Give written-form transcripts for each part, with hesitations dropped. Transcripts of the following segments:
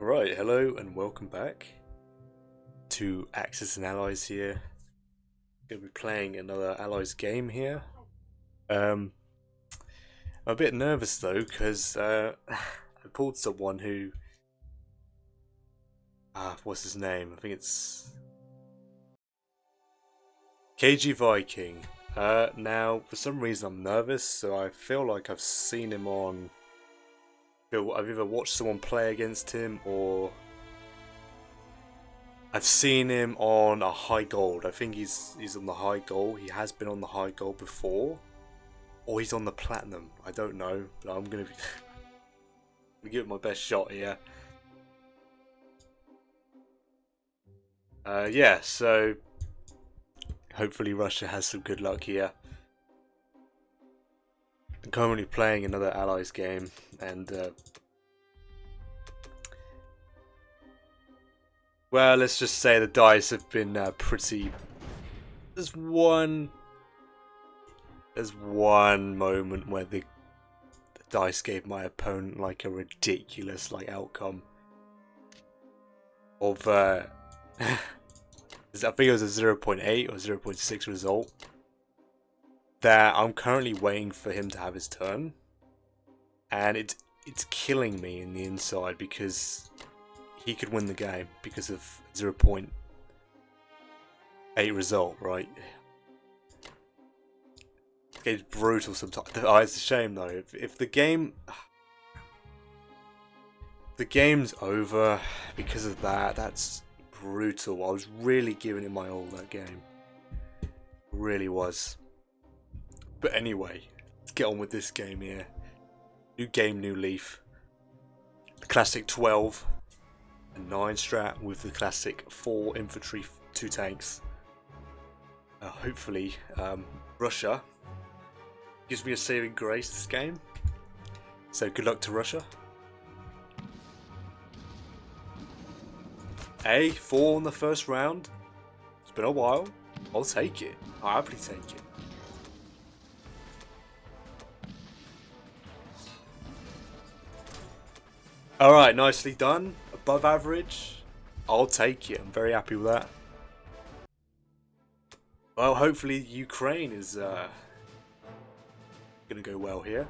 Right, hello and welcome back to Axis and Allies here. Gonna be playing another Allies game here. I'm a bit nervous though because I pulled someone who what's his name? I think it's CAGEY Viking. Now for some reason I'm nervous, so I feel like I've seen him on. I've either watched someone play against him or I've seen him on a high gold. I think he's on the high gold. He has been on the high gold before. Or he's on the platinum. I don't know. But I'm gonna give it my best shot here. Yeah, so hopefully Russia has some good luck here. I'm currently playing another Allies game and well, let's just say the dice have been pretty. There's one moment where the dice gave my opponent like a ridiculous outcome of I think it was a 0.8 or 0.6 result that I'm currently waiting for him to have his turn, and it's killing me in the inside because he could win the game because of 0.8 result, right? This game's brutal sometimes. Oh, it's a shame though. If the game's over because of that, that's brutal. I was really giving it my all that game. Really was. But anyway, let's get on with this game here. New game, new leaf. The classic 12 and 9 strat with the classic 4 infantry, 2 tanks. Hopefully, Russia gives me a saving grace this game. So good luck to Russia. 4 in the first round. It's been a while. I'll take it. I'll happily take it. Alright, nicely done. Above average. I'll take it. I'm very happy with that. Well, hopefully Ukraine is gonna go well here.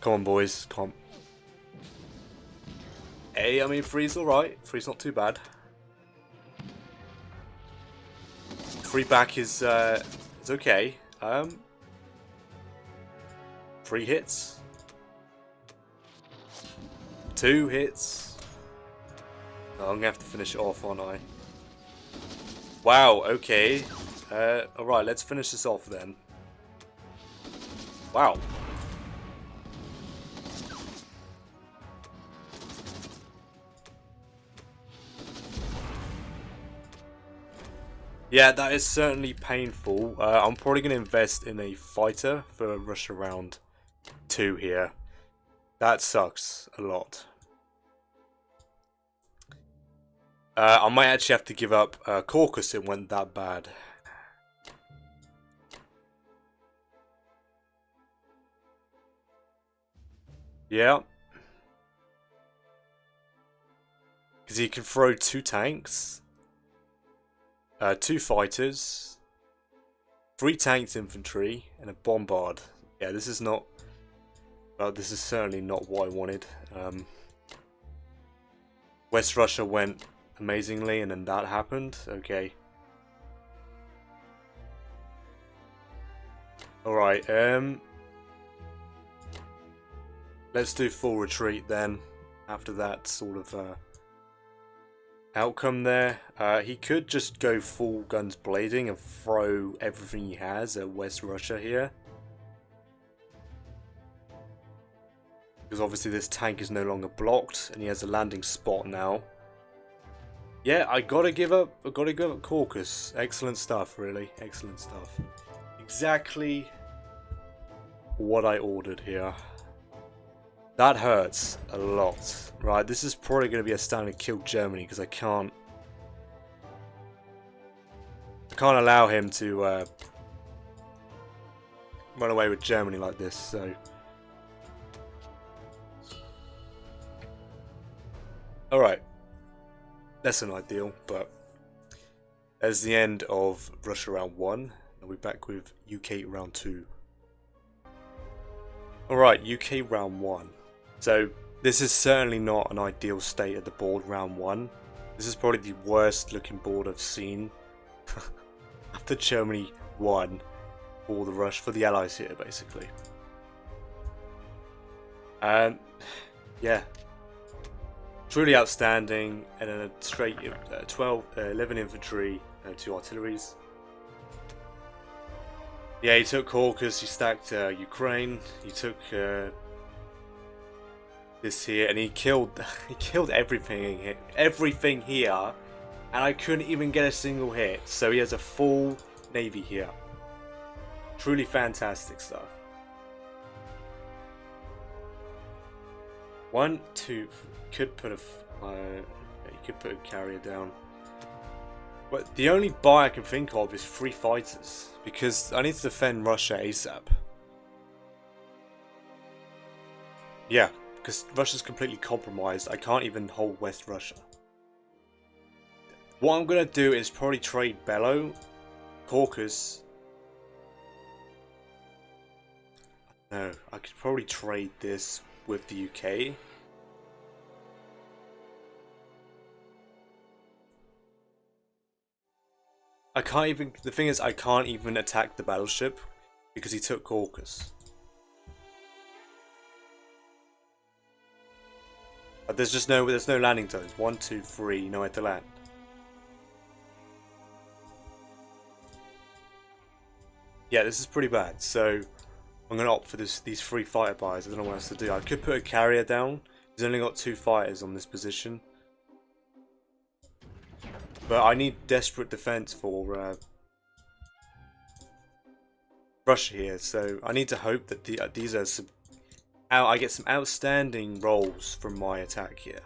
Come on, boys. Come on. I mean, 3's alright. 3's not too bad. 3 back is okay. 3 hits. 2 hits. Oh, I'm gonna have to finish it off, aren't I? Wow, okay. Alright, let's finish this off then. Wow. Yeah, that is certainly painful. I'm probably going to invest in a fighter for Russia round 2 here. That sucks a lot. I might actually have to give up Caucasus. It went that bad. Yeah. Because he can throw 2 tanks. 2 fighters, 3 tanks infantry, and a bombard. Yeah, this is not. Well, this is certainly not what I wanted. West Russia went amazingly, and then that happened. Okay. Alright, let's do full retreat then. After that sort of outcome there. He could just go full guns blading and throw everything he has at West Russia here. Because obviously this tank is no longer blocked and he has a landing spot now. Yeah, I gotta give up Caucasus. Excellent stuff, really. Excellent stuff. Exactly what I ordered here. That hurts a lot. Right, this is probably going to be a standard kill Germany because I can't allow him to run away with Germany like this. So Alright. Less than ideal, but that's the end of Russia round 1. I'll be back with UK round 2. Alright, UK round 1. So, this is certainly not an ideal state of the board round 1. This is probably the worst looking board I've seen. After Germany won for the Allies here, basically. And yeah, truly outstanding. And then a straight 11 infantry, 2 artilleries. Yeah, he took Caucasus, he stacked Ukraine, he took this here, and he killed everything here, and I couldn't even get a single hit. So he has a full navy here. Truly fantastic stuff. 1, 2, could put a you could put a carrier down. But the only buy I can think of is 3 fighters, because I need to defend Russia ASAP. Yeah, because Russia's completely compromised. I can't even hold West Russia. What I'm going to do is probably trade Bello, Caucasus. No, I could probably trade this with the UK. I can't even, the thing is I can't even attack the battleship because he took Caucasus. But there's no landing zones. 1, 2, 3, nowhere to land. Yeah, this is pretty bad. So I'm gonna opt for these 3 fighter buys. I don't know what else to do. I could put a carrier down. He's only got 2 fighters on this position. But I need desperate defense for Russia here, so I need to hope that these are I get some outstanding rolls from my attack here.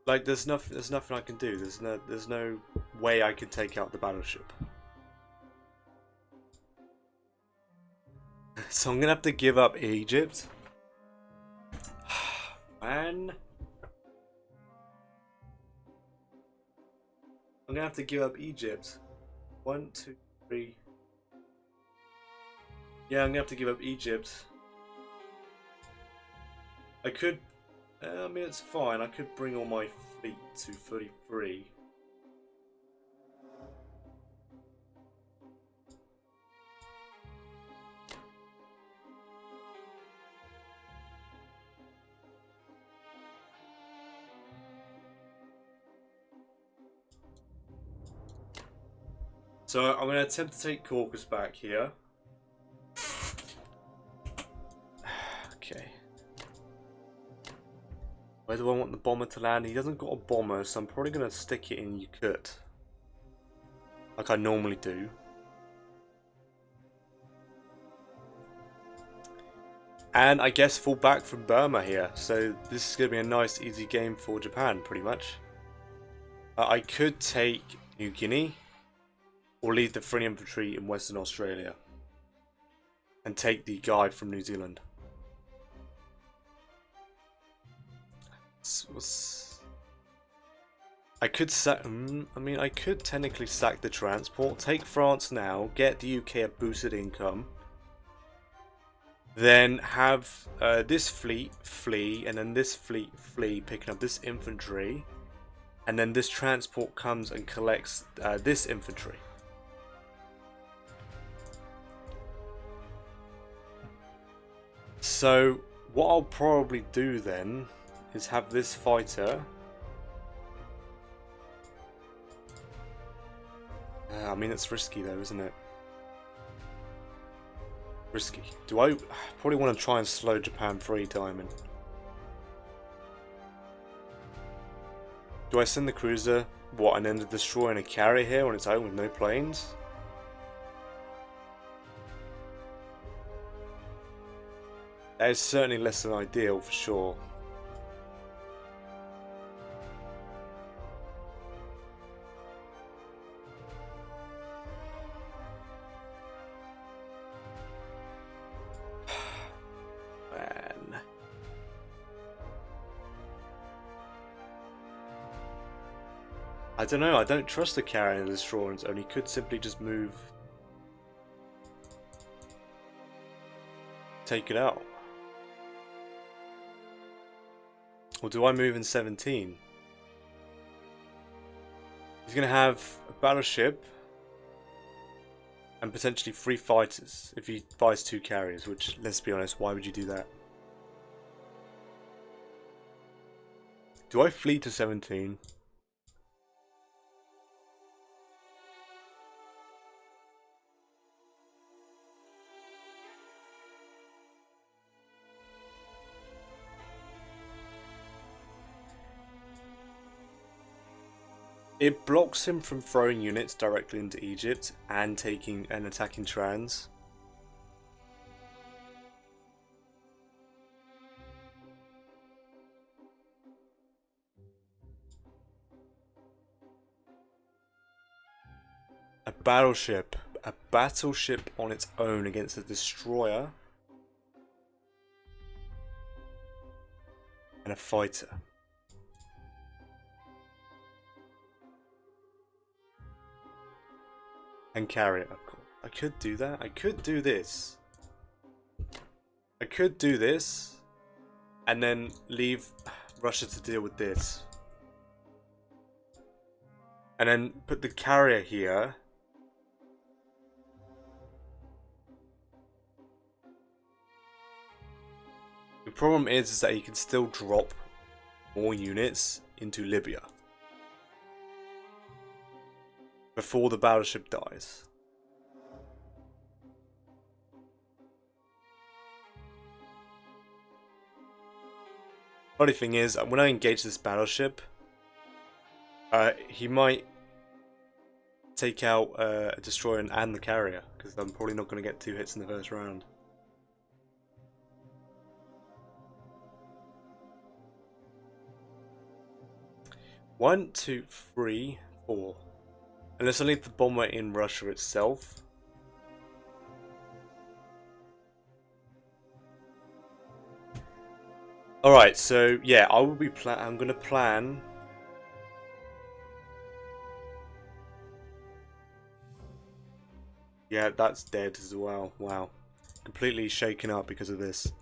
Like there's nothing I can do. There's no way I can take out the battleship. So I'm gonna have to give up Egypt. Man. I'm gonna have to give up Egypt. 1, 2, 3. Yeah, I'm gonna have to give up Egypt. I could, I mean it's fine, I could bring all my fleet to 33. So I'm going to attempt to take Caucasus back here. Okay. Where do I want the bomber to land? He doesn't got a bomber, so I'm probably going to stick it in Yakut. Like I normally do. And I guess fall back from Burma here. So this is going to be a nice easy game for Japan, pretty much. I could take New Guinea. Or leave the free infantry in Western Australia. And take the guy from New Zealand. I could I could technically sack the transport, take France now, get the UK a boosted income, then have this fleet flee, and then this fleet flee, picking up this infantry, and then this transport comes and collects this infantry. So what I'll probably do then is have this fighter. I mean, it's risky though, isn't it? Risky. Do I probably want to try and slow Japan free timing? Do I send the cruiser, what, and then destroying a carrier here on its own with no planes? That is certainly less than ideal for sure. I don't know, I don't trust the carrier and the destroyer on its own. He could simply just move... take it out. Or do I move in 17? He's going to have a battleship and potentially 3 fighters if he buys 2 carriers, which, let's be honest, why would you do that? Do I flee to 17? It blocks him from throwing units directly into Egypt and taking and attacking Trans. A battleship on its own against a destroyer and a fighter. And carrier, of course. I could do that. I could do this. I could do this and then leave Russia to deal with this. And then put the carrier here. The problem is that he can still drop more units into Libya before the battleship dies. Funny thing is, when I engage this battleship, he might take out a destroyer and the carrier, because I'm probably not going to get 2 hits in the first round. One, 2, 3, 4. Unless I leave the bomber in Russia itself. Alright, so yeah, I will be I'm gonna plan. Yeah, that's dead as well. Wow. Completely shaken up because of this.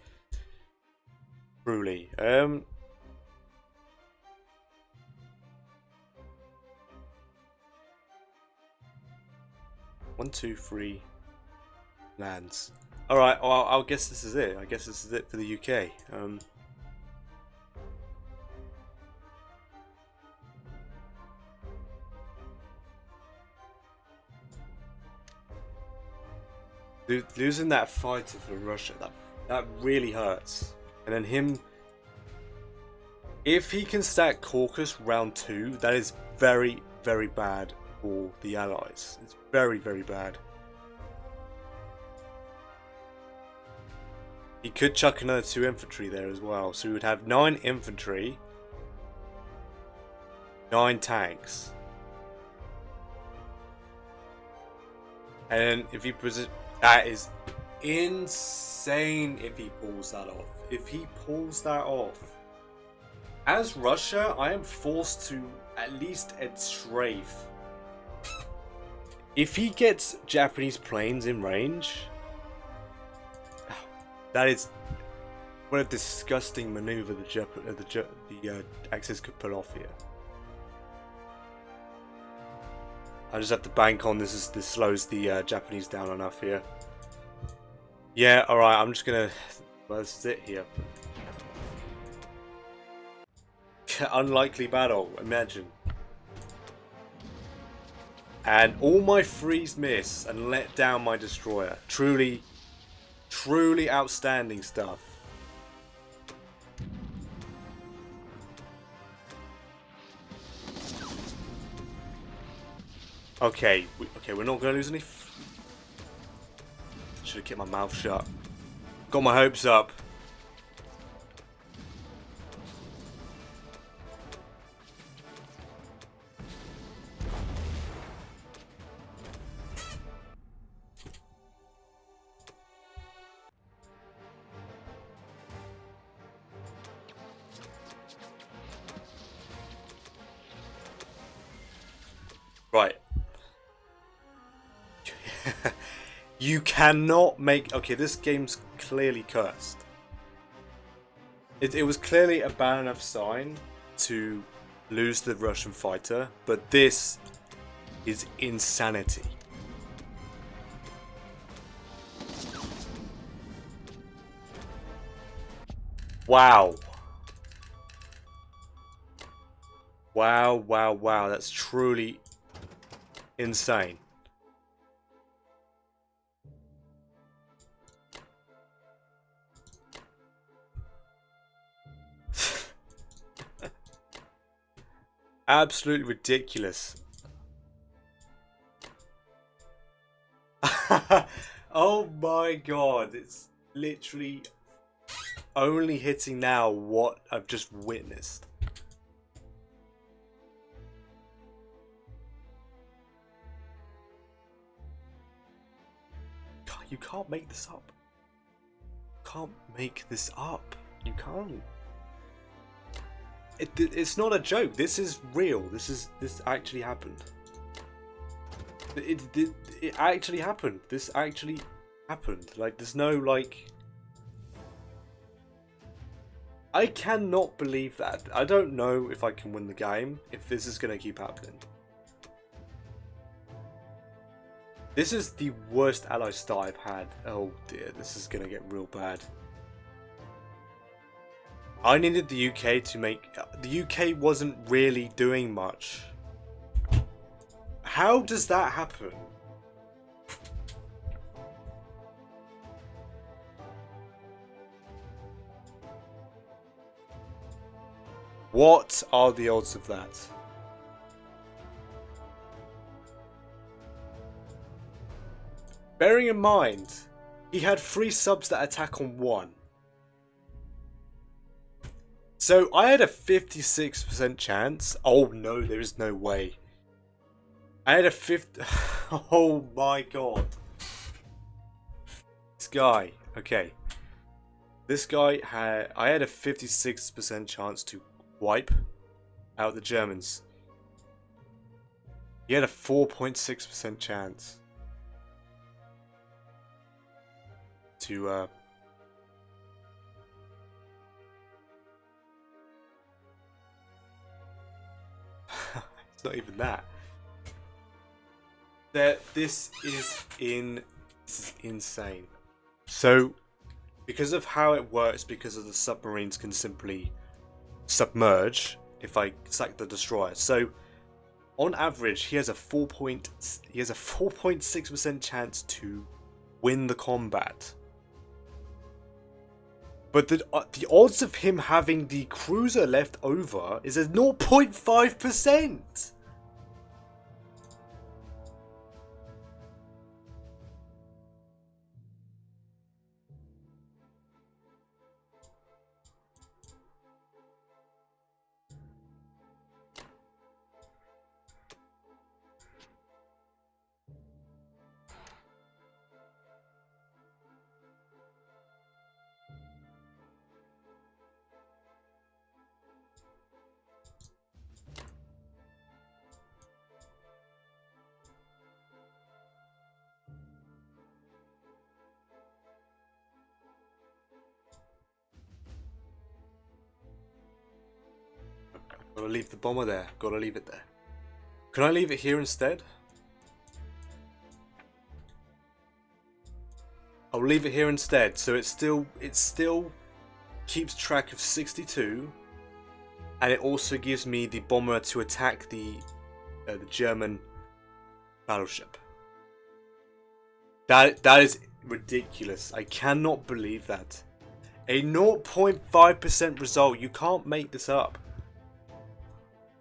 Truly. 1, 2, 3 lands. Alright, well, I'll guess this is it. I guess this is it for the UK. Losing that fighter for Russia, that really hurts. And then him, if he can stack Caucasus round 2, that is very, very bad for the Allies. It's very, very bad. He could chuck another 2 infantry there as well, so we would have 9 infantry, 9 tanks. And if he that is insane if he pulls that off. If he pulls that off. As Russia, I am forced to at least strafe. If he gets Japanese planes in range, that is what a disgusting maneuver the Axis could pull off here. I just have to bank on this. This slows the Japanese down enough here. Yeah, alright, I'm just gonna... well, this is it here. Unlikely battle, imagine. And all my threes miss and let down my destroyer. Truly, truly outstanding stuff. Okay, we're not going to lose any... Should have kept my mouth shut. Got my hopes up. You cannot make... Okay, this game's clearly cursed. It was clearly a bad enough sign to lose the Russian fighter, but this is insanity. Wow. Wow, wow, wow. That's truly insane. Absolutely ridiculous. Oh my god, it's literally only hitting now what I've just witnessed. You can't make this up. You can't make this up. You can't. It's not a joke. This is real. This actually happened. It actually happened. This actually happened. Like, there's no, like... I cannot believe that. I don't know if I can win the game if this is going to keep happening. This is the worst ally start I've had. Oh dear, this is going to get real bad. I needed the UK to make... The UK wasn't really doing much. How does that happen? What are the odds of that? Bearing in mind, he had 3 subs that attack on 1. So I had a 56% chance. Oh no, there is no way. I had a 50... Oh my god. This guy, okay. This guy had... I had a 56% chance to wipe out the Germans. He had a 4.6% chance to it's not even that. This is insane. So, because of how it works, because of the submarines can simply submerge if I sack the destroyer. So, on average, he has a 4.6% chance to win the combat. But the odds of him having the cruiser left over is at 0.5%. Gotta leave the bomber there. Gotta leave it there. Can I leave it here instead? I'll leave it here instead. So it still keeps track of 62, and it also gives me the bomber to attack the German battleship. That is ridiculous. I cannot believe that. A 0.5% result. You can't make this up.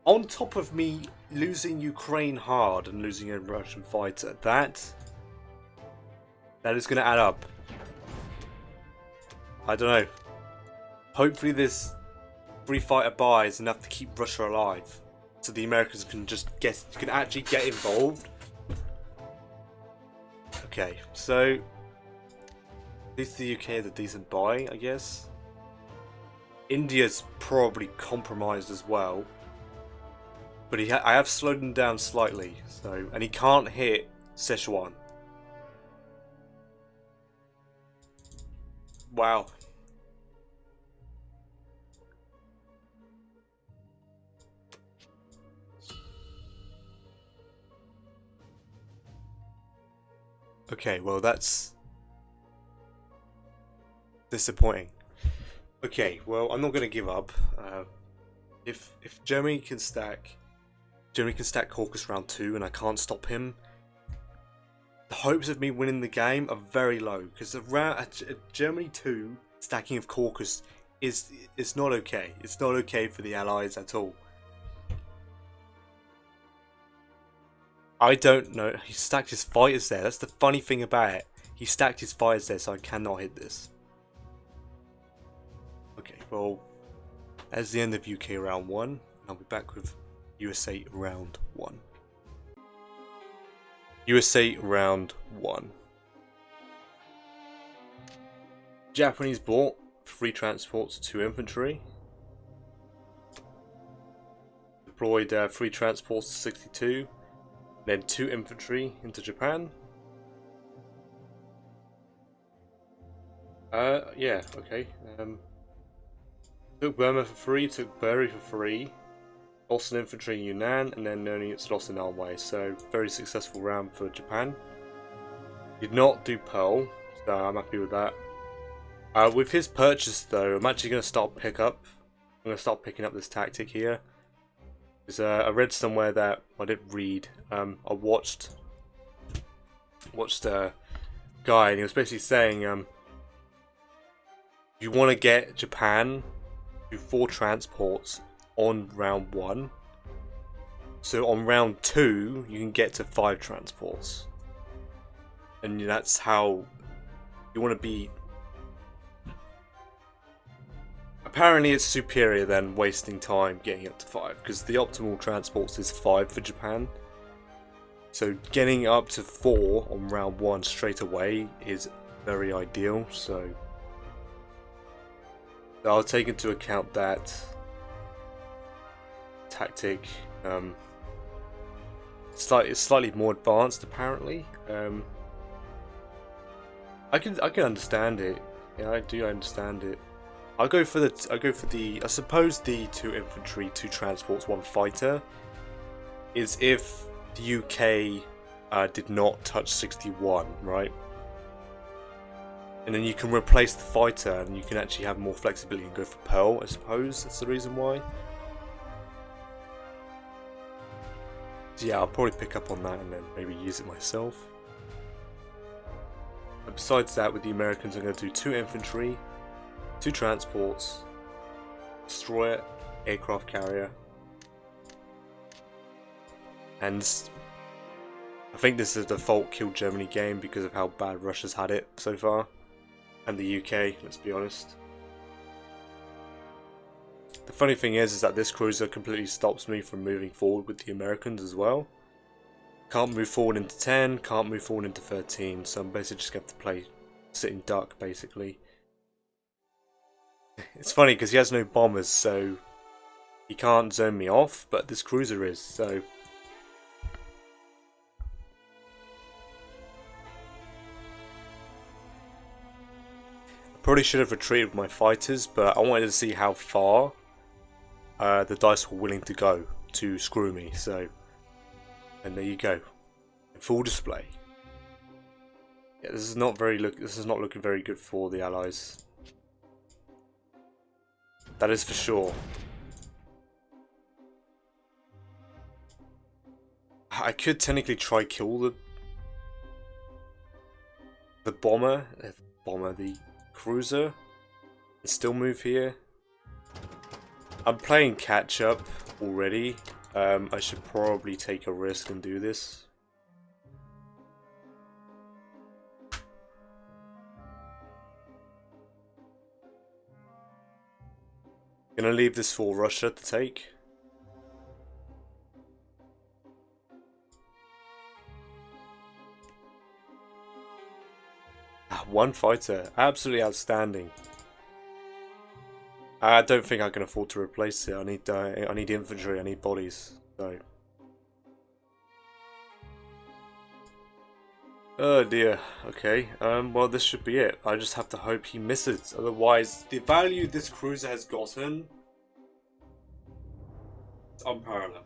On top of me losing Ukraine hard and losing a Russian fighter, that is going to add up. I don't know. Hopefully this free fighter buy is enough to keep Russia alive, so the Americans can actually get involved. Okay, so at least the UK is a decent buy, I guess. India's probably compromised as well. But I have slowed him down slightly, so, and he can't hit Szechuan. Wow. Okay, well that's disappointing. Okay, well I'm not gonna give up. If Germany can stack Caucus round 2 and I can't stop him, the hopes of me winning the game are very low, because Germany 2 stacking of Caucus is not okay. It's not okay for the Allies at all. I don't know. He stacked his fighters there. That's the funny thing about it. He stacked his fighters there, so I cannot hit this. Okay, well, that's the end of UK round 1. I'll be back with USA round 1. USA round 1. Japanese bought 3 transports, 2 infantry. Deployed 3 transports to 62. Then 2 infantry into Japan. Yeah, okay. Took Burma for free, took Burry for free. Lost an infantry in Yunnan, and then only it's lost in Anhui. So, very successful round for Japan. Did not do Pearl, so I'm happy with that. With his purchase, though, I'm actually going to start picking up this tactic here. Because I read somewhere that I didn't read. I watched a guy, and he was basically saying, you want to get Japan to 4 transports on round 1. So on round 2, you can get to 5 transports. And that's how you want to be. Apparently it's superior than wasting time getting up to 5, because the optimal transports is 5 for Japan. So getting up to 4 on round 1 straight away is very ideal, so I'll take into account that tactic. It's slightly more advanced apparently. I can understand it. Yeah, I do understand it. I suppose the 2 infantry, 2 transports, 1 fighter is if the UK did not touch 61, right? And then you can replace the fighter and you can actually have more flexibility and go for Pearl, I suppose. That's the reason why. So yeah, I'll probably pick up on that and then maybe use it myself. But besides that, with the Americans, I'm going to do 2 infantry, 2 transports, destroyer, aircraft carrier. And I think this is a default kill Germany game because of how bad Russia's had it so far. And the UK, let's be honest. The funny thing is that this cruiser completely stops me from moving forward with the Americans as well. Can't move forward into 10, can't move forward into 13, so I'm basically just going to have to play sitting duck, basically. It's funny because he has no bombers, so he can't zone me off, but this cruiser is, so... Probably should have retreated with my fighters, but I wanted to see how far the dice were willing to go to screw me, so... And there you go. Full display. Yeah, this is not looking very good for the Allies. That is for sure. I could technically try kill the bomber, the cruiser, and still move here. I'm playing catch up already. I should probably take a risk and do this. Gonna leave this for Russia to take. One fighter, absolutely outstanding. I don't think I can afford to replace it. I need infantry. I need bodies. So Oh dear. Okay. Well, this should be it. I just have to hope he misses. Otherwise, the value this cruiser has gotten is unparalleled.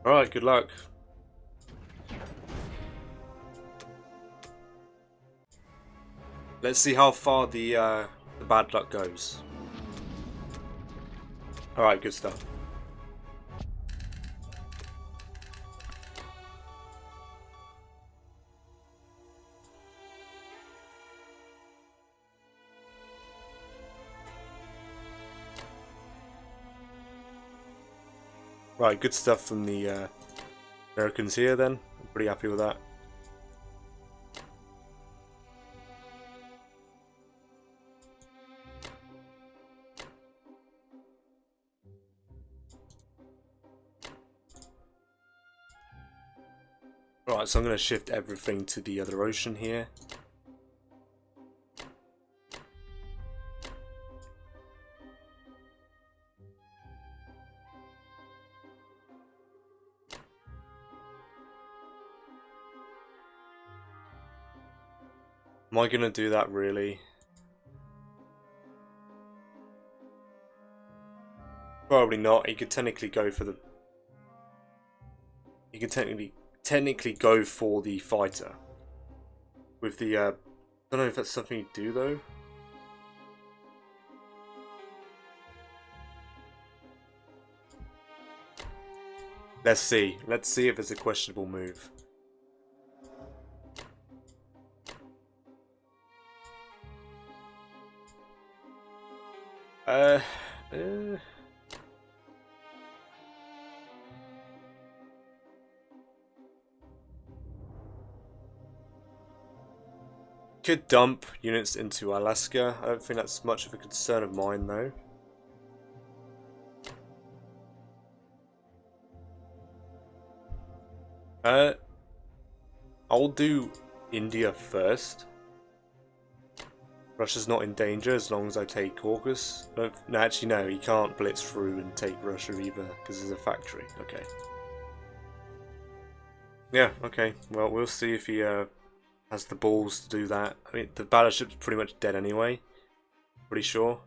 All right. Good luck. Let's see how far the bad luck goes. All right. Good stuff. Right. Good stuff from the Americans here. Then I'm pretty happy with that. Right, so I'm going to shift everything to the other ocean here. Am I going to do that really? Probably not. He could technically go for the... He could technically go for the fighter. With the... I don't know if that's something you do though. Let's see. Let's see if it's a questionable move. Uh... Could dump units into Alaska. I don't think that's much of a concern of mine though. I'll do India first. Russia's not in danger as long as I take Caucasus. No, actually no, he can't blitz through and take Russia either because there's a factory. Okay. Yeah, okay. Well, we'll see if he has the balls to do that. I mean, the battleship's pretty much dead anyway. Pretty sure.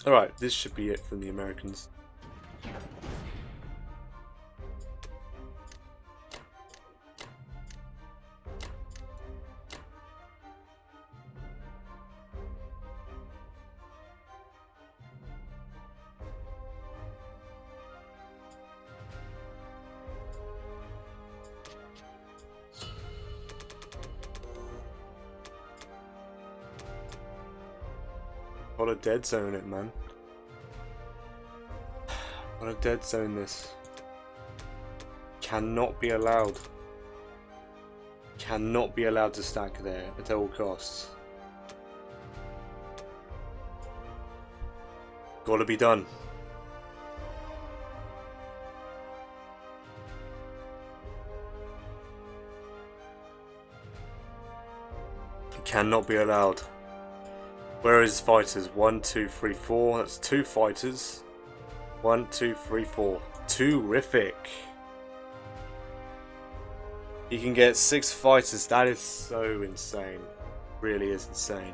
Alright, this should be it from the Americans. What a dead zone it, man. What a dead zone this. Cannot be allowed. Cannot be allowed to stack there at all costs. Gotta be done. It cannot be allowed. Where is fighters? 1, 2, 3, 4. That's 2 fighters. 1, 2, 3, 4. Terrific. You can get 6 fighters. That is so insane. Really is insane.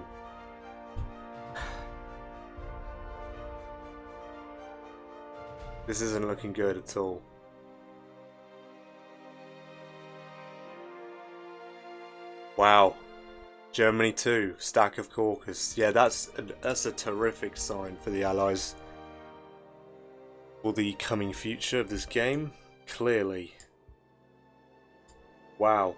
This isn't looking good at all. Wow. Germany too. Stack of Caucasus. Yeah, that's a terrific sign for the Allies. For the coming future of this game. Clearly. Wow.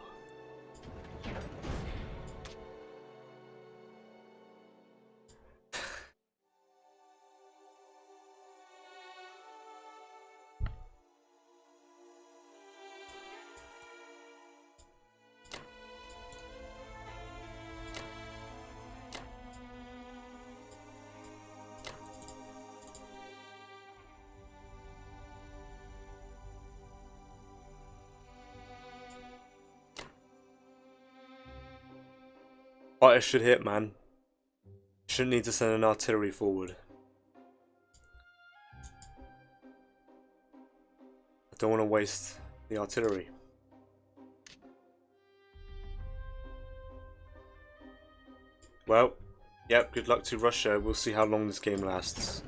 Fighter should hit, man. Shouldn't need to send an artillery forward. I don't want to waste the artillery. Well, yep, good luck to Russia. We'll see how long this game lasts.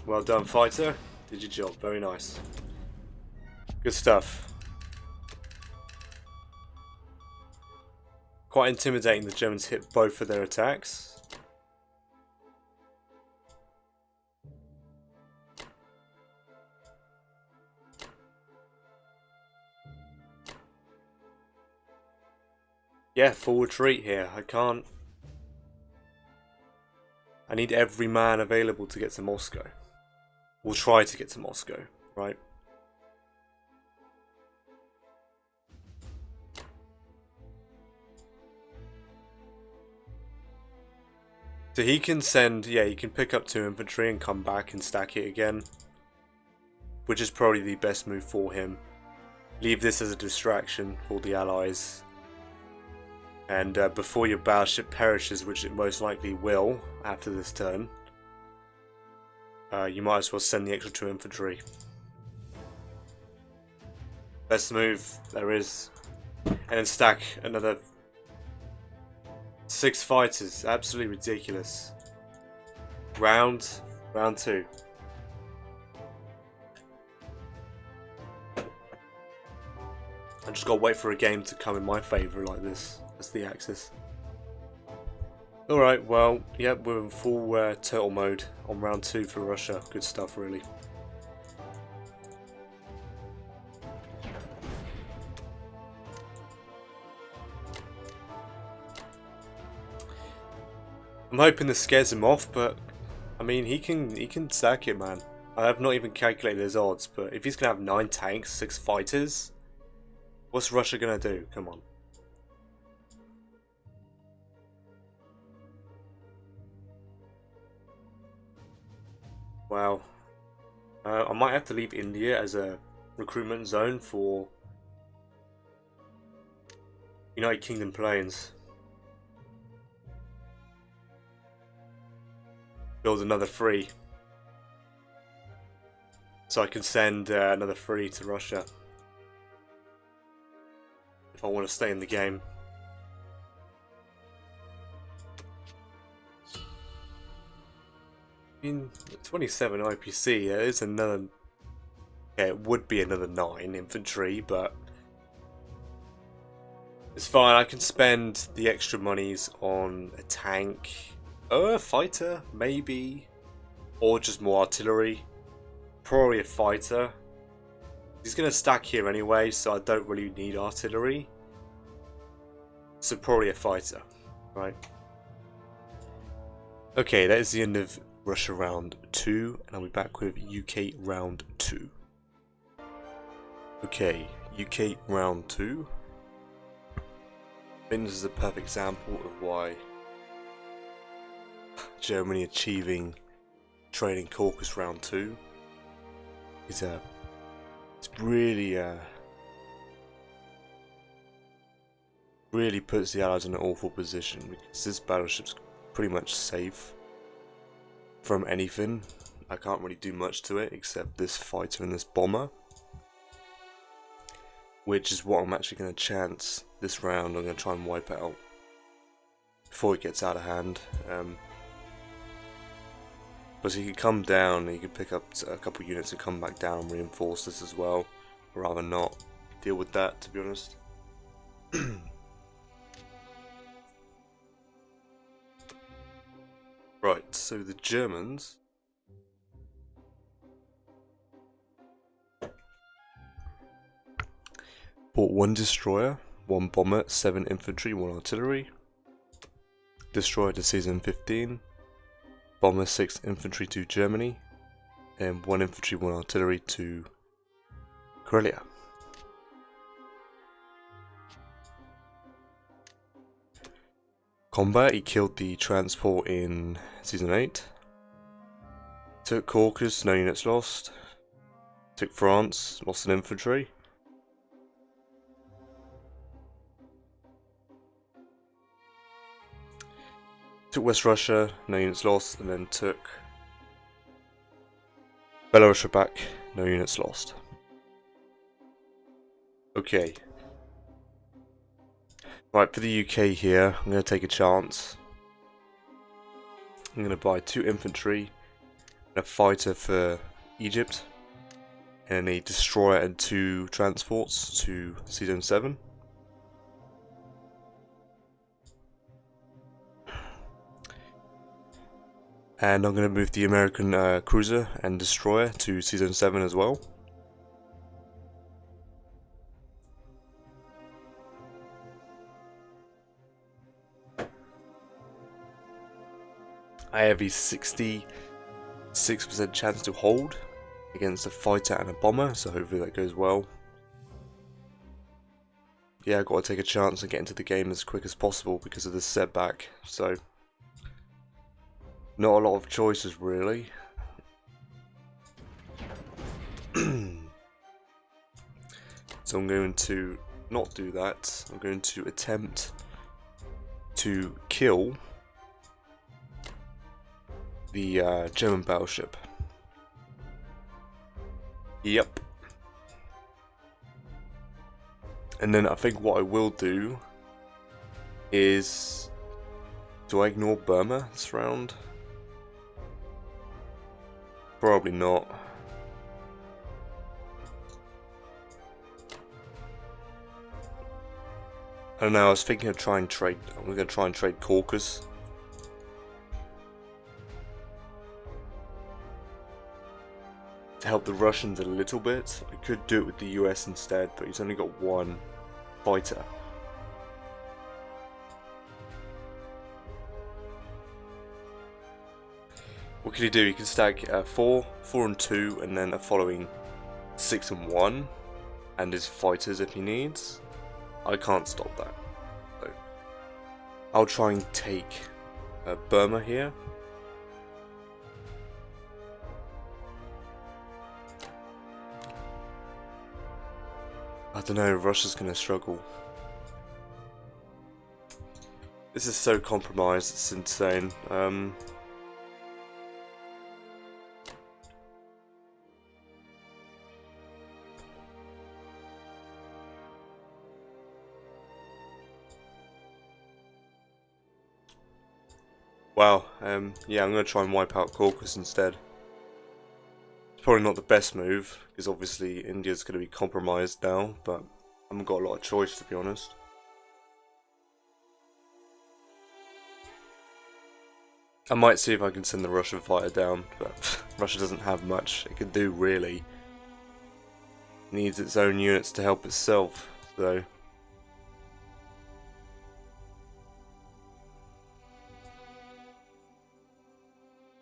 Well done, fighter. Did your job. Very nice. Good stuff. Quite intimidating the Germans hit both of their attacks. Yeah, full retreat here. I need every man available to get to Moscow. We'll try to get to Moscow, right? So he can send, yeah, he can pick up 2 infantry and come back and stack it again. Which is probably the best move for him. Leave this as a distraction for the Allies. And before your battleship perishes, which it most likely will after this turn, you might as well send the extra 2 infantry. Best move there is. And then stack another 6 fighters. Absolutely ridiculous. Round 2. I just gotta wait for a game to come in my favour like this. That's the Axis. Alright, well, yep, we're in full turtle mode on round 2 for Russia. Good stuff, really. I'm hoping this scares him off, but I mean, he can sack it, man. I have not even calculated his odds, but if he's gonna have 9 tanks, 6 fighters, what's Russia gonna do? Come on. Wow. I might have to leave India as a recruitment zone for United Kingdom planes. Build another 3. So I can send another 3 to Russia. If I want to stay in the game. In 27 IPC, there is another. Yeah, it would be another 9 infantry, but it's fine. I can spend the extra monies on a tank, a fighter, maybe, or just more artillery. Probably a fighter. He's gonna stack here anyway, so I don't really need artillery. So probably a fighter, right? Okay, that is the end of Russia round 2, and I'll be back with UK round 2. Okay, UK round 2. I think this is a perfect example of why Germany achieving Trading Caucasus round 2 is it's really puts the Allies in an awful position, because this battleship's pretty much safe from anything. I can't really do much to it except this fighter and this bomber, which is what I'm actually going to chance this round. I'm going to try and wipe it out before it gets out of hand. But he could come down, he could pick up a couple units and come back down and reinforce this as well. I'd rather not deal with that, to be honest. Right, so the Germans bought 1 destroyer, 1 bomber, 7 infantry, 1 artillery. Destroyer to season 15. Bomber 6 infantry to Germany. And 1 infantry, 1 artillery to Karelia. combat. He killed the transport in Season 8. Took Caucasus, no units lost. Took France, lost an infantry. Took West Russia, no units lost, and then took Belarus back, no units lost. Okay. Right, for the UK here, I'm going to take a chance. I'm going to buy 2 infantry, and a fighter for Egypt, and a destroyer and 2 transports to Season 7. And I'm going to move the American cruiser and destroyer to Season 7 as well. I have a 66% chance to hold against a fighter and a bomber, so hopefully that goes well. Yeah, I've got to take a chance and get into the game as quick as possible because of this setback, so not a lot of choices really. So I'm going to not do that. I'm going to attempt to kill the German battleship. Yep. And then I think what I will do is... do I ignore Burma this round? Probably not. I don't know, I was thinking of trying to trade... I'm going to try and trade Caucasus. To help the Russians a little bit. I could do it with the US instead, but he's only got 1 fighter. What can he do? He can stack 4, 4 and 2, and then a following 6 and 1, and his fighters if he needs. I can't stop that. So I'll try and take Burma here. I don't know, Russia's gonna struggle. This is so compromised, it's insane. Wow, yeah, I'm gonna try and wipe out Caucasus instead. It's probably not the best move, because obviously India's gonna be compromised now, but I haven't got a lot of choice to be honest. I might see if I can send the Russian fighter down, but Russia doesn't have much it can do really. It needs its own units to help itself, so...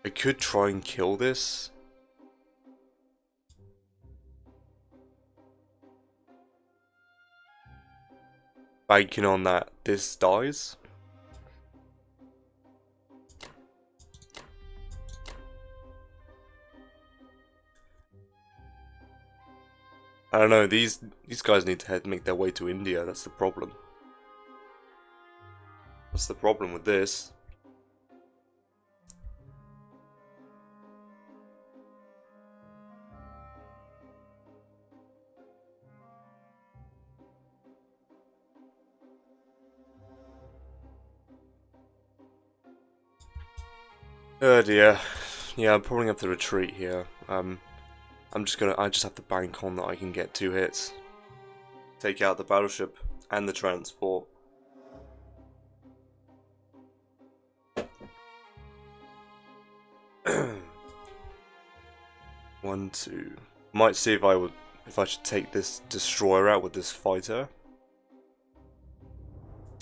I could try and kill this. Banking on that this dies. I don't know, these guys need to make their way to India, that's the problem. That's the problem with this. Oh dear. Yeah, I'm probably gonna have to retreat here. I just have to bank on that I can get 2 hits. Take out the battleship and the transport. One, two. Might see if I should take this destroyer out with this fighter.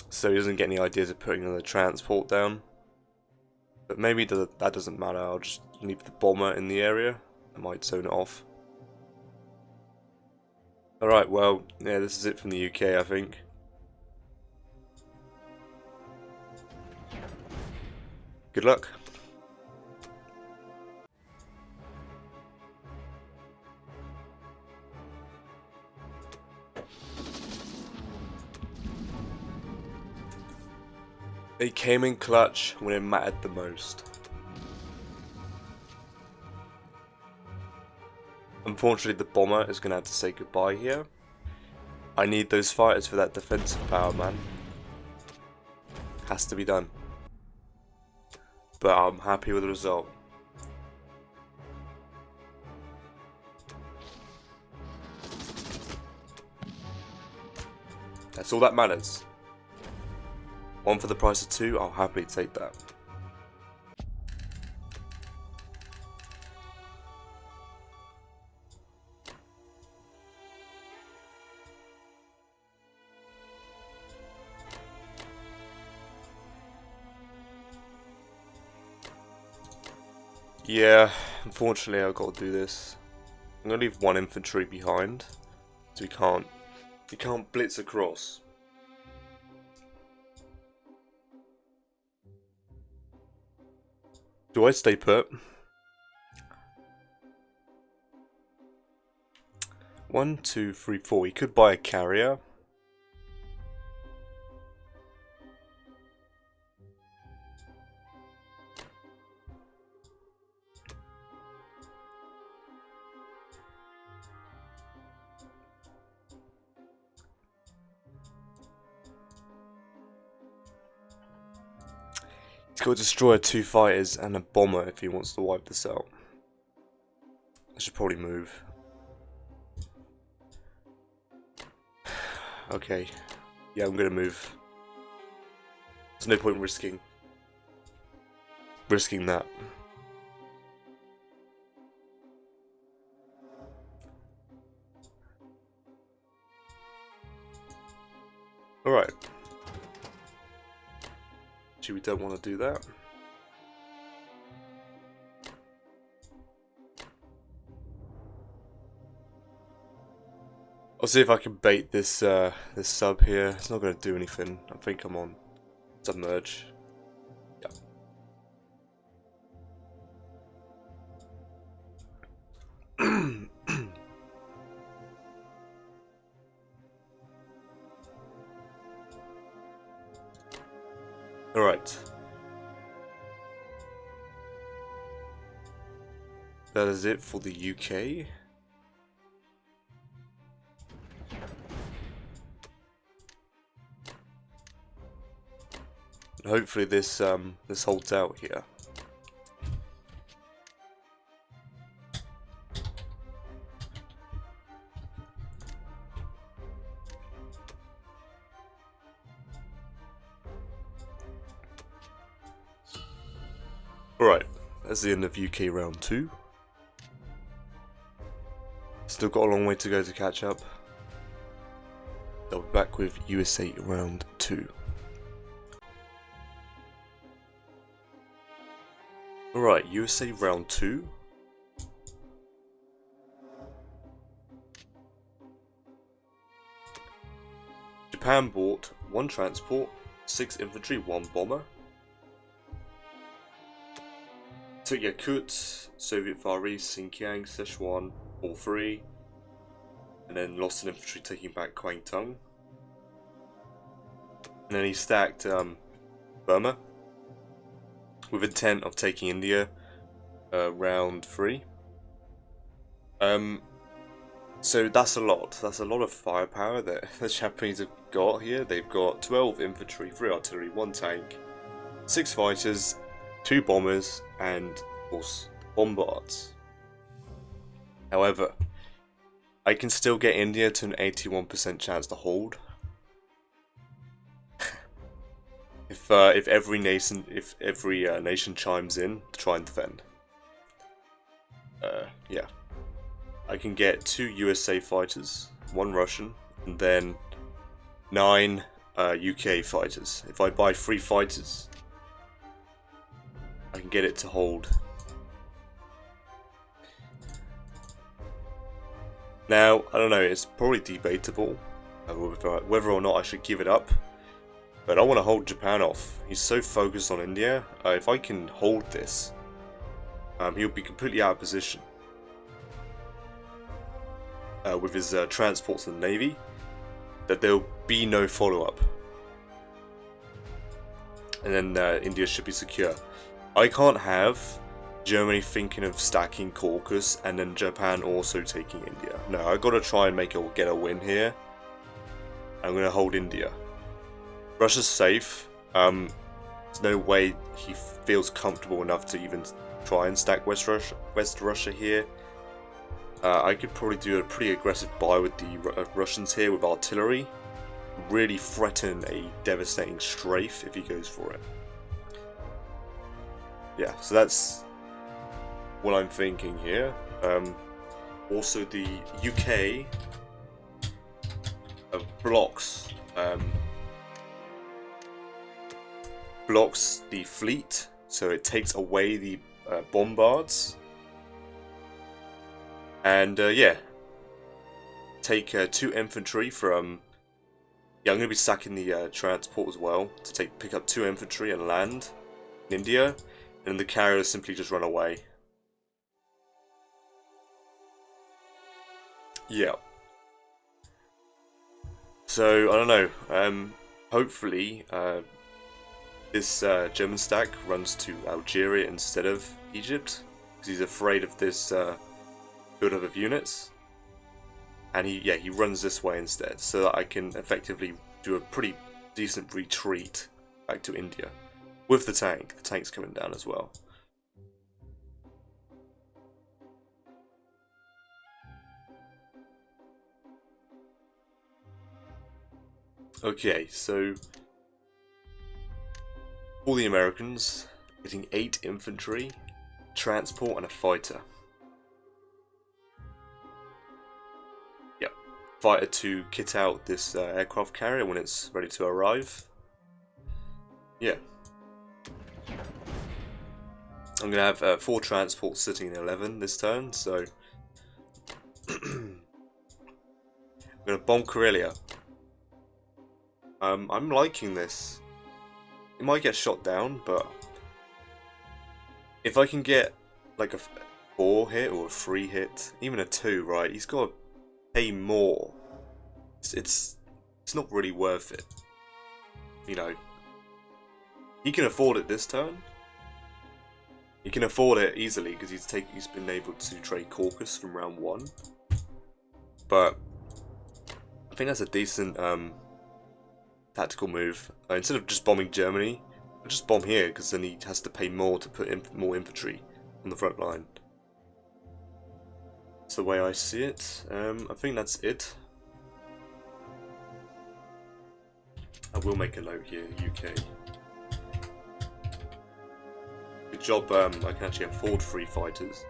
So he doesn't get any ideas of putting another transport down. But maybe that doesn't matter, I'll just leave the bomber in the area. I might zone it off. Alright, well, yeah, this is it from the UK, I think. Good luck. They came in clutch when it mattered the most. Unfortunately, the bomber is going to have to say goodbye here. I need those fighters for that defensive power, man. Has to be done. But I'm happy with the result. That's all that matters. One for the price of two, I'll happily take that. Yeah, unfortunately I've got to do this. I'm gonna leave one infantry behind, so we can't blitz across. Do I stay put? 1, 2, 3, 4. He could buy a carrier. He's got to destroy 2 fighters and a bomber if he wants to wipe this out. I should probably move. Okay. Yeah, I'm gonna move. There's no point risking that. Alright. Actually, we don't want to do that. I'll see if I can bait this this sub here. It's not going to do anything. I think I'm on submerge. Yeah. Alright. That is it for the UK. Hopefully this this holds out here. Alright, that's the end of UK round 2. Still got a long way to go to catch up. I'll be back with USA round 2. Alright, USA round 2. Japan bought 1 transport, 6 infantry, 1 bomber. Took Yakut, Soviet Far East, Xinjiang, Sichuan, all 3. And then lost an infantry taking back Kwangtung. And then he stacked Burma with intent of taking India round 3. So that's a lot. That's a lot of firepower that the Japanese have got here. They've got 12 infantry, 3 artillery, 1 tank, 6 fighters, 2 bombers, and of course bombards. However, I can still get India to an 81% chance to hold. if every nation nation chimes in to try and defend. Yeah. I can get 2 USA fighters, 1 Russian, and then 9 UK fighters. If I buy 3 fighters, I can get it to hold. Now, I don't know, it's probably debatable whether or not I should give it up. But I want to hold Japan off. He's so focused on India. If I can hold this, he'll be completely out of position with his transports and navy, that there'll be no follow-up. And then India should be secure. I can't have Germany thinking of stacking Caucasus and then Japan also taking India. No, I gotta try and get a win here. I'm gonna hold India. Russia's safe. There's no way he feels comfortable enough to even try and stack West Russia here. I could probably do a pretty aggressive buy with the Russians here with artillery. Really threaten a devastating strafe if he goes for it. Yeah, so that's what I'm thinking here. Also, the UK blocks the fleet, so it takes away the bombards, and yeah, take 2 infantry from. Yeah, I'm going to be sacking the transport as well to pick up 2 infantry and land in India, and the carriers simply just run away. Yeah. So, I don't know, hopefully this German stack runs to Algeria instead of Egypt, because he's afraid of this build-up of units. And he runs this way instead, so that I can effectively do a pretty decent retreat back to India. With the tank. The tank's coming down as well. Okay, so all the Americans getting 8 infantry, transport, and a fighter. Yep, fighter to kit out this aircraft carrier when it's ready to arrive. Yeah. I'm going to have 4 transports sitting in 11 this turn, so I'm going to bomb Karelia. I'm liking this. It might get shot down, but if I can get like a 4 hit or a 3 hit, even a 2, right? He's got to pay more. It's not really worth it. You know, he can afford it this turn. He can afford it easily because he's been able to trade Caucasus from round 1. But I think that's a decent tactical move. Instead of just bombing Germany, I'll just bomb here because then he has to pay more to put more infantry on the front line. That's the way I see it. I think that's it. I will make a note here, UK. Good job, I can actually afford 3 fighters.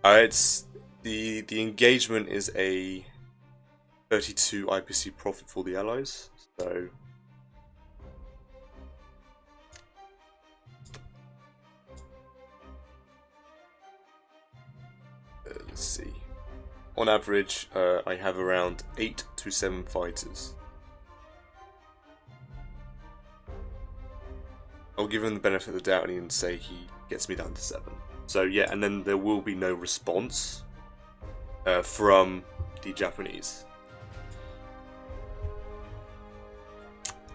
It's the engagement is a 32 IPC profit for the Allies, so let's see. On average, I have around 8 to 7 fighters. I'll give him the benefit of the doubt and say he gets me down to 7. So yeah, and then there will be no response from the Japanese.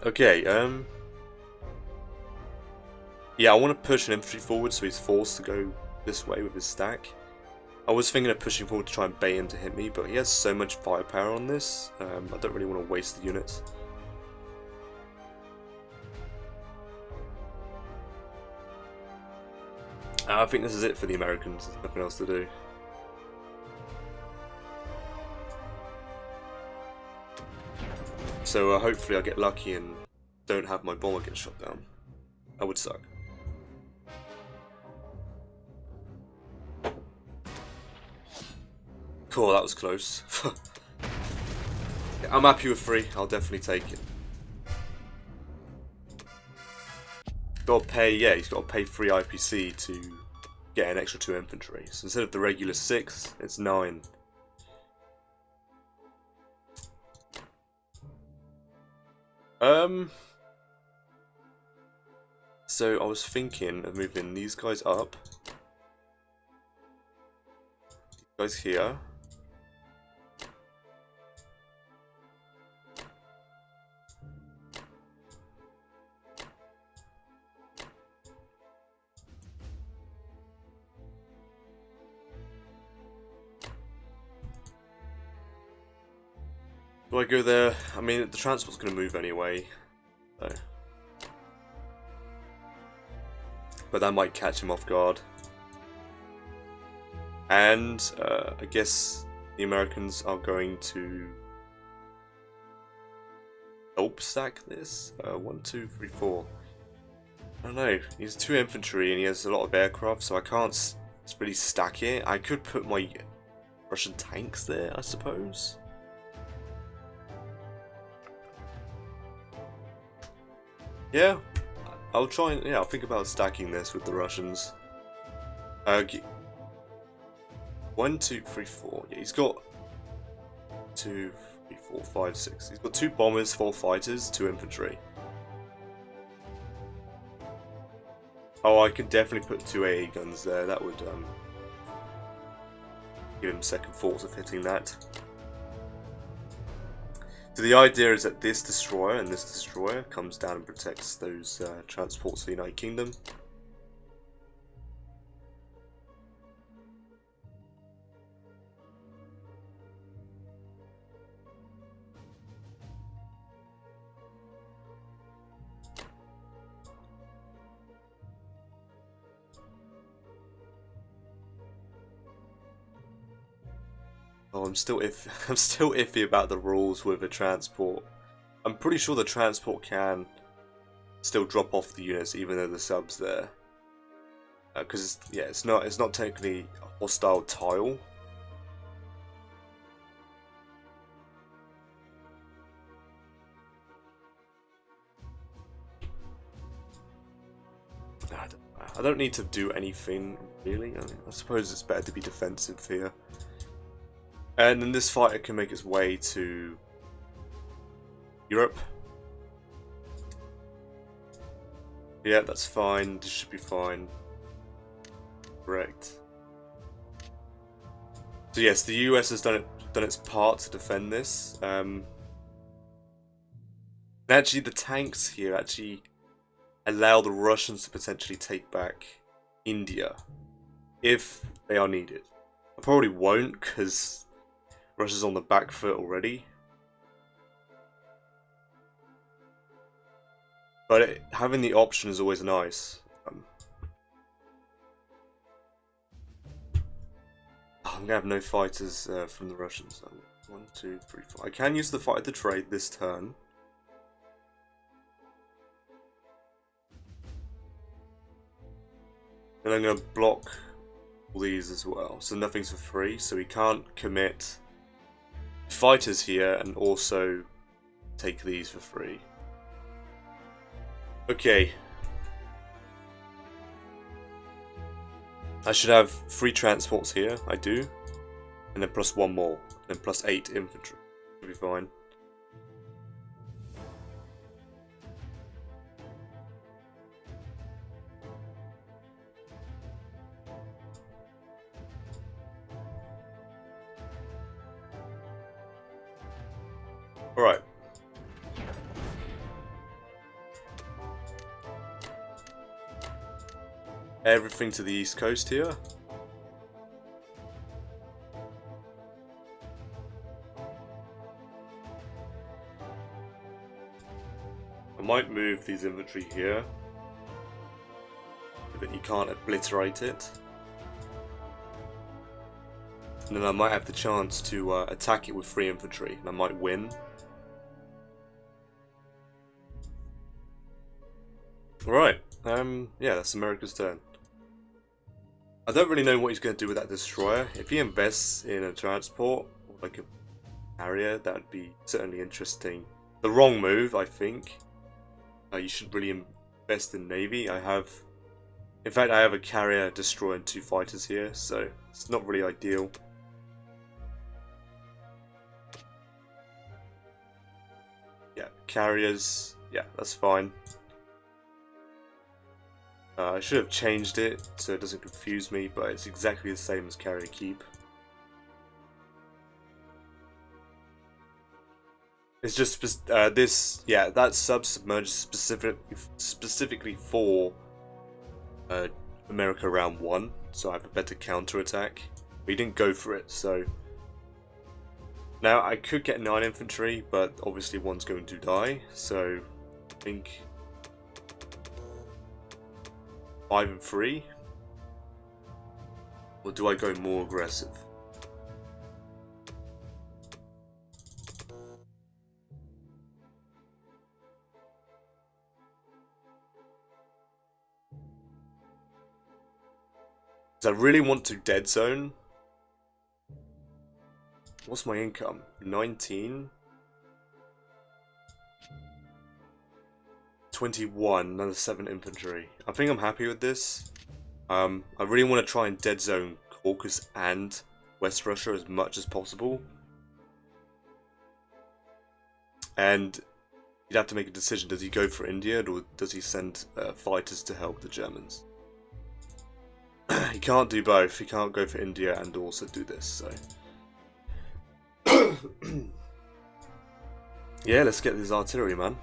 Okay, yeah, I want to push an infantry forward so he's forced to go this way with his stack. I was thinking of pushing forward to try and bait him to hit me, but he has so much firepower on this, I don't really want to waste the units. I think this is it for the Americans, there's nothing else to do. So hopefully I get lucky and don't have my bomber get shot down. That would suck. Cool, that was close. I'm happy with 3, I'll definitely take it. Gotta pay, yeah, he's got to pay 3 IPC to get an extra 2 infantry. So instead of the regular 6, it's 9. So I was thinking of moving these guys up. These guys here. Do I go there? I mean, the transport's going to move anyway. So. But that might catch him off guard. And I guess the Americans are going to help stack this. 1, 2, 3, 4. I don't know. He has 2 infantry and he has a lot of aircraft, so I can't really stack it. I could put my Russian tanks there, I suppose. Yeah, I'll try and I'll think about stacking this with the Russians. 1, 2, 3, 4. Yeah, he's got 2, 3, 4, 5, 6. He's got 2 bombers, 4 fighters, 2 infantry. Oh, I could definitely put 2 AA guns there. That would give him second thoughts of hitting that. So the idea is that this destroyer and this destroyer comes down and protects those transports of the United Kingdom. Oh, I'm still iffy about the rules with the transport. I'm pretty sure the transport can still drop off the units even though the sub's there. Because it's not technically a hostile tile. I don't need to do anything really. I suppose it's better to be defensive here. And then this fighter can make its way to Europe. Yeah, that's fine. This should be fine. Correct. So yes, the US has done its part to defend this. Actually, the tanks here actually allow the Russians to potentially take back India if they are needed. I probably won't because Russia's on the back foot already. But having the option is always nice. I'm gonna have no fighters from the Russians. 1, 2, 3, 4. I can use the fighter to trade this turn. And I'm gonna block all these as well. So nothing's for free. So we can't commit fighters here and also take these for free. Okay. I should have 3 transports here, I do. And then plus 1 more. And then plus 8 infantry. Should be fine. Alright. Everything to the east coast here. I might move these infantry here, but you can't obliterate it. And then I might have the chance to attack it with 3 infantry, and I might win. Alright, yeah, that's America's turn. I don't really know what he's going to do with that destroyer. If he invests in a transport, or like a carrier, that would be certainly interesting. The wrong move, I think. You should really invest in Navy. In fact, I have a carrier, destroyer, and 2 fighters here, so it's not really ideal. Yeah, carriers. Yeah, that's fine. I should have changed it so it doesn't confuse me, but it's exactly the same as carrier keep. It's just this, yeah, that submerged specifically for America round 1, so I have a better counter attack. But he didn't go for it, so now I could get 9 infantry, but obviously one's going to die, so I think 5 and 3, or do I go more aggressive? I really want to dead zone. What's my income? 19? 21, another 7 infantry. I think I'm happy with this. I really want to try and dead zone Caucasus and West Russia as much as possible. And you'd have to make a decision. Does he go for India, or does he send fighters to help the Germans? He can't do both. He can't go for India and also do this, so... Yeah, let's get this artillery, man.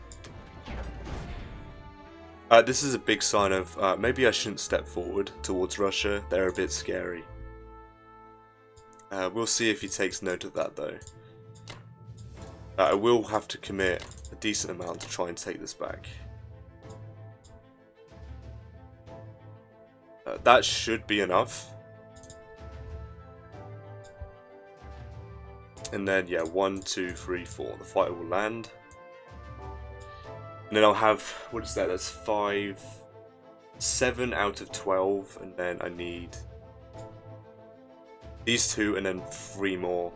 This is a big sign of maybe I shouldn't step forward towards Russia. They're a bit scary. We'll see if he takes note of that, though. I will have to commit a decent amount to try and take this back. That should be enough. And then, yeah, 1, 2, 3, 4. The fighter will land. And then I'll have, what is that? That's 5, 7 out of 12. And then I need these 2 and then 3 more.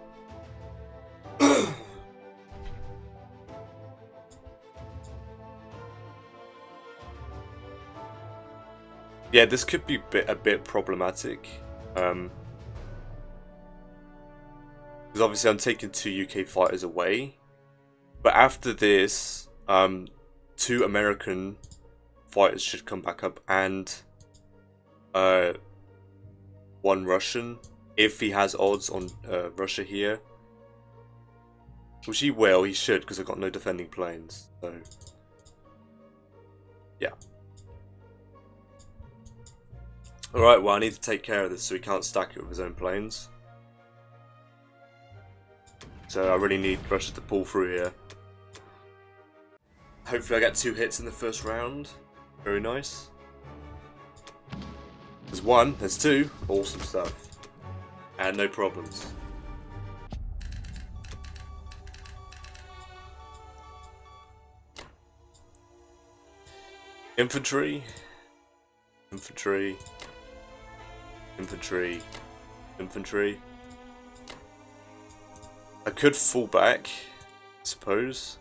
Yeah, this could be a bit problematic. Because obviously I'm taking 2 UK fighters away. But after this, 2 American fighters should come back up and 1 Russian. If he has odds on Russia here. Which he will, he should, because I've got no defending planes. So, yeah. Alright, well I need to take care of this so he can't stack it with his own planes. So I really need Russia to pull through here. Hopefully I get 2 hits in the first round. Very nice. There's 1, there's 2. Awesome stuff. And no problems. Infantry. Infantry. Infantry. Infantry. I could fall back, I suppose.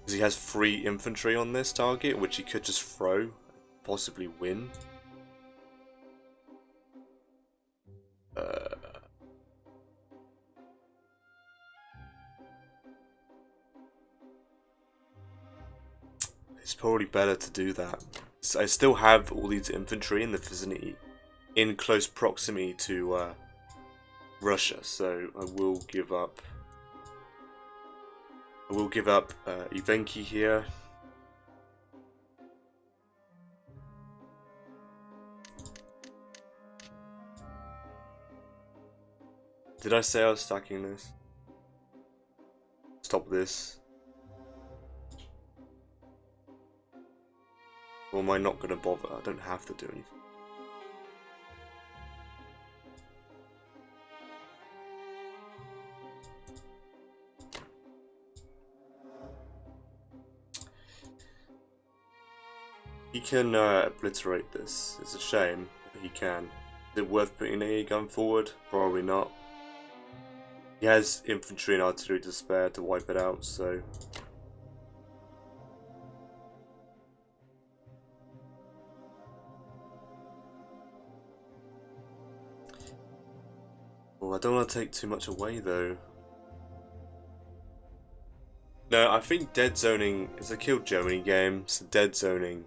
Because he has 3 infantry on this target, which he could just throw, possibly win. It's probably better to do that. So I still have all these infantry in the vicinity, in close proximity to Russia, so I will give up. I will give up Ivenki here. Did I say I was stacking this? Stop this. Or am I not going to bother? I don't have to do anything. He can obliterate this. It's a shame, but he can. Is it worth putting a gun forward? Probably not. He has infantry and artillery to spare to wipe it out, so... Oh, I don't want to take too much away, though. No, I think dead zoning is a killed Germany game, so dead zoning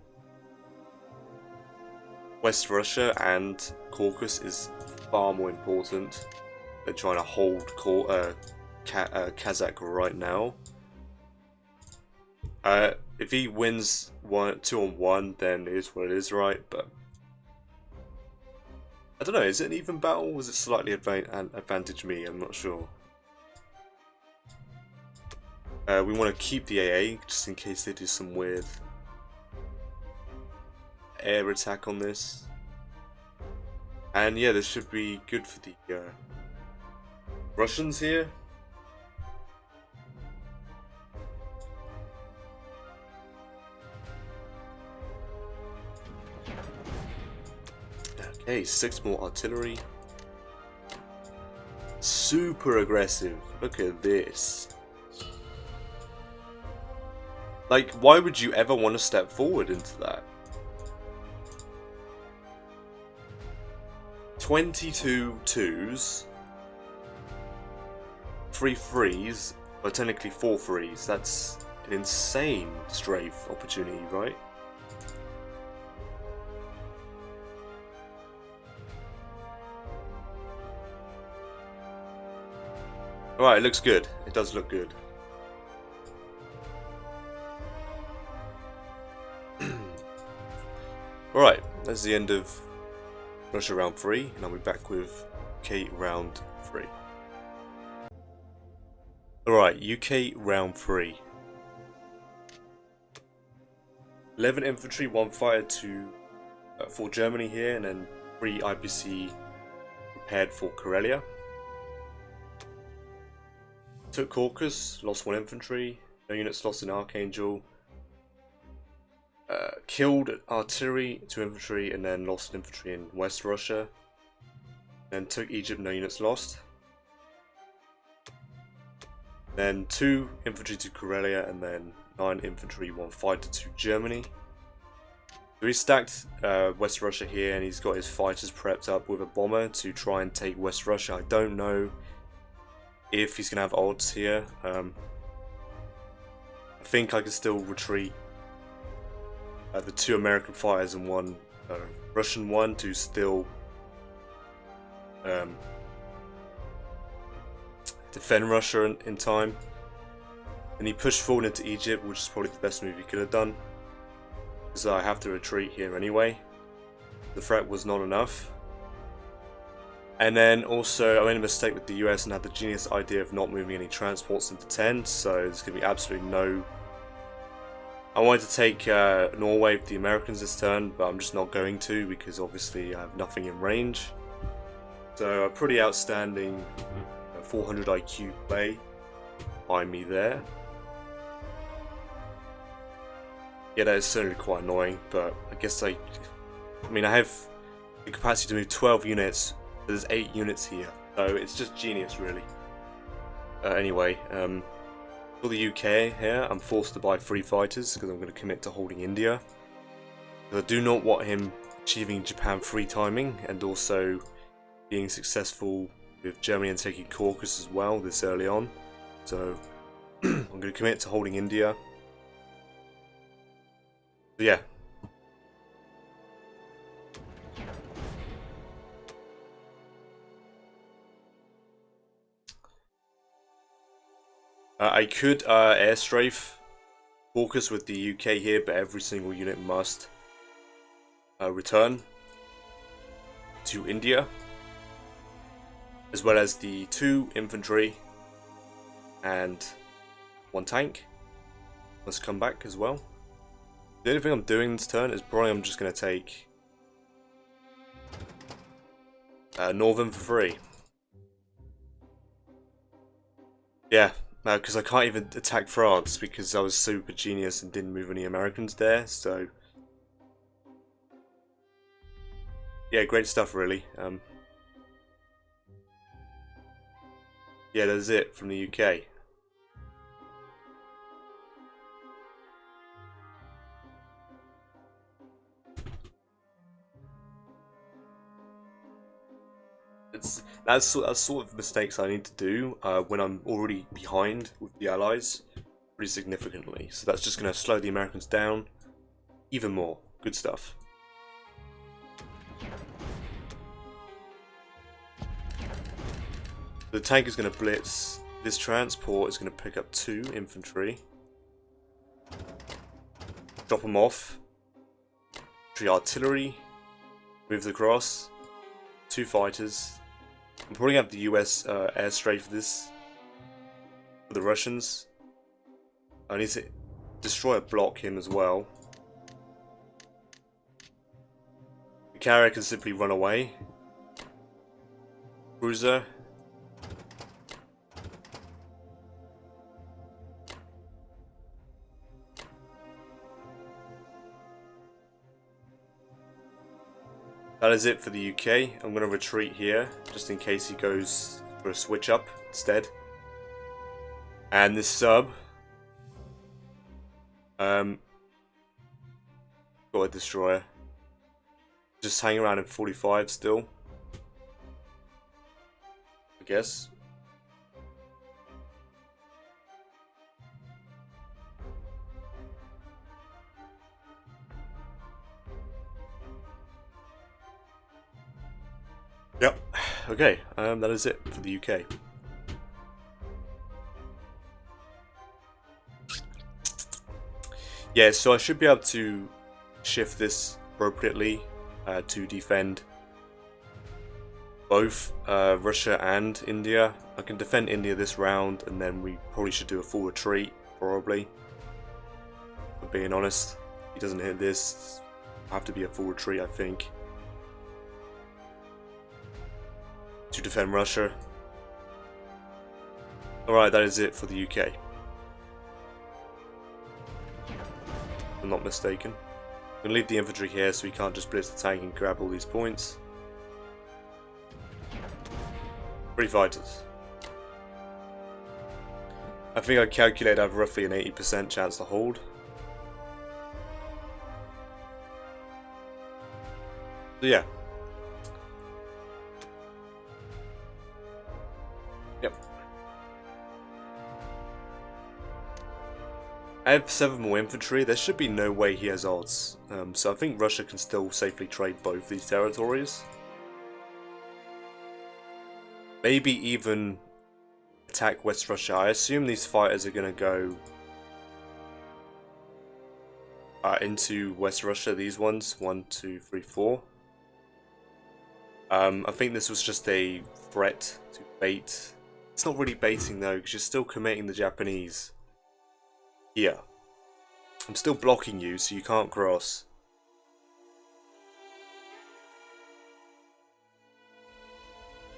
West Russia and Caucasus is far more important than trying to hold Kazakh right now. If he wins 2-on-1, then it is what it is, right? But I don't know. Is it an even battle? Or was it slightly advantage me? I'm not sure. We want to keep the AA just in case they do some weird air attack on this. And yeah, this should be good for the Russians here. Okay, 6 more artillery. Super aggressive. Look at this. Like, why would you ever want to step forward into that? 22 twos, 3 threes, but technically 4 threes. That's an insane strafe opportunity, right? Alright, it looks good. It does look good. Alright, that's the end of Russia round 3, and I'll be back with UK round 3. Alright, UK round 3. 11 infantry, 1 fighter for Germany here, and then 3 IPC prepared for Karelia. Took Caucasus, lost 1 infantry, no units lost in Archangel. Killed artillery, 2 infantry, and then lost infantry in West Russia. Then took Egypt, no units lost. Then 2 infantry to Karelia, and then 9 infantry, 1 fighter to Germany. So he stacked West Russia here, and he's got his fighters prepped up with a bomber to try and take West Russia. I don't know if he's going to have odds here. I think I can still retreat the 2 American fighters and 1 Russian one to still defend Russia in time. And he pushed forward into Egypt, which is probably the best move he could have done, because I have to retreat here anyway. The threat was not enough. And then also I made a mistake with the US and had the genius idea of not moving any transports into 10, so there's going to be absolutely no... I wanted to take Norway with the Americans this turn, but I'm just not going to because obviously I have nothing in range. So a pretty outstanding 400 IQ play by me there. Yeah, that is certainly quite annoying, but I guess I mean I have the capacity to move 12 units, but there's 8 units here, so it's just genius really. Anyway, for the UK here, I'm forced to buy 3 fighters because I'm going to commit to holding India. I do not want him achieving Japan free timing and also being successful with Germany and taking Caucasus as well this early on. So I'm going to commit to holding India. So yeah. I could airstrafe Caucasus with the UK here, but every single unit must return to India, as well as the 2 infantry and 1 tank must come back as well. The only thing I'm doing this turn is probably I'm just going to take Northern for free. Yeah. Because I can't even attack France because I was super genius and didn't move any Americans there, so... Yeah, great stuff really. Yeah, that's it from the UK. That's sort of mistakes I need to do when I'm already behind with the Allies. pretty significantly. So that's just going to slow the Americans down even more. Good stuff. The tank is going to blitz. This transport is going to pick up 2 infantry. Drop them off. 3 artillery. Move across. 2 fighters. I'm probably going to have the US airstrike for this. For the Russians. I need to destroy a block him as well. The carrier can simply run away. Cruiser. That is it for the UK. I'm going to retreat here, just in case he goes for a switch up instead. And this sub. Got a destroyer. Just hanging around in 45 still. I guess. Yep. Okay, that is it for the UK. Yeah, so I should be able to shift this appropriately to defend both Russia and India. I can defend India this round, and then we probably should do a full retreat, probably. But being honest, if he doesn't hit this, it'll have to be a full retreat, I think. To defend Russia. Alright, that is it for the UK. If I'm not mistaken. I'm going to leave the infantry here so we can't just blitz the tank and grab all these points. 3 fighters. I think I calculated I have roughly an 80% chance to hold. So yeah. Yep. I have 7 more infantry. There should be no way he has odds. So I think Russia can still safely trade both these territories. Maybe even attack West Russia. I assume these fighters are going to go into West Russia. These ones. 1, 2, 3, 4. I think this was just a threat to bait. It's not really baiting though, because you're still committing the Japanese. Here. I'm still blocking you, so you can't cross.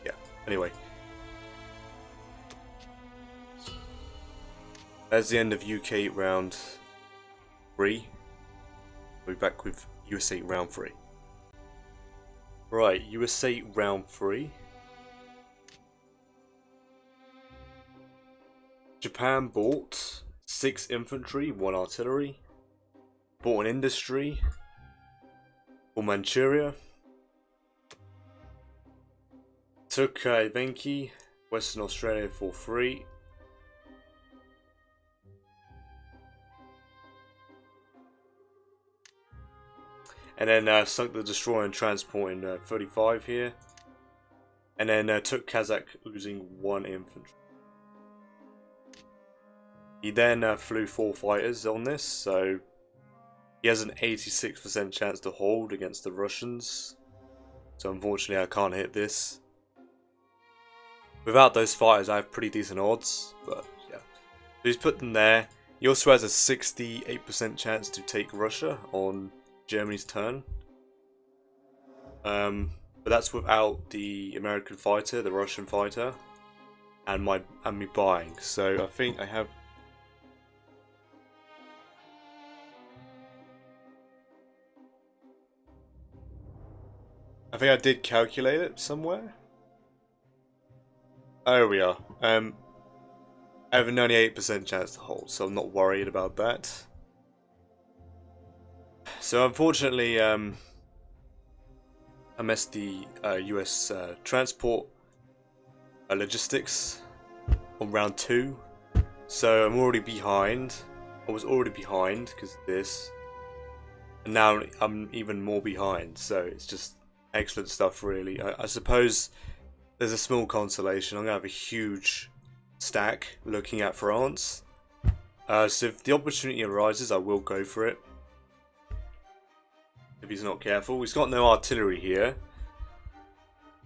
Yeah, anyway. That's the end of UK round 3. We'll be back with USA round 3. Right, USA round 3. Japan bought 6 infantry, 1 artillery. Bought an industry. For Manchuria. Took CAGEY VIKING, Western Australia for free. And then sunk the destroyer and transport in 35 here. And then took Kazakh, losing 1 infantry. He then flew 4 fighters on this, so he has an 86% chance to hold against the Russians. So unfortunately I can't hit this. Without those fighters I have pretty decent odds, but yeah. So he's put them there. He also has a 68% chance to take Russia on Germany's turn. But that's without the American fighter, the Russian fighter, and me buying. So I think I have. I think I did calculate it somewhere. Oh, there we are. I have a 98% chance to hold, so I'm not worried about that. So unfortunately, I missed the US transport logistics on round 2. So I'm already behind. I was already behind because of this. And now I'm even more behind. So it's just excellent stuff, really. I suppose there's a small consolation. I'm going to have a huge stack looking at France. So if the opportunity arises, I will go for it. If he's not careful. He's got no artillery here.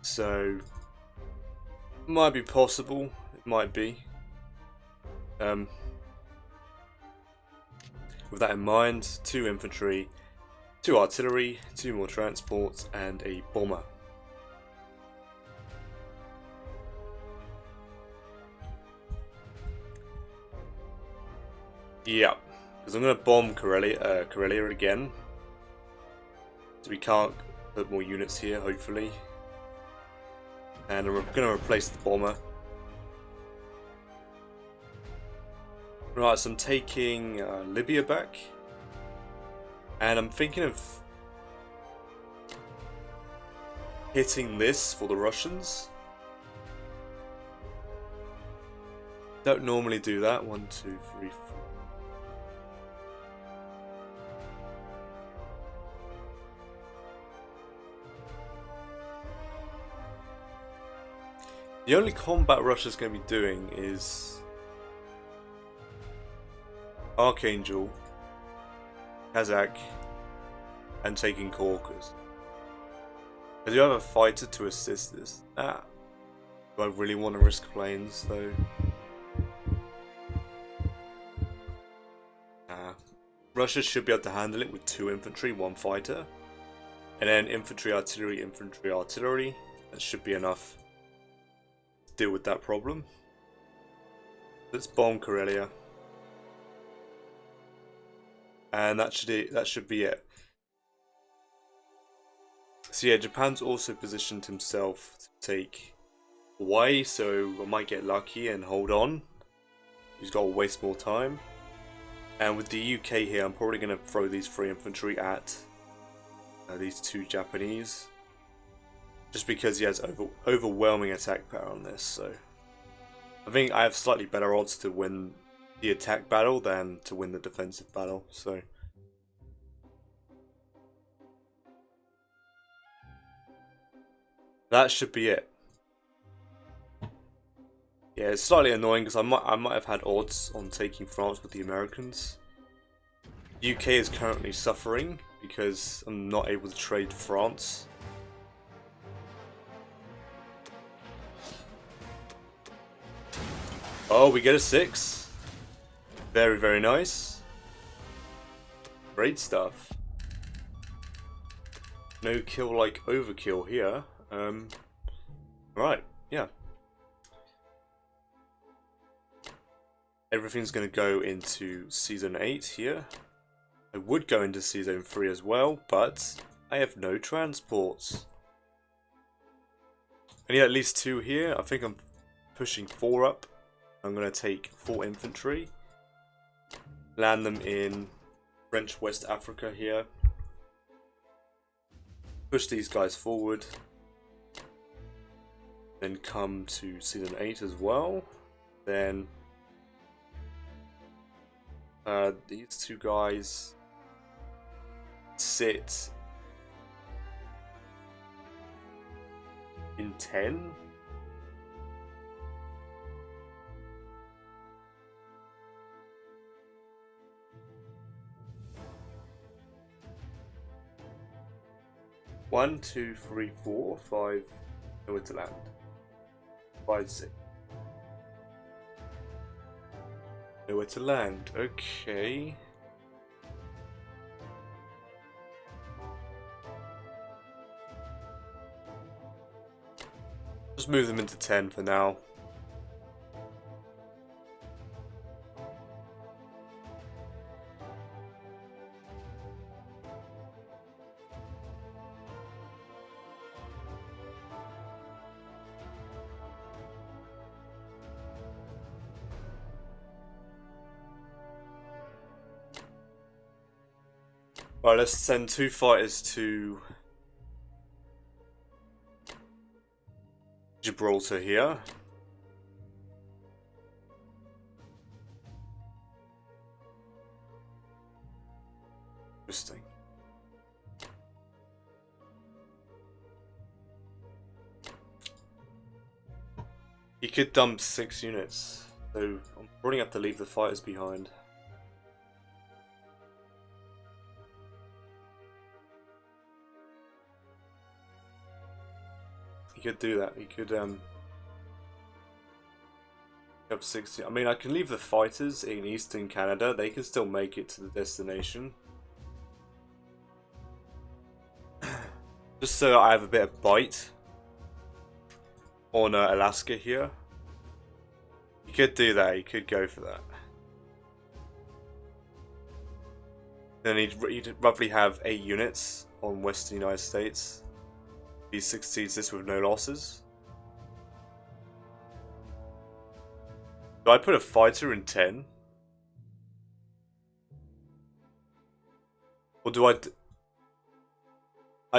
So, it might be possible. It might be. With that in mind, 2 infantry, 2 artillery, 2 more transports, and a bomber. Yeah, because I'm going to bomb Karelia again. So we can't put more units here, hopefully. And I'm going to replace the bomber. Right, so I'm taking Libya back. And I'm thinking of hitting this for the Russians. Don't normally do that. 1, 2, 3, 4. The only combat Russia's going to be doing is Archangel, Kazakh, and taking Caucasus. I do have a fighter to assist this. Do I really want to risk planes though? Russia should be able to handle it with 2 infantry, 1 fighter. And then infantry, artillery, infantry, artillery. That should be enough to deal with that problem. Let's bomb Karelia. And that should be it. So yeah, Japan's also positioned himself to take Hawaii, so I might get lucky and hold on. He's got to waste more time. And with the UK here, I'm probably going to throw these 3 infantry at these 2 Japanese. Just because he has overwhelming attack power on this, so I think I have slightly better odds to win the attack battle than to win the defensive battle, so that should be it. Yeah, it's slightly annoying because I might have had odds on taking France with the Americans. The UK is currently suffering because I'm not able to trade France. Oh, we get a 6. Very, very nice. Great stuff. No kill like overkill here. Right, yeah. Everything's going to go into Season 8 here. I would go into Season 3 as but I have no transports. I need at least 2 here. I think I'm pushing 4 up. I'm going to take 4 infantry. Land them in French West Africa here. Push these guys forward. Then come to Season 8 as well. Then these 2 guys sit in 10. One, 2, 3, 4, 5. Nowhere to land. 5, 6. Nowhere to land. Okay. Just move them into 10 for now. Right, let's send 2 fighters to Gibraltar here. He could dump 6 units, so I'm probably have to leave the fighters behind. He could do that. He could have 60. I mean, I can leave the fighters in Eastern Canada. They can still make it to the destination. Just so I have a bit of bite on Alaska here. You could do that. You could go for that. Then he'd roughly have 8 units on Western United States. He succeeds this with no losses. Do I put a fighter in 10? Or do I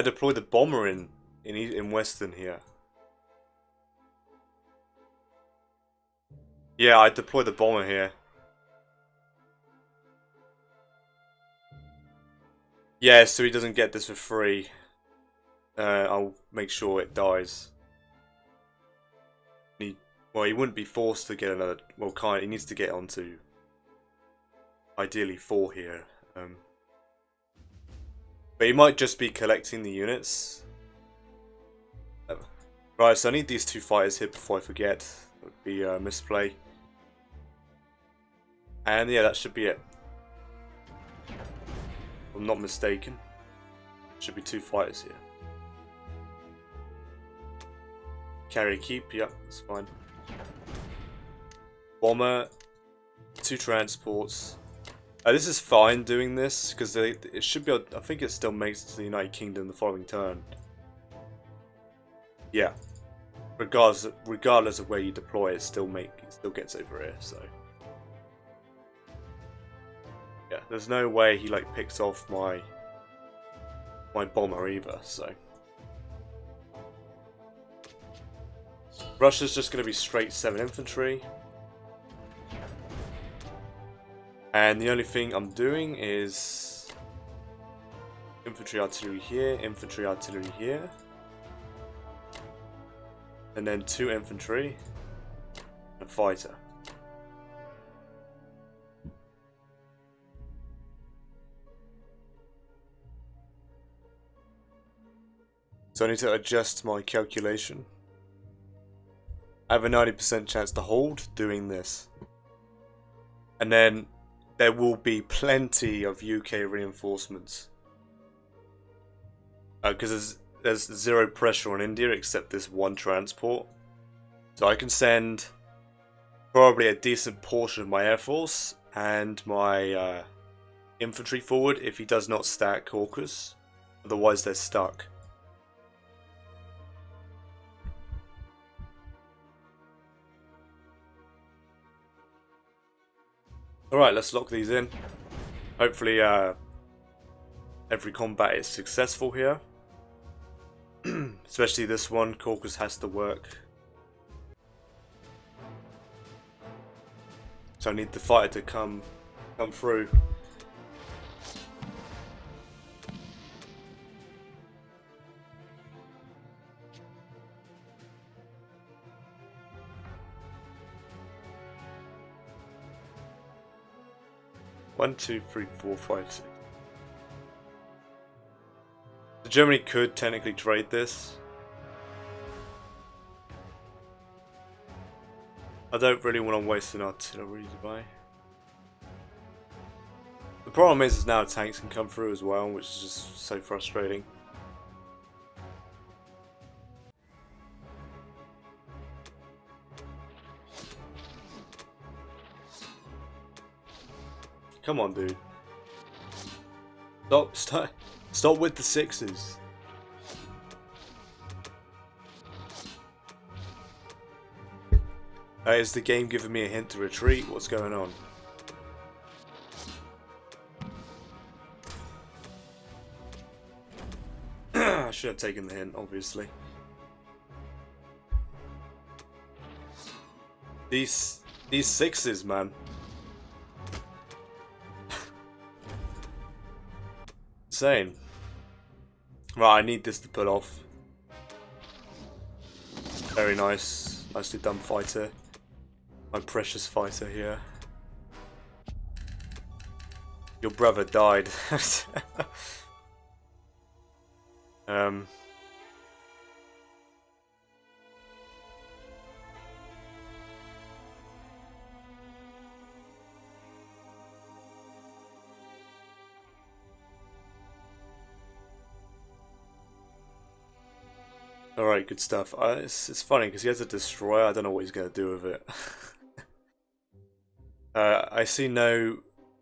deploy the bomber in Western here? Yeah, I deploy the bomber here. Yeah, so he doesn't get this for free. I'll make sure it dies. Well, he wouldn't be forced to get another. Well, he needs to get onto ideally 4 here. But he might just be collecting the units. Right, so I need these 2 fighters here before I forget. That would be a misplay. And yeah, that should be it. If I'm not mistaken. Should be 2 fighters here. Carry keep, yeah, that's fine. Bomber, 2 transports. This is fine doing this because it should be able, I think it still makes it to the United Kingdom the following turn. Yeah, regardless of where you deploy, it still gets over here. So yeah, there's no way he like picks off my bomber either. So Russia's just going to be straight 7 infantry. And the only thing I'm doing is infantry artillery here, infantry artillery here. And then 2 infantry and a fighter. So I need to adjust my calculation. I have a 90% chance to hold doing this. And then there will be plenty of UK reinforcements. Because there's 0 pressure on India except this 1 transport. So I can send probably a decent portion of my air force and my infantry forward if he does not stack Caucasus. Otherwise they're stuck. Alright, let's lock these in. Hopefully every combat is successful here. Especially this one, Caucasus has to work. So I need the fighter to come through. One, two, three, four, five, six. So Germany could technically trade this. I don't really want to waste an artillery to buy. The problem is now tanks can come through as well, which is just so frustrating. Come on, dude. Stop with the 6s. Is the game giving me a hint to retreat? What's going on? I should have taken the hint, obviously. These 6s, man. Insane. Right, I need this to pull off. Very nice. Nicely done, fighter. My precious fighter here. Your brother died. Alright, good stuff. It's funny because he has a destroyer. I don't know what he's going to do with it. I see no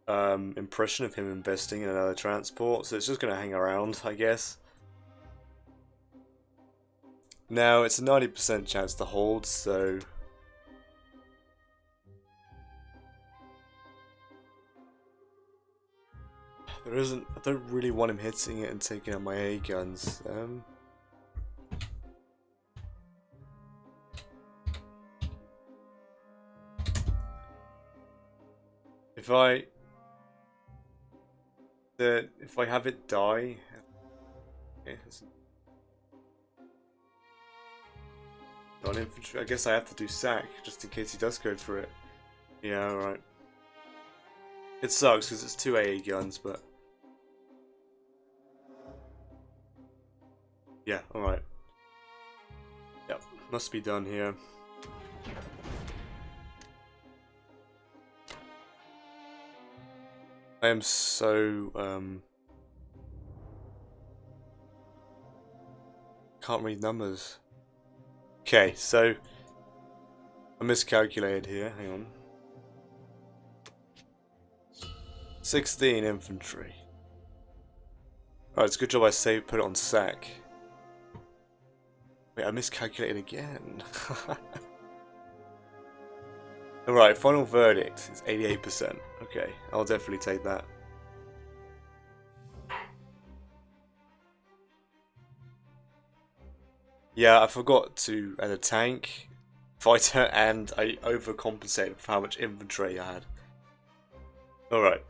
impression of him investing in another transport, so it's just going to hang around, I guess. Now, it's a 90% chance to hold, so... There isn't... I don't really want him hitting it and taking out my A guns. If I have it die... Okay, infantry. I guess I have to do sack, just in case he does go for it. Yeah, alright. It sucks, because it's 2 AA guns, but... Yeah, alright. Yep, must be done here. I am so, can't read numbers. Okay, so... I miscalculated here, hang on. 16 infantry. Alright, it's a good job I put it on sack. Wait, I miscalculated again. Alright, final verdict is 88%. Okay, I'll definitely take that. Yeah, I forgot to add a tank, fighter, and I overcompensated for how much infantry I had. Alright.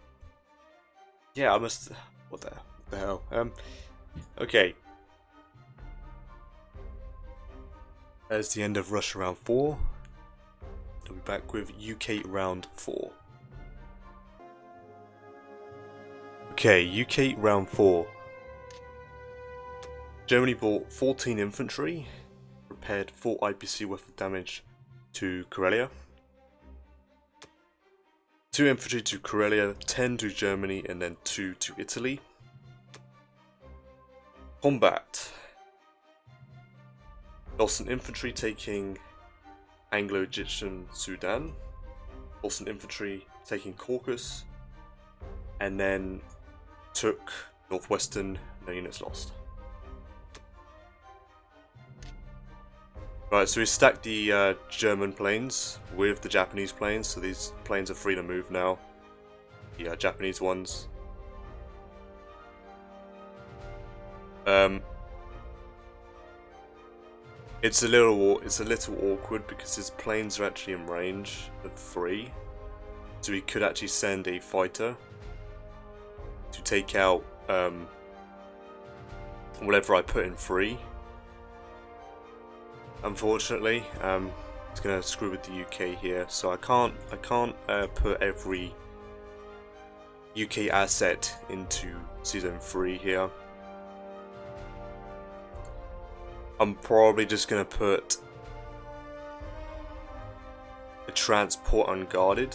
Yeah, I must... What the hell? Okay. There's the end of Russia round 4. I'll be back with UK round 4. Okay, UK round 4. Germany bought 14 infantry, repaired 4 IPC worth of damage to Karelia. 2 infantry to Karelia, 10 to Germany, and then 2 to Italy. Combat. Lost an infantry taking Anglo-Egyptian Sudan. Lost an infantry taking Caucasus. And then took northwestern, no units lost. Right, so we stacked the German planes with the Japanese planes, so these planes are free to move now. The Japanese ones. It's a little awkward because his planes are actually in range of 3, so he could actually send a fighter to take out whatever I put in 3. Unfortunately, it's gonna screw with the UK here, so I can't put every UK asset into season 3 here. I'm probably just gonna put a transport unguarded,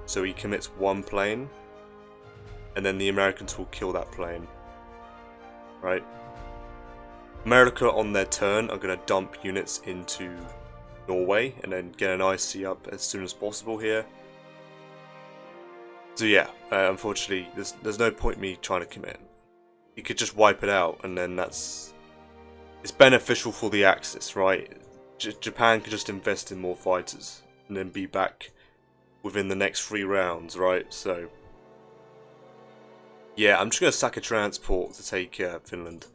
so he commits 1 plane, and then the Americans will kill that plane. Right? America on their turn are going to dump units into Norway and then get an IC up as soon as possible here. So yeah, unfortunately there's no point me trying to commit. You could just wipe it out and then it's beneficial for the Axis, right? Japan could just invest in more fighters and then be back within the next 3 rounds, right? So yeah, I'm just going to sack a transport to take Finland.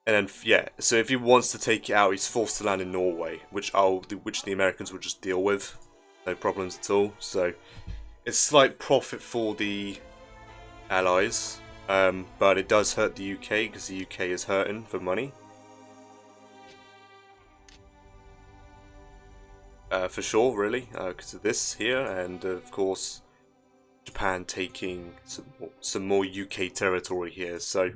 And then, yeah, so if he wants to take it out, he's forced to land in Norway, which the Americans will just deal with. No problems at all. So, it's slight profit for the Allies, but it does hurt the UK, because the UK is hurting for money. for sure, really, because of this here, and of course Japan taking some more UK territory here. So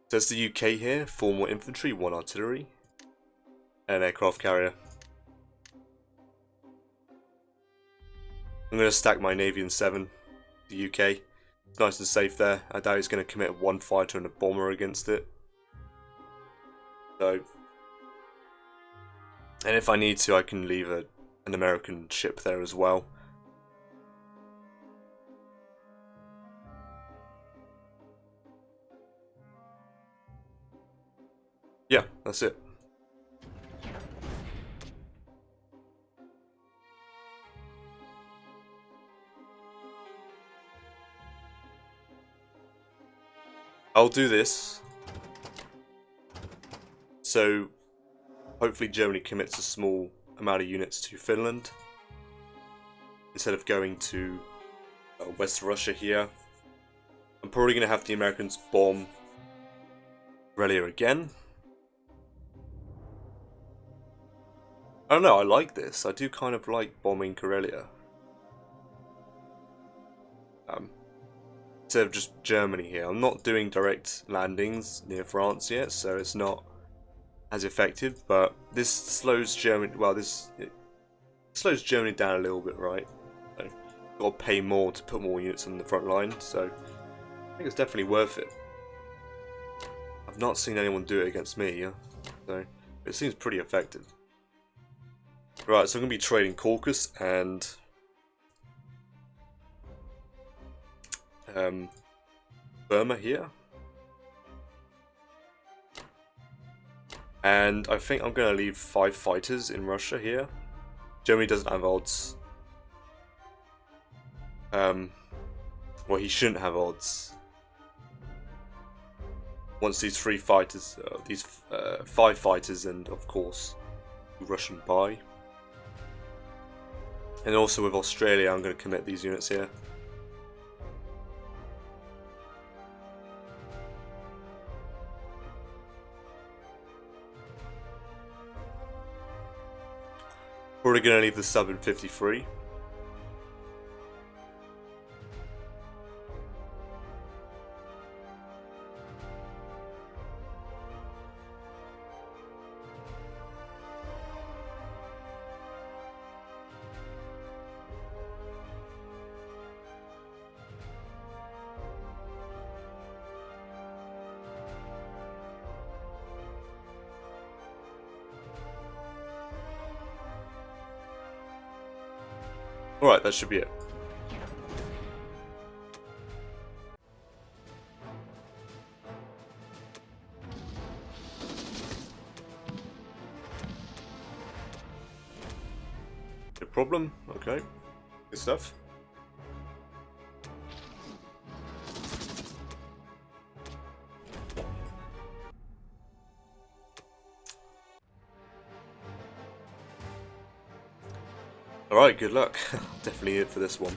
there's the UK here, 4 more infantry, 1 artillery, and an aircraft carrier. I'm going to stack my navy in 7, the UK. It's nice and safe there. I doubt he's going to commit 1 fighter and a bomber against it. So, and if I need to, I can leave an American ship there as well. Yeah, that's it. I'll do this. So, hopefully Germany commits a small amount of units to Finland. Instead of going to West Russia here. I'm probably going to have the Americans bomb Karelia again. I don't know, I like this. I do kind of like bombing Karelia. Instead of just Germany here. I'm not doing direct landings near France yet, so it's not as effective, but this slows Germany, well, it slows Germany down a little bit, right? So, got to pay more to put more units on the front line, so I think it's definitely worth it. I've not seen anyone do it against me, yeah? So it seems pretty effective. Right, so I'm going to be trading Caucasus and Burma here. And I think I'm going to leave 5 fighters in Russia here. Germany doesn't have odds. Well, he shouldn't have odds. Once these 3 fighters, these 5 fighters, and of course Russian buy. And also with Australia, I'm going to commit these units here. Probably going to leave the sub in 53. Alright, that should be it. No problem, okay. Good stuff. Alright, good luck. Definitely it for this one.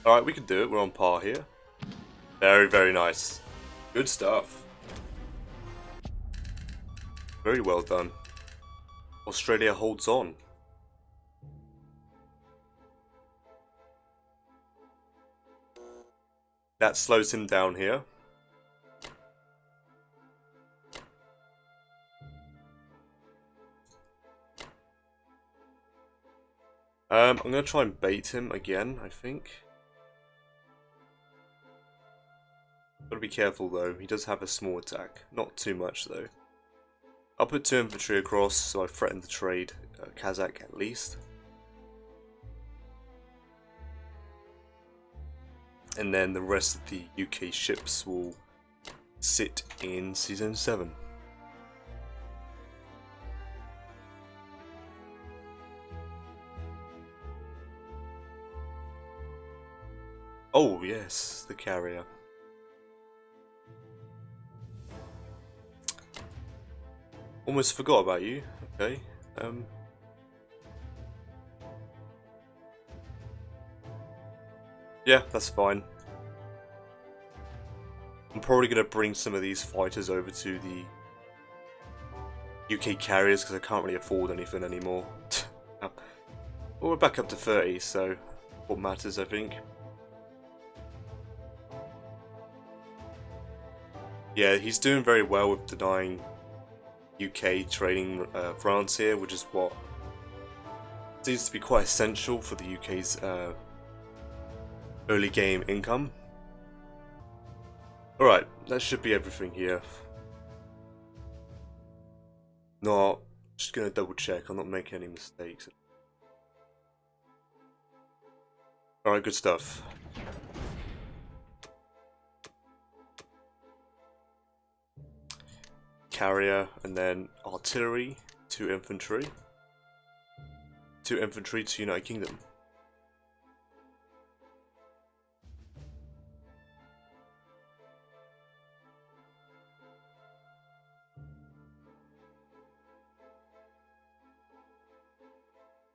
Alright, we can do it. We're on par here. Very, very nice. Good stuff. Very well done. Australia holds on. That slows him down here. I'm going to try and bait him again, I think. Gotta be careful though, he does have a small attack. Not too much though. I'll put 2 infantry across, so I threaten to trade Kazakh at least. And then the rest of the UK ships will sit in Season 7. Oh yes, the carrier. Almost forgot about you. Okay. Yeah, that's fine. I'm probably going to bring some of these fighters over to the UK carriers because I can't really afford anything anymore. Well, we're back up to 30, so what matters, I think. Yeah, he's doing very well with denying UK trading France here, which is what seems to be quite essential for the UK's early game income. Alright, that should be everything here. No, just gonna double check I'm not making any mistakes. Alright, good stuff. Carrier, and then artillery, 2 infantry. 2 infantry to United Kingdom.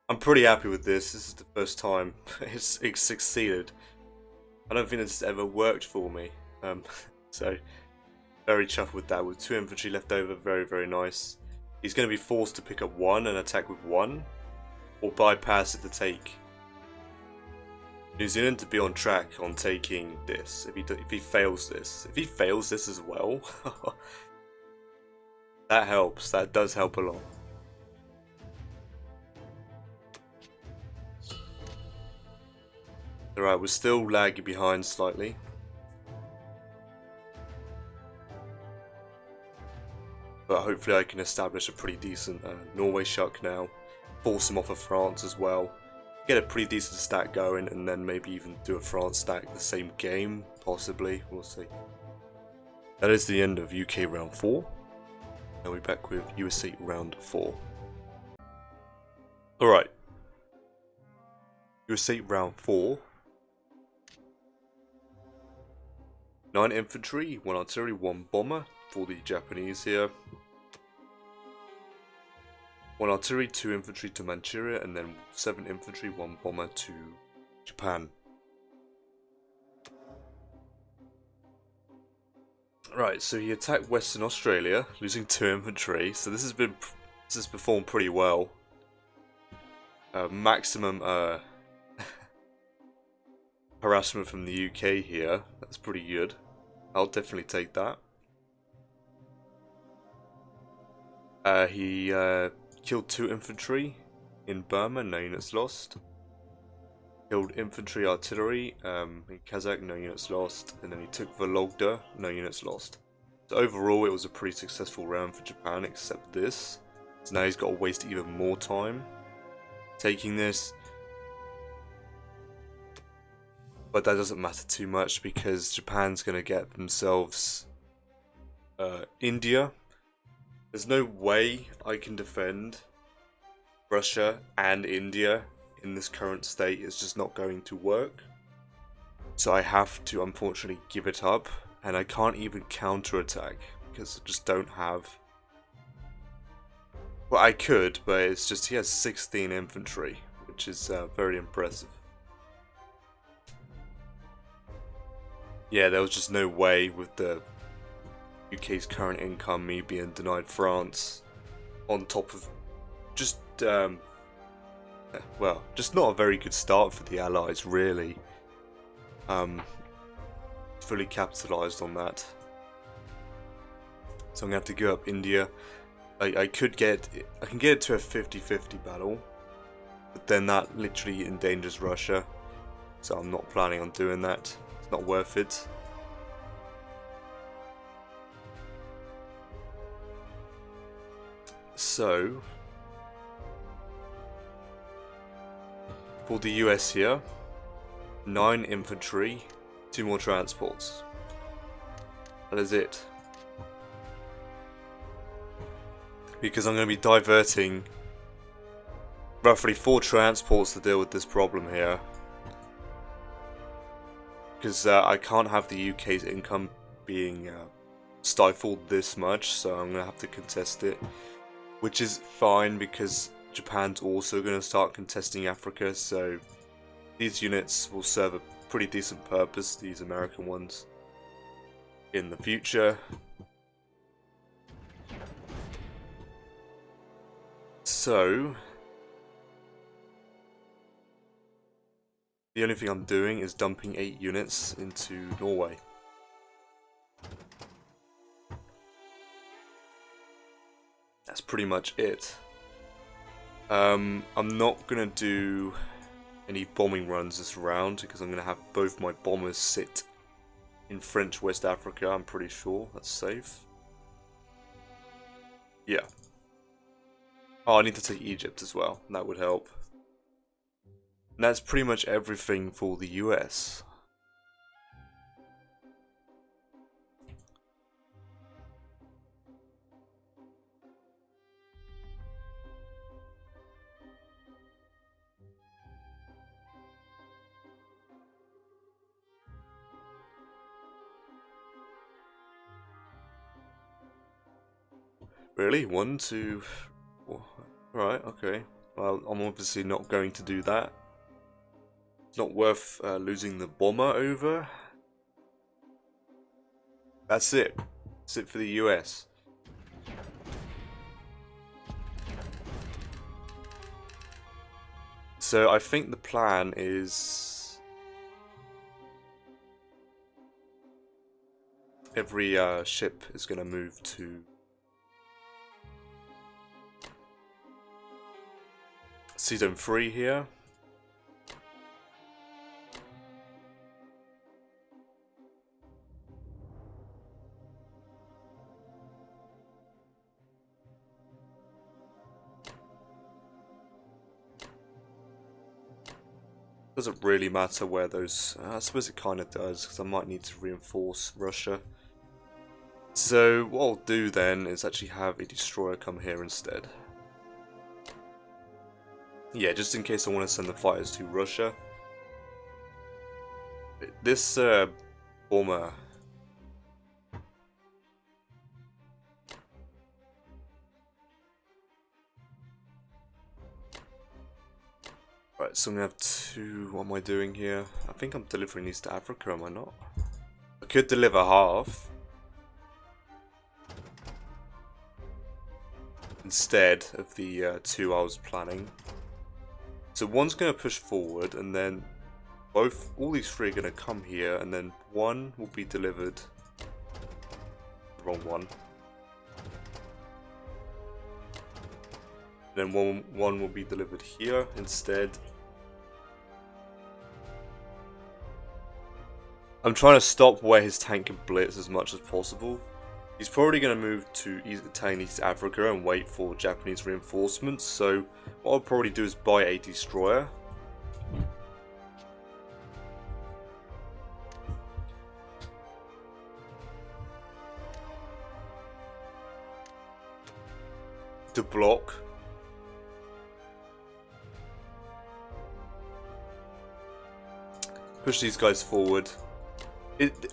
I'm pretty happy with this. This is the first time it's succeeded. I don't think this has ever worked for me. So very chuffed with that. With 2 infantry left over, very, very nice. He's going to be forced to pick up 1 and attack with 1, or bypass it to take New Zealand to be on track on taking this. If he fails this as well, that helps. That does help a lot. Alright, we're still lagging behind slightly. But hopefully I can establish a pretty decent Norway shuck now. Force him off of France as well. Get a pretty decent stack going, and then maybe even do a France stack the same game, possibly. We'll see. That is the end of UK round 4. Now we're back with USA round 4. Alright. USA round 4. 9 infantry, 1 artillery, 1 bomber for the Japanese here. 1 artillery, 2 infantry to Manchuria, and then 7 infantry, 1 bomber to Japan. Right, so he attacked Western Australia, losing 2 infantry. So this has performed pretty well. Maximum harassment from the UK here. That's pretty good. I'll definitely take that. He killed 2 infantry in Burma, no units lost. Killed infantry artillery in Kazakh, no units lost. And then he took Vologda, no units lost. So overall it was a pretty successful round for Japan, except this. So now he's got to waste even more time taking this. But that doesn't matter too much because Japan's going to get themselves India. There's no way I can defend Russia and India in this current state. It's just not going to work. So I have to unfortunately give it up. And I can't even counterattack because I just don't have... Well, I could, but it's just he has 16 infantry, which is very impressive. Yeah, there was just no way with the UK's current income, me being denied France, on top of just, well, just not a very good start for the Allies, really. Fully capitalised on that. So I'm going to have to go up India. I can get it to a 50-50 battle, but then that literally endangers Russia. So I'm not planning on doing that. It's not worth it. So, for the US here, 9 infantry, 2 more transports. That is it. Because I'm going to be diverting roughly 4 transports to deal with this problem here. Because I can't have the UK's income being stifled this much, so I'm going to have to contest it. Which is fine because Japan's also going to start contesting Africa, so these units will serve a pretty decent purpose, these American ones, in the future. So the only thing I'm doing is dumping 8 units into Norway. That's pretty much it. I'm not gonna do any bombing runs this round because I'm gonna have both my bombers sit in French West Africa. I'm pretty sure that's safe. Yeah. Oh, I need to take Egypt as well. That would help. And that's pretty much everything for the US. Really? 1, 2... Right, okay. Well, I'm obviously not going to do that. It's not worth losing the bomber over. That's it. That's it for the US. So I think the plan is every ship is going to move to Season 3 here. Doesn't really matter where those... I suppose it kind of does, because I might need to reinforce Russia. So what I'll do then is actually have a destroyer come here instead. Yeah, just in case I want to send the fighters to Russia. This bomber... Right, so I'm going to have 2... What am I doing here? I think I'm delivering these to Africa, am I not? I could deliver half. Instead of the 2 I was planning. So one's going to push forward, and then all these 3 are going to come here, and then 1 will be delivered. Wrong one. Then one will be delivered here instead. I'm trying to stop where his tank can blitz as much as possible. He's probably going to move to East Africa and wait for Japanese reinforcements, so what I'll probably do is buy a destroyer. To block. Push these guys forward.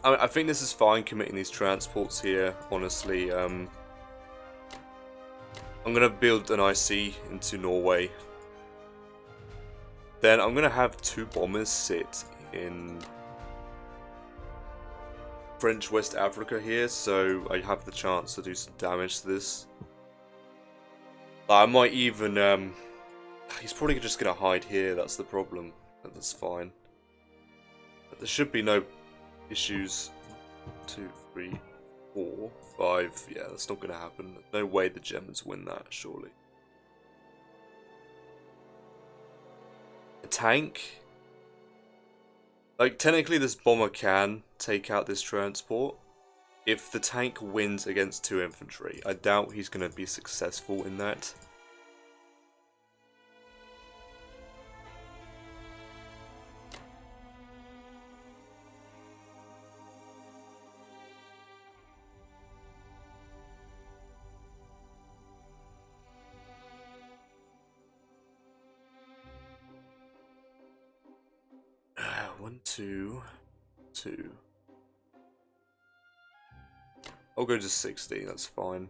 I think this is fine committing these transports here, honestly. I'm going to build an IC into Norway. Then I'm going to have 2 bombers sit in French West Africa here, so I have the chance to do some damage to this. I might even... he's probably just going to hide here, that's the problem. But that's fine. But there should be no issues. 2, 3, 4, 5. Yeah, that's not going to happen. No way the Germans win that, surely. A tank? Like, technically this bomber can take out this transport if the tank wins against 2 infantry. I doubt he's going to be successful in that. One, 2, 2. I'll go to 60, that's fine.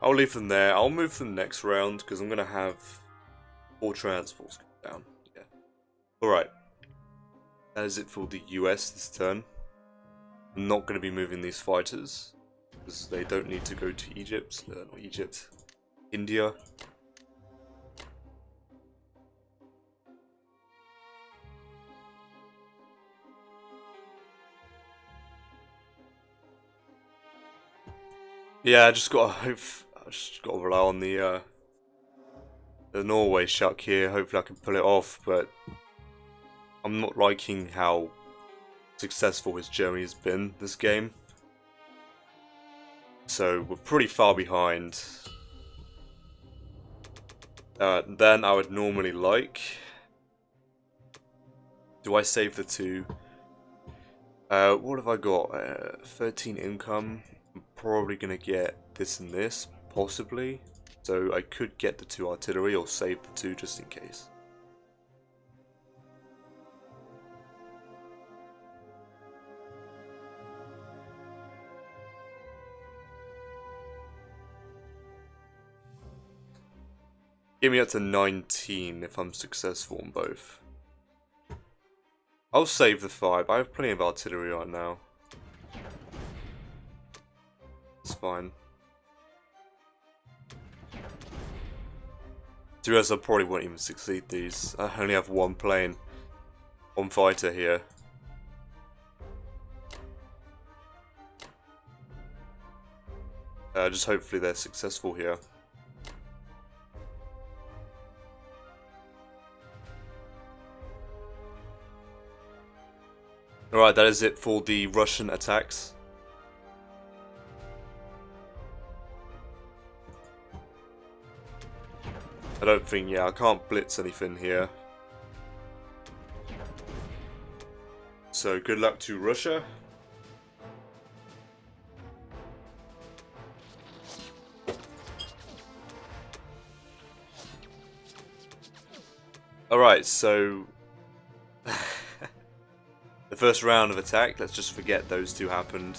I'll leave them there. I'll move them next round because I'm going to have 4 transports come down. Yeah. Alright, that is it for the US this turn. I'm not going to be moving these fighters, because they don't need to go to Egypt, not Egypt, India. Yeah, I just gotta hope. I just gotta rely on the Norway shuck here. Hopefully, I can pull it off. But I'm not liking how successful his journey has been this game. So we're pretty far behind. Then I would normally like. Do I save the two? What have I got? 13 income. I'm probably gonna get this and this, possibly. So I could get the 2 artillery or save the 2 just in case. Give me up to 19 if I'm successful on both. I'll save the 5. I have plenty of artillery right now. It's fine. To be honest, I probably won't even succeed these. I only have 1 plane. 1 fighter here. Just hopefully they're successful here. Alright, that is it for the Russian attacks. I don't think, yeah, I can't blitz anything here. So good luck to Russia. Alright, so the first round of attack, let's just forget those 2 happened.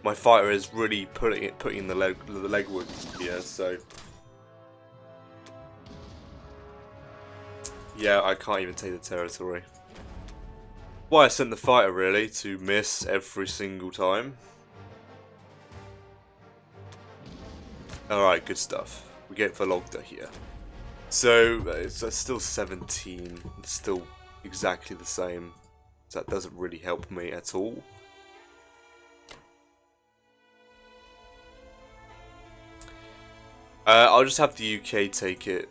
My fighter is really putting the legwork here, so yeah, I can't even take the territory. Why I sent the fighter really to miss every single time. Alright, good stuff. We get Vologda here. So it's still 17. It's still exactly the same. So that doesn't really help me at all. I'll just have the UK take it.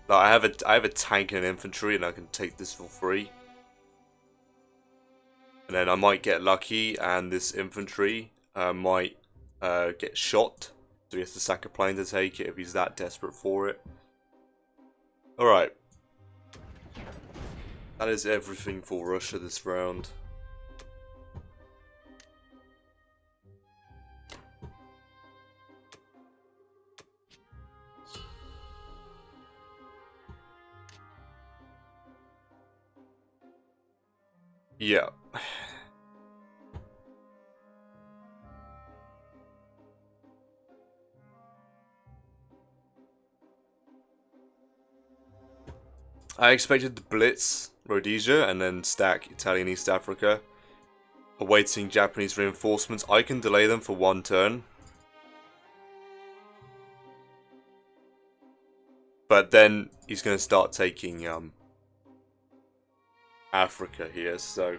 Like, I have a tank and an infantry, and I can take this for free. And then I might get lucky, and this infantry might get shot. So he has to sack a plane to take it if he's that desperate for it. Alright. That is everything for Russia this round. Yeah. I expected to blitz Rhodesia and then stack Italian East Africa. Awaiting Japanese reinforcements. I can delay them for 1 turn. But then he's going to start taking Africa here, so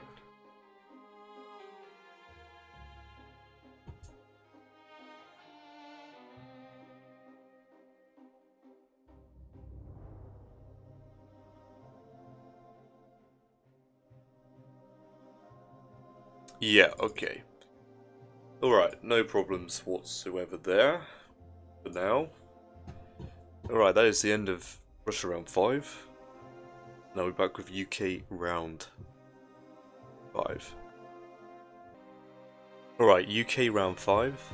yeah, okay. Alright, no problems whatsoever there for now. Alright, that is the end of Russia round 5. Now we're back with UK round 5. Alright, UK round 5.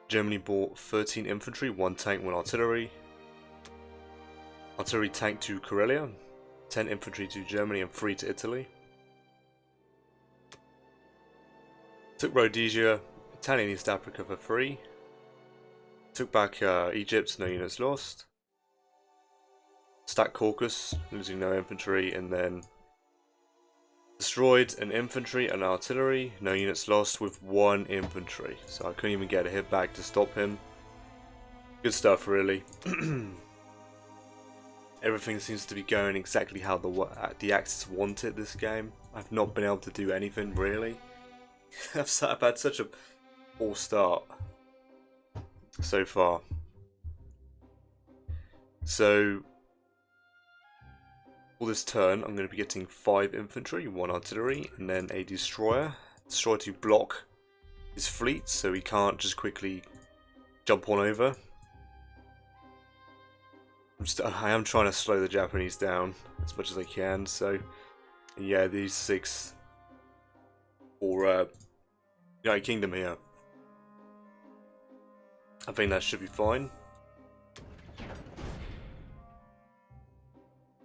Germany bought 13 infantry, 1 tank, 1 artillery. Artillery tank to Karelia, 10 infantry to Germany and 3 to Italy. Took Rhodesia, Italian East Africa for free. Took back Egypt, no units lost. Stacked Caucasus, losing no infantry, and then destroyed an infantry and artillery, no units lost with 1 infantry. So I couldn't even get a hit back to stop him. Good stuff, really. Everything seems to be going exactly how the Axis want it this game. I've not been able to do anything, really. I've had such a poor start so far. So, for this turn, I'm going to be getting 5 infantry, 1 artillery, and then a destroyer. Destroyer to block his fleet, so he can't just quickly jump on over. I am trying to slow the Japanese down as much as I can, so yeah, these 6 for United Kingdom here. I think that should be fine. I'm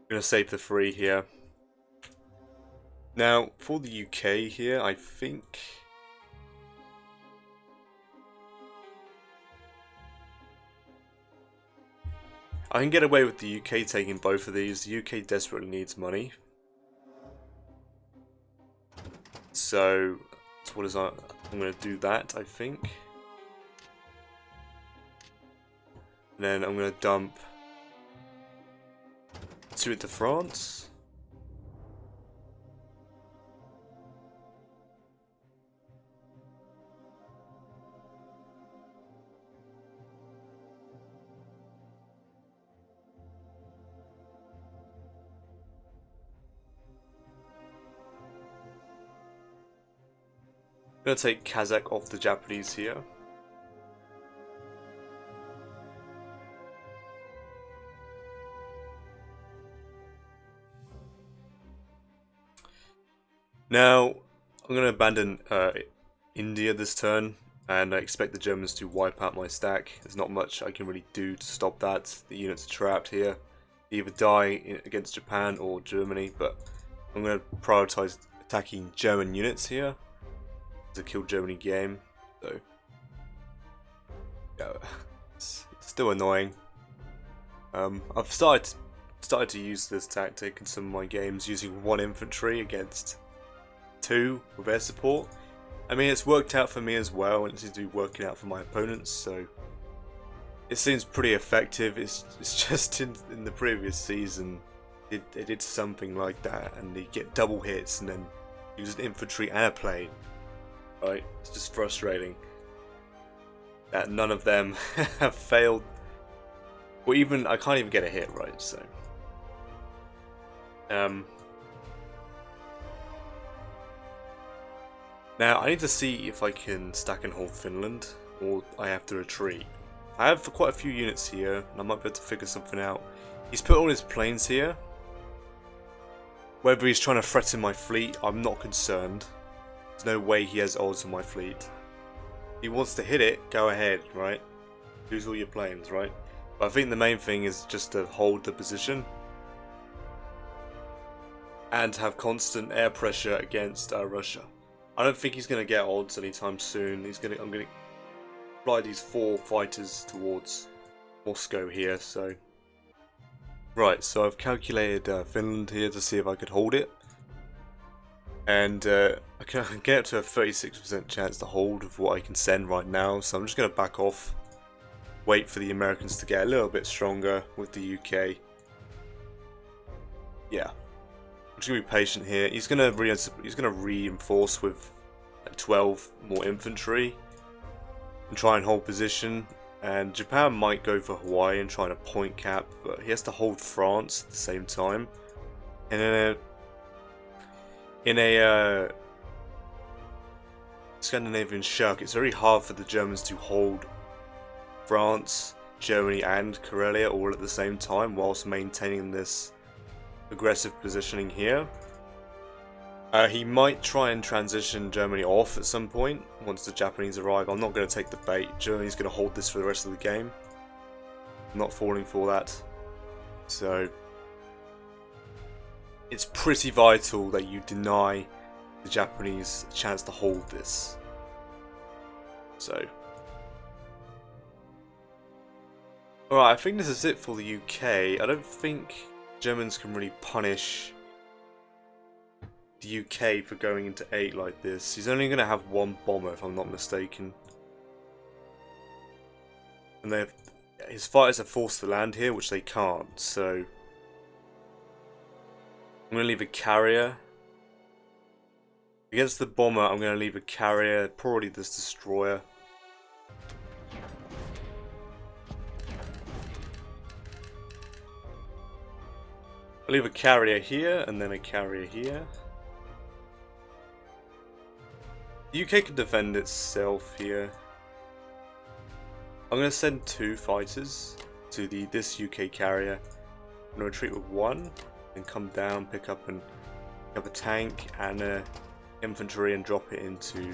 going to save the 3 here. Now, for the UK here, I think I can get away with the UK taking both of these. The UK desperately needs money. So, I'm going to do that, I think. And then I'm going to dump 2 into France. I'm going to take Kazakh off the Japanese here. Now, I'm going to abandon India this turn, and I expect the Germans to wipe out my stack. There's not much I can really do to stop that. The units are trapped here. They either die against Japan or Germany, but I'm going to prioritize attacking German units here. It's a kill Germany game, so yeah, it's still annoying. I've started to use this tactic in some of my games, using 1 infantry against 2 with air support. I mean, it's worked out for me as well, and it seems to be working out for my opponents, so it seems pretty effective. It's just in the previous season, they did something like that, and they get double hits and then use an infantry and a plane. Right, it's just frustrating that none of them have failed. Or even, I can't even get a hit, right, so. Now, I need to see if I can stack and hold Finland, or I have to retreat. I have quite a few units here, and I might be able to figure something out. He's put all his planes here. Whether he's trying to threaten my fleet, I'm not concerned. There's no way he has odds on my fleet. If he wants to hit it, go ahead, right? Lose all your planes, right? But I think the main thing is just to hold the position and have constant air pressure against Russia. I don't think he's going to get odds anytime soon. I'm going to fly these 4 fighters towards Moscow here, so. Right, so I've calculated Finland here to see if I could hold it. And I can get up to a 36% chance to hold of what I can send right now, so I'm just going to back off. Wait for the Americans to get a little bit stronger with the UK. Yeah. I'm just going to be patient here. He's going to reinforce with 12 more infantry and try and hold position. And Japan might go for Hawaii and try to point cap, but he has to hold France at the same time. And in a Scandinavian shirk, it's very hard for the Germans to hold France, Germany and Karelia all at the same time whilst maintaining this aggressive positioning here. He might try and transition Germany off at some point once the Japanese arrive. I'm not going to take the bait. Germany's going to hold this for the rest of the game. I'm not falling for that. So it's pretty vital that you deny the Japanese a chance to hold this. So. Alright, I think this is it for the UK. I don't think Germans can really punish the UK for going into 8 like this. He's only going to have 1 bomber if I'm not mistaken. And his fighters are forced to land here, which they can't, so I'm going to leave a carrier. Against the bomber, I'm going to leave a carrier, probably this destroyer. I'll leave a carrier here, and then a carrier here. The UK can defend itself here. I'm going to send 2 fighters to this UK carrier. I'm going to retreat with 1, and come down, pick up a tank and infantry and drop it into.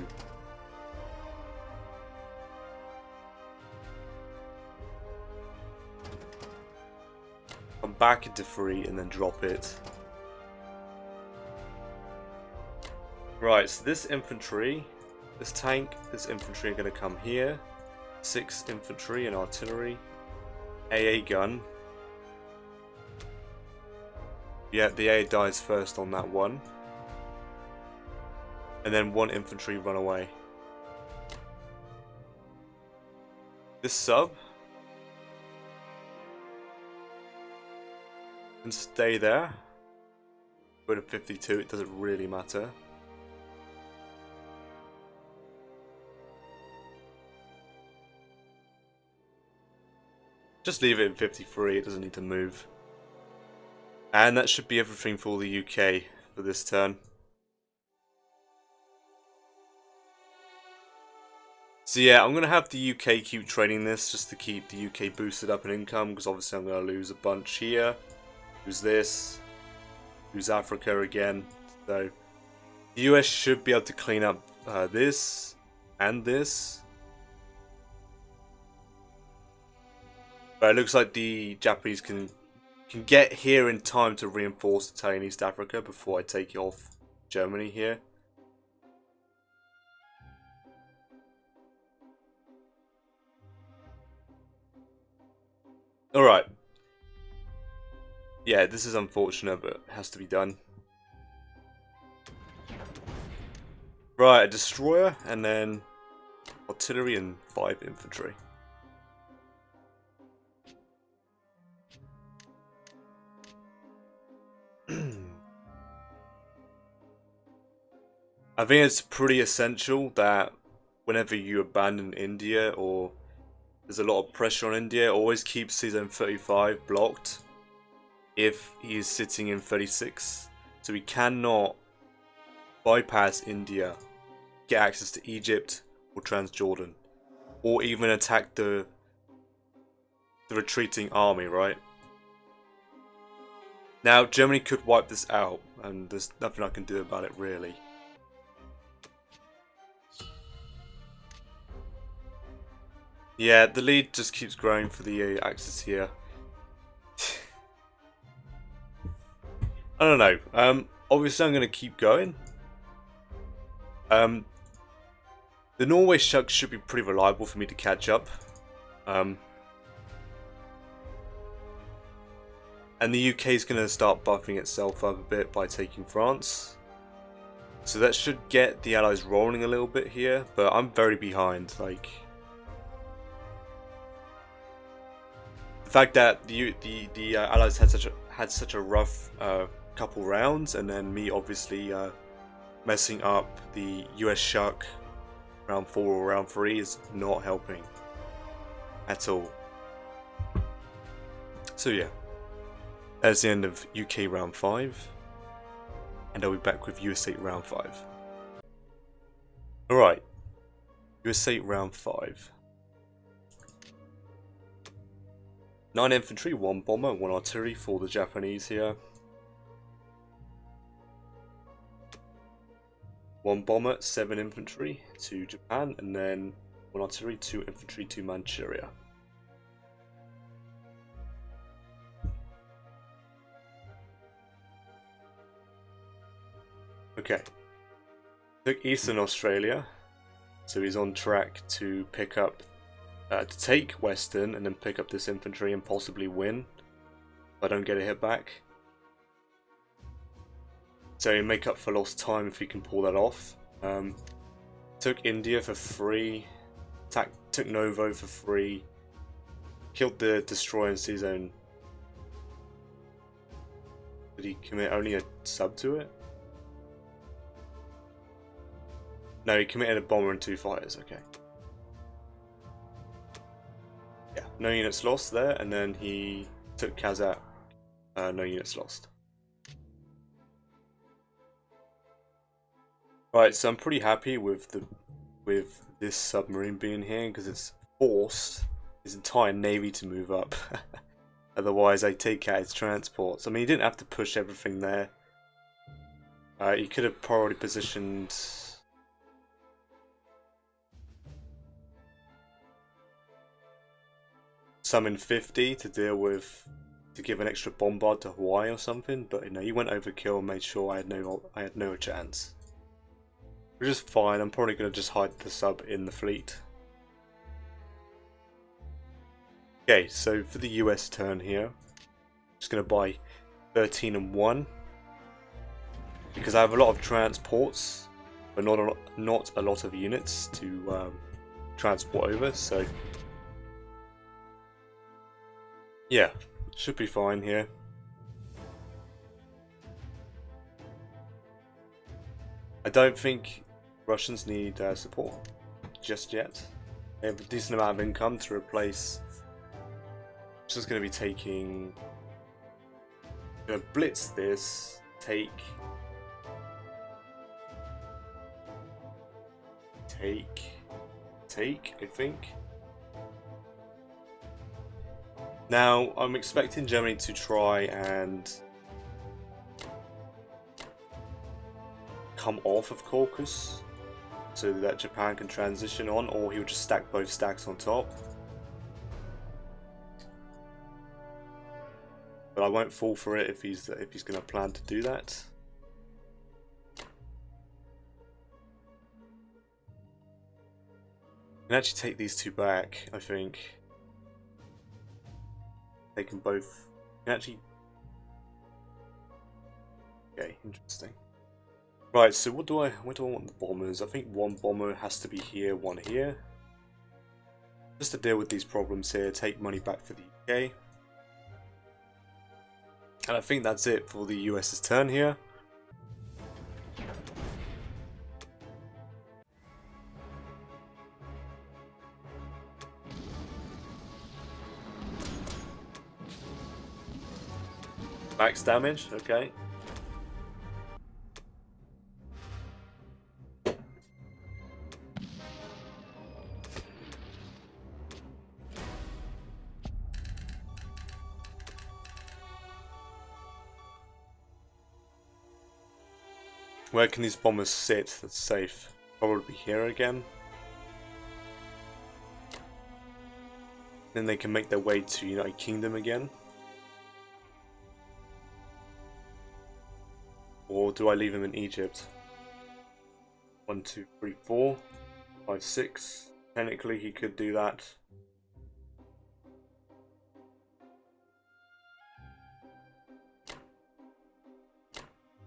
Come back into 3 and then drop it. Right, so this infantry, this tank, this infantry are going to come here. 6 infantry and artillery. AA gun. Yeah, the AA dies first on that one. And then 1 infantry run away. This sub can stay there. Go to 52, it doesn't really matter. Just leave it in 53, it doesn't need to move. And that should be everything for the UK for this turn. So yeah, I'm going to have the UK keep trading this just to keep the UK boosted up in income, because obviously I'm going to lose a bunch here. Lose this. Lose Africa again. So the US should be able to clean up this and this. But it looks like the Japanese can get here in time to reinforce Italian East Africa before I take it off Germany here. Alright. Yeah, this is unfortunate, but it has to be done. Right, a destroyer, and then artillery and 5 infantry. I think it's pretty essential that whenever you abandon India or there's a lot of pressure on India, always keep season 35 blocked if he is sitting in 36. So we cannot bypass India, get access to Egypt or Transjordan, or even attack the retreating army, right? Now, Germany could wipe this out, and there's nothing I can do about it, really. Yeah, the lead just keeps growing for the Axis here. I don't know. Obviously, I'm going to keep going. The Norway shuck should be pretty reliable for me to catch up. And the UK is going to start buffing itself up a bit by taking France. So that should get the Allies rolling a little bit here, but I'm very behind. Like, the fact that the Allies had such a rough couple rounds, and then me obviously messing up the US shuck round 4 or round 3 is not helping at all. So yeah, that's the end of UK round 5, and I'll be back with US 8 round 5. Alright, US 8 round 5. 9 infantry, 1 bomber, 1 artillery for the Japanese here. 1 bomber, 7 infantry to Japan, and then 1 artillery, 2 infantry to Manchuria. Okay. Took Eastern Australia. So he's on track to pick up, to take Western and then pick up this infantry and possibly win. If I don't get a hit back. So he'll make up for lost time if he can pull that off. Took India for free. Took Novo for free. Killed the destroyer in Sea Zone. Did he commit only a sub to it? No, he committed a bomber and 2 fighters, okay. Yeah, no units lost there, and then he took Kazakh, no units lost. Right, so I'm pretty happy with this submarine being here, because it's forced his entire navy to move up. Otherwise, I take out his transports. I mean, he didn't have to push everything there. He could have probably positioned... some in 50 to deal with, to give an extra bombard to Hawaii or something, but you know, he went overkill and made sure I had no chance. Which is fine. I'm probably going to just hide the sub in the fleet. Okay, so for the US turn here, I'm just going to buy 13 and 1 because I have a lot of transports, but not a lot of units to transport over. So yeah, should be fine here. I don't think Russians need support just yet. They have a decent amount of income to replace. Just going to be taking. Going to blitz this. Take. I think. Now I'm expecting Germany to try and come off of Caucasus so that Japan can transition on, or he'll just stack both stacks on top. But I won't fall for it if he's going to plan to do that. I can actually take these two back, I think. They can both. Can actually. Okay, interesting. Right, so where do I want the bombers? I think one bomber has to be here, one here. Just to deal with these problems here, take money back for the UK. And I think that's it for the US's turn here. Max damage, okay. Where can these bombers sit that's safe? Probably here again. Then they can make their way to United Kingdom again. Or do I leave them in Egypt? 1, 2, 3, 4, 5, 6. Technically he could do that.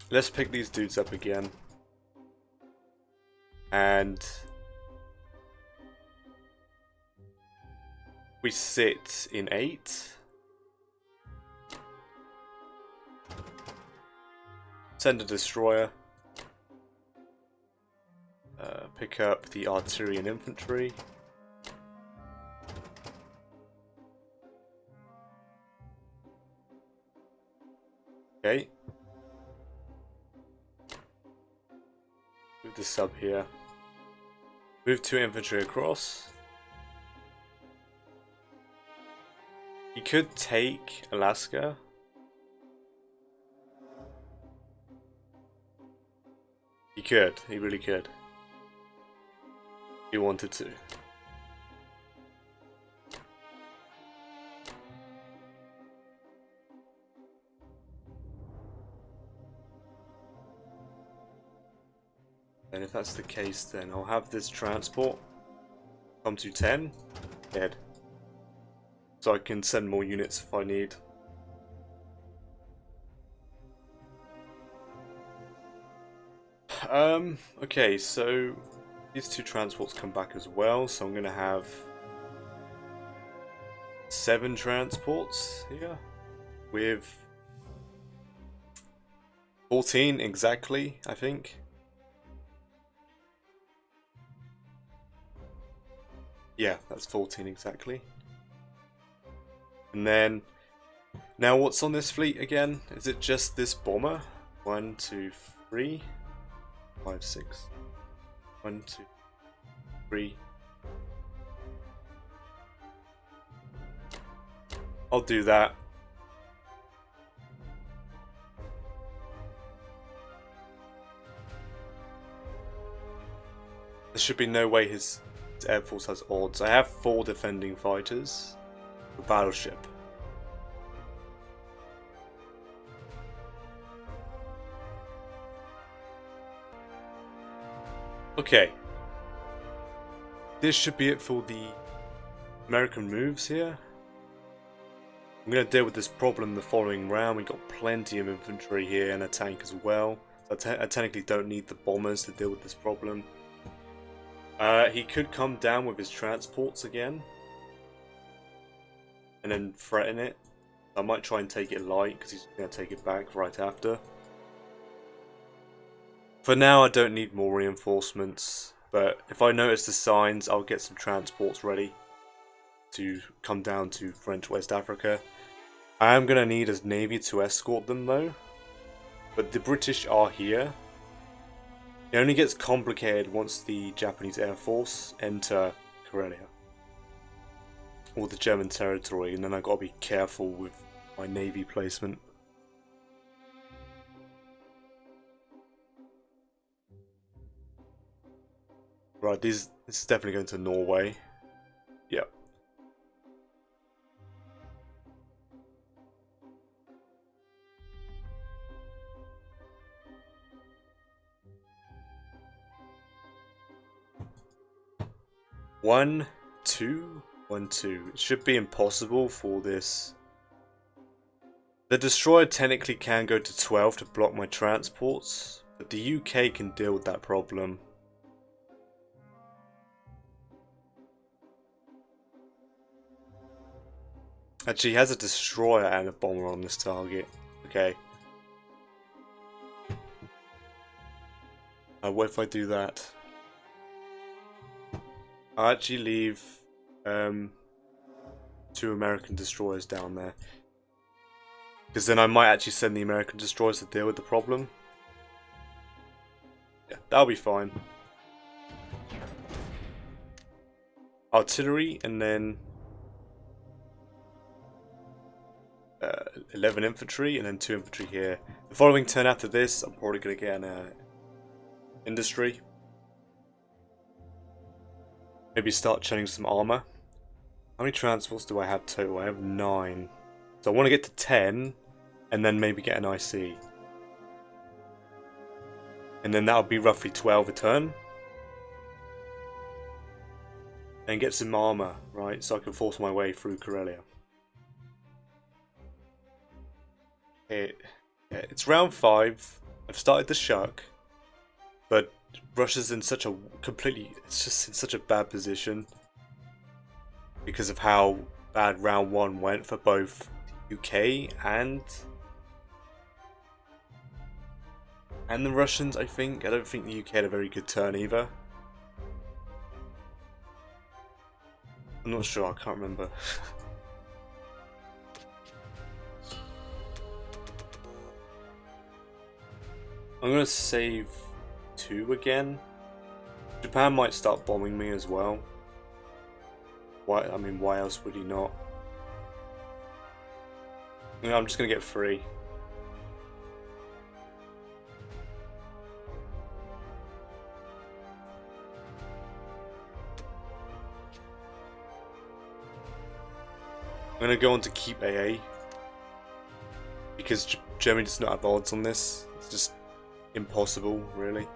Let's pick these dudes up again. And we sit in 8. Send a destroyer. Pick up the artillery and infantry. Okay. Move the sub here. Move 2 infantry across. He could take Alaska. He could. He really could. If he wanted to. And if that's the case, then I'll have this transport come to 10, dead. So I can send more units if I need. Okay, so these two transports come back as well, so I'm gonna have 7 transports here with 14 exactly, I think. Yeah, that's 14 exactly. And then, now what's on this fleet again? Is it just this bomber? 1, 2, 3, 5, 6. 1, 2, 3. I'll do that. There should be no way his Air Force has odds. I have 4 defending fighters. A battleship. Okay. This should be it for the American moves here. I'm going to deal with this problem the following round. We've got plenty of infantry here and a tank as well. So I technically don't need the bombers to deal with this problem. He could come down with his transports again. And then threaten it. I might try and take it light because he's going to take it back right after. For now I don't need more reinforcements. But if I notice the signs, I'll get some transports ready to come down to French West Africa. I am going to need a navy to escort them though. But the British are here. It only gets complicated once the Japanese Air Force enter Karelia. Or the German territory, and then I've got to be careful with my navy placement. Right, this is definitely going to Norway. Yep. One, two, 1, 2. It should be impossible for this. The destroyer technically can go to 12 to block my transports, but the UK can deal with that problem. Actually, he has a destroyer and a bomber on this target. Okay. What if I do that? I'll actually leave 2 American destroyers down there. Because then I might actually send the American destroyers to deal with the problem. Yeah, that'll be fine. Artillery and then 11 infantry and then 2 infantry here. The following turn after this, I'm probably going to get an industry. Maybe start churning some armor. How many transports do I have total? I have 9. So I want to get to 10 and then maybe get an IC. And then that'll be roughly 12 a turn. And get some armor, right? So I can force my way through Karelia. It's round 5. I've started the Shuck. But Russia's in such a it's just in such a bad position. Because of how bad round 1 went for both the UK and the Russians, I think. I don't think the UK had a very good turn either. I'm not sure, I can't remember. I'm gonna save 2 again. Japan might start bombing me as well. Why? I mean, why else would he not? You know, I'm just gonna get 3. I'm gonna go on to keep AA because Germany does not have odds on this. It's just impossible, really.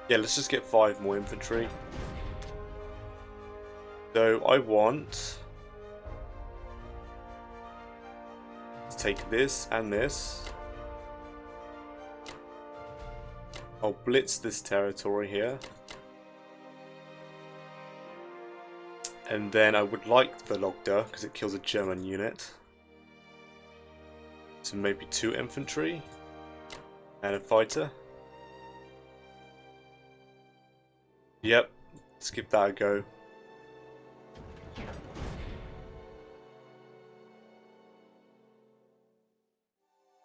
Yeah, let's just get 5 more infantry. So I want to take this and this. I'll blitz this territory here. And then I would like the Logda, because it kills a German unit. So maybe 2 infantry and a fighter. Yep, let's give that a go.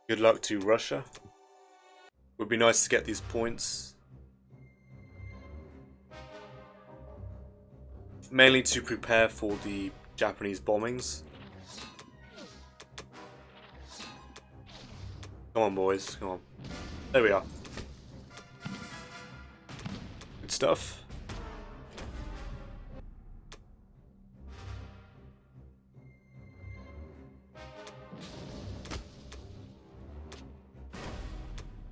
Good luck to Russia. Would be nice to get these points. Mainly to prepare for the Japanese bombings. Come on, boys, come on. There we are. Good stuff.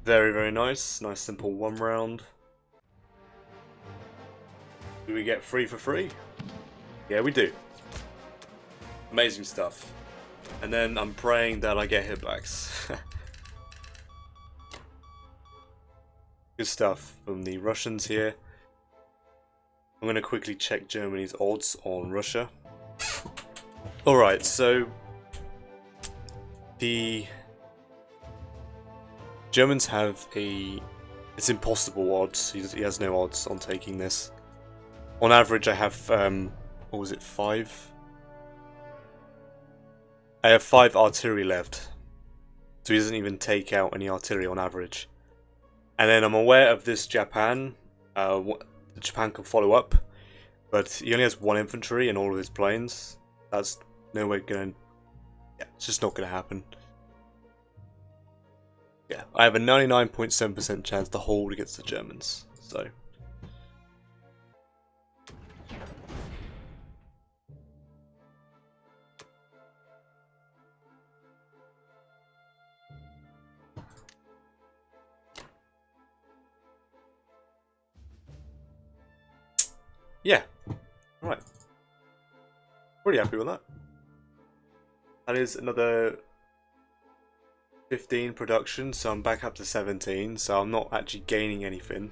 Very, very nice. Nice simple 1 round. Do we get free for free? Yeah, we do. Amazing stuff. And then I'm praying that I get hitbacks. Good stuff from the Russians here. I'm going to quickly check Germany's odds on Russia. Alright, so the Germans have it's impossible odds. He has no odds on taking this. On average, I have, what was it, 5? I have 5 artillery left. So he doesn't even take out any artillery on average. And then I'm aware of this Japan. Japan can follow up. But he only has 1 infantry in all of his planes. That's nowhere going to... Yeah, it's just not going to happen. Yeah, I have a 99.7% chance to hold against the Germans. So... yeah, right. Pretty happy with that. That is another 15 production, so I'm back up to 17, so I'm not actually gaining anything.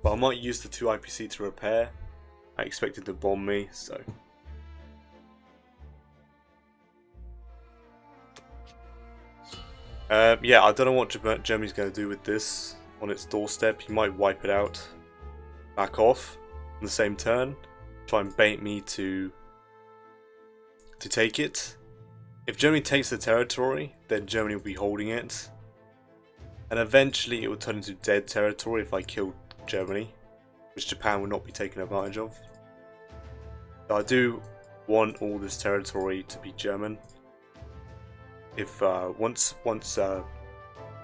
But I might use the 2 IPC to repair. I expected to bomb me, so... yeah, I don't know what Germany's going to do with this on its doorstep. He might wipe it out, back off on the same turn, try and bait me to take it. If Germany takes the territory, then Germany will be holding it, and eventually it will turn into dead territory if I kill Germany, which Japan will not be taken advantage of. So I do want all this territory to be German. If once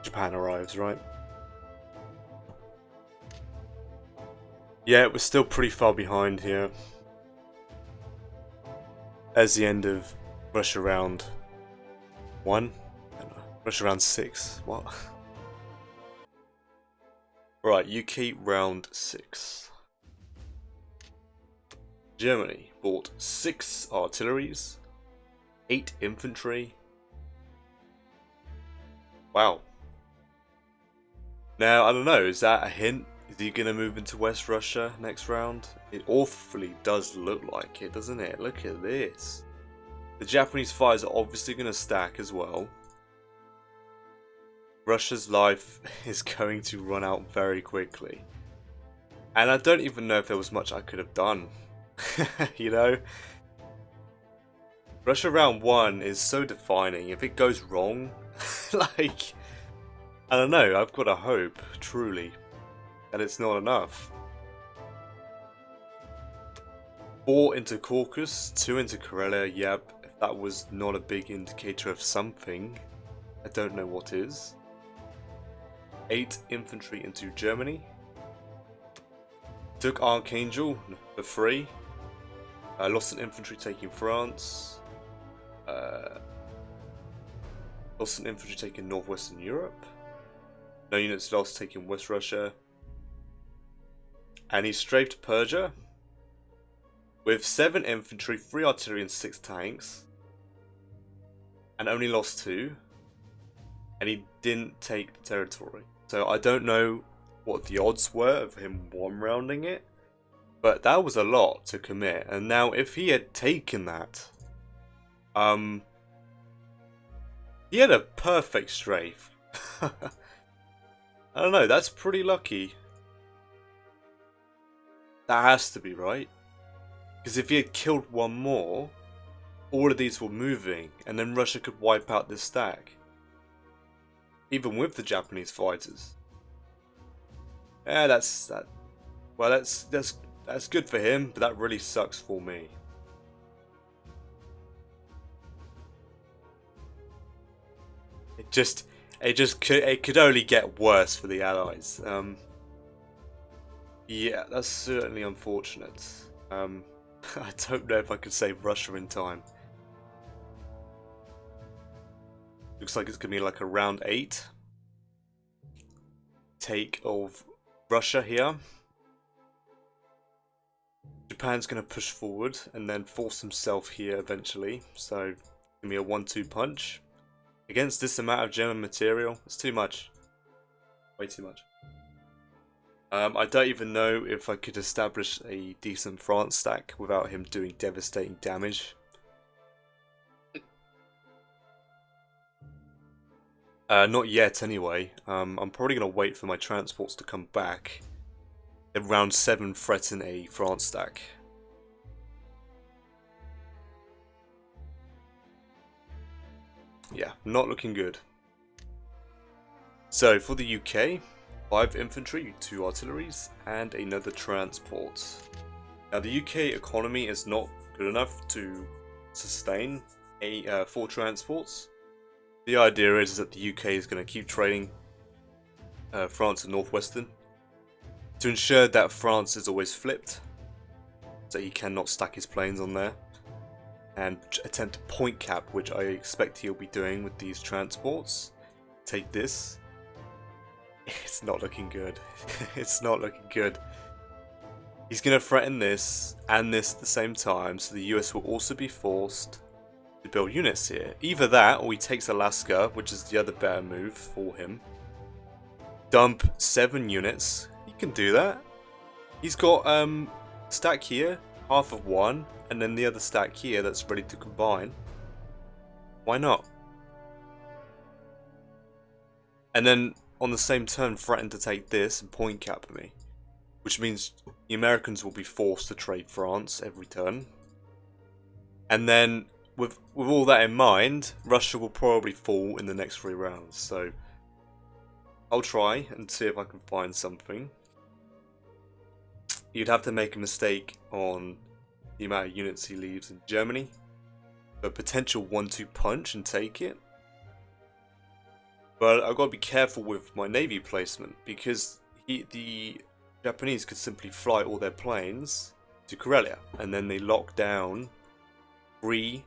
Japan arrives, right? Yeah, we're still pretty far behind here. As the end of Russia round 1, Russia round 6. What? Right, UK round 6. Germany bought 6 artilleries, 8 infantry. Wow. Now, I don't know, is that a hint? Is he going to move into West Russia next round? It awfully does look like it, doesn't it? Look at this. The Japanese fighters are obviously going to stack as well. Russia's life is going to run out very quickly. And I don't even know if there was much I could have done. You know? Russia round 1 is so defining. If it goes wrong, like, I don't know, I've got a hope, truly, that it's not enough. 4 into Caucasus, 2 into Karelia, yep. If that was not a big indicator of something, I don't know what is. 8 infantry into Germany. Took Archangel for free. Lost an infantry taking France. Lost an infantry taking Northwestern Europe. No units lost taking West Russia. and he strafed Persia with 7 infantry, 3 artillery and 6 tanks, and only lost 2, and he didn't take the territory. So I don't know what the odds were of him one-rounding it, but that was a lot to commit. And now if he had taken that, he had a perfect strafe. I don't know, that's pretty lucky. That has to be, right? Because if he had killed one more, all of these were moving, and then Russia could wipe out this stack. Even with the Japanese fighters. Yeah, that's good for him, but that really sucks for me. It could only get worse for the Allies. Yeah, that's certainly unfortunate. I don't know if I could save Russia in time. Looks like it's gonna be like a round 8 take of Russia here. Japan's gonna push forward and then force himself here eventually. So it's gonna be a 1-2 punch. Against this amount of German material, it's too much. Way too much. I don't even know if I could establish a decent France stack without him doing devastating damage. Not yet anyway. I'm probably going to wait for my transports to come back. Then round 7 threaten a France stack. Yeah, not looking good. So for the UK, 5 infantry, 2 artilleries, and another transport. Now the UK economy is not good enough to sustain 4 transports. The idea is that the UK is going to keep trading France and Northwestern to ensure that France is always flipped, so he cannot stack his planes on there, and attempt a point cap, which I expect he'll be doing with these transports. Take this. It's not looking good. It's not looking good. He's going to threaten this and this at the same time, so the US will also be forced to build units here. Either that, or he takes Alaska, which is the other better move for him. Dump 7 units. He can do that. He's got stack here, half of one, and then the other stack here that's ready to combine. Why not? And then on the same turn threaten to take this and point cap me, which means the Americans will be forced to trade France every turn. And then with all that in mind, Russia will probably fall in the next 3 rounds. So I'll try and see if I can find something. You'd have to make a mistake on the amount of units he leaves in Germany. A potential 1-2 punch and take it. But I've got to be careful with my navy placement, because the Japanese could simply fly all their planes to Karelia, and then they lock down 3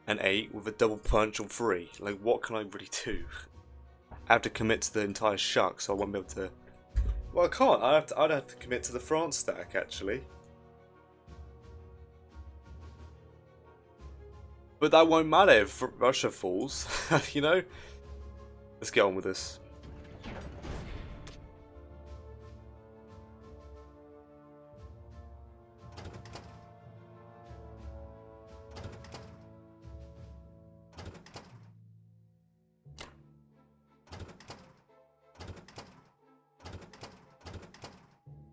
and 8 with a double punch on 3. Like, what can I really do? I have to commit to the entire shuck, so I won't be able to. Well, I can't. I'd have to commit to the France stack, actually. But that won't matter if Russia falls, you know? Let's get on with this.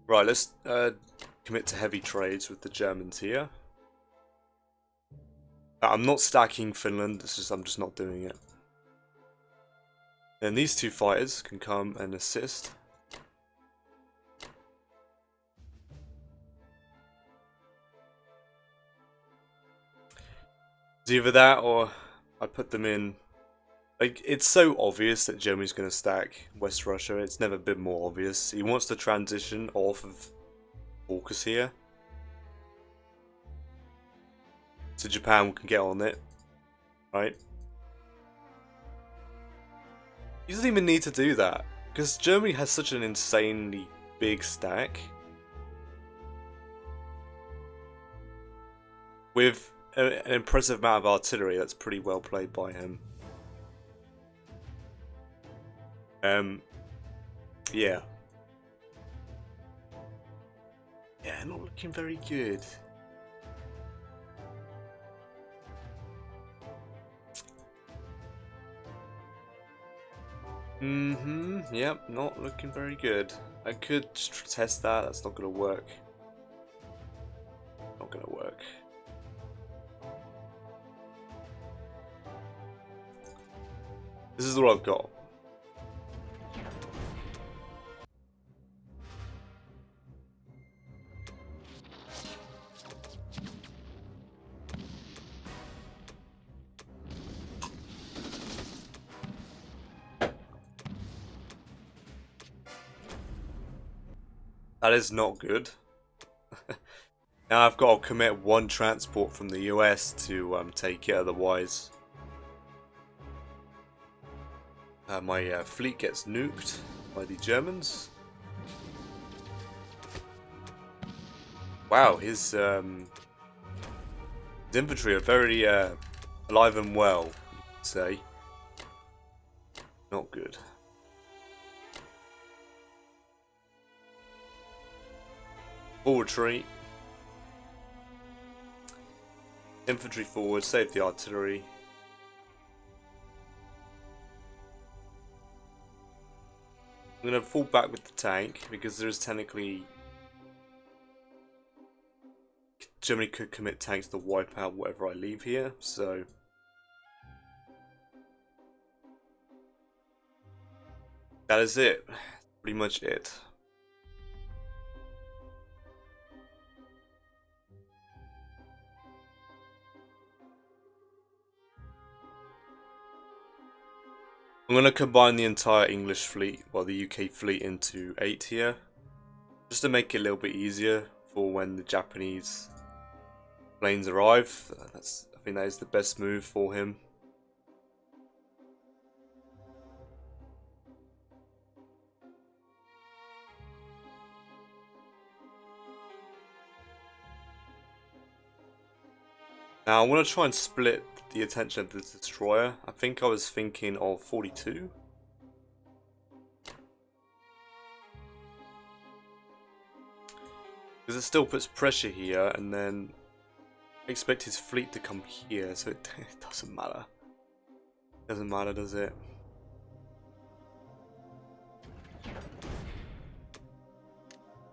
Right, let's commit to heavy trades with the Germans here. I'm not stacking Finland, I'm just not doing it. Then these 2 fighters can come and assist. It's either that or I put them in. Like, it's so obvious that Germany's going to stack West Russia. It's never been more obvious. He wants to transition off of Bonkcc here, so Japan can get on it, right? He doesn't even need to do that, because Germany has such an insanely big stack with an impressive amount of artillery. That's pretty well played by him. Yeah. Yeah, not looking very good. Yep, not looking very good. I could just test that, that's not gonna work. Not gonna work. This is what I've got. That is not good. Now I've got to commit one transport from the US to take it, otherwise my fleet gets nuked by the Germans. Wow, his infantry are very alive and well, you could say. Not good. Full retreat. Infantry forward, save the artillery. I'm going to fall back with the tank because there is technically... Germany could commit tanks to wipe out whatever I leave here, so... That is it. Pretty much it. I'm going to combine the entire English fleet, well the UK fleet, into 8 here. Just to make it a little bit easier for when the Japanese planes arrive. I think that is the best move for him. Now I want to try and split the attention of the destroyer. I think I was thinking of 42. Because it still puts pressure here, and then I expect his fleet to come here, so it doesn't matter. Doesn't matter, does it?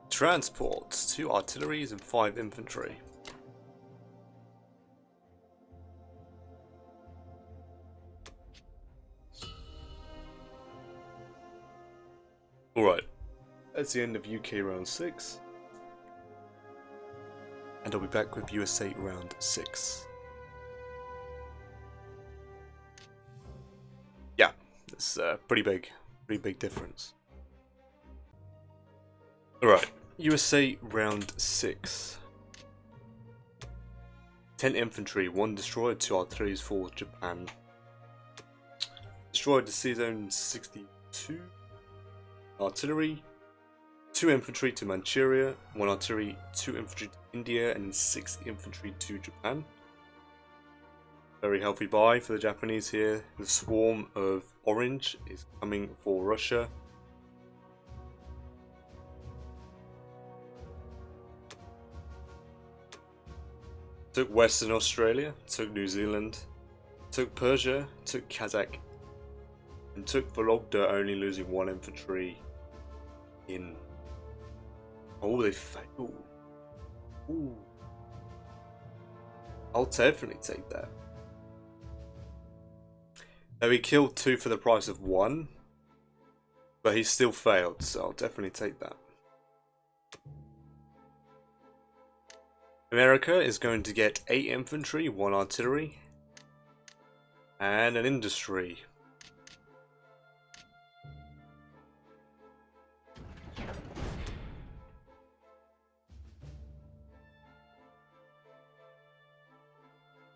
Transports, 2 artilleries and 5 infantry. Alright, that's the end of UK round 6. And I'll be back with USA round 6. Yeah, it's pretty big difference. Alright, USA round 6. 10 infantry, 1 destroyer, 2 artilleries for Japan. Destroyed to Sea Zone 62. Artillery, 2 infantry to Manchuria, 1 artillery, 2 infantry to India, and 6 infantry to Japan. Very healthy buy for the Japanese here. The swarm of orange is coming for Russia. Took Western Australia, took New Zealand, took Persia, took Kazakh, and took Vologda, only losing 1 infantry in... Oh, they failed. Ooh. I'll definitely take that. Now he killed 2 for the price of 1, but he still failed, so I'll definitely take that. America is going to get 8 infantry, 1 artillery, and an industry.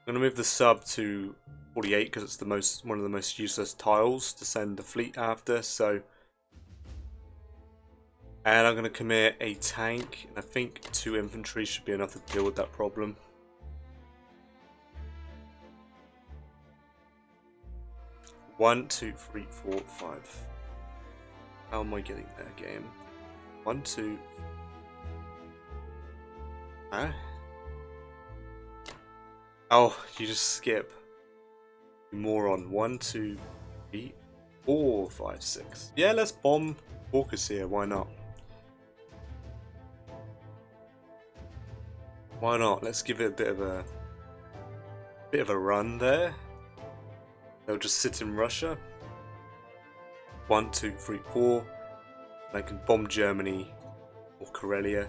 I'm going to move the sub to 48 because it's one of the most useless tiles to send the fleet after. So, and I'm going to commit a tank, and I think 2 infantry should be enough to deal with that problem. 1, 2, 3, 4, 5. How am I getting there, game? 1, 2. Huh? Oh, you just skip. You moron. 1, 2, 3, 4, 5, 6. Yeah, let's bomb Bonkcc here. Why not? Why not? Let's give it a bit of a run there. They'll just sit in Russia. 1, 2, 3, 4. And I can bomb Germany or Karelia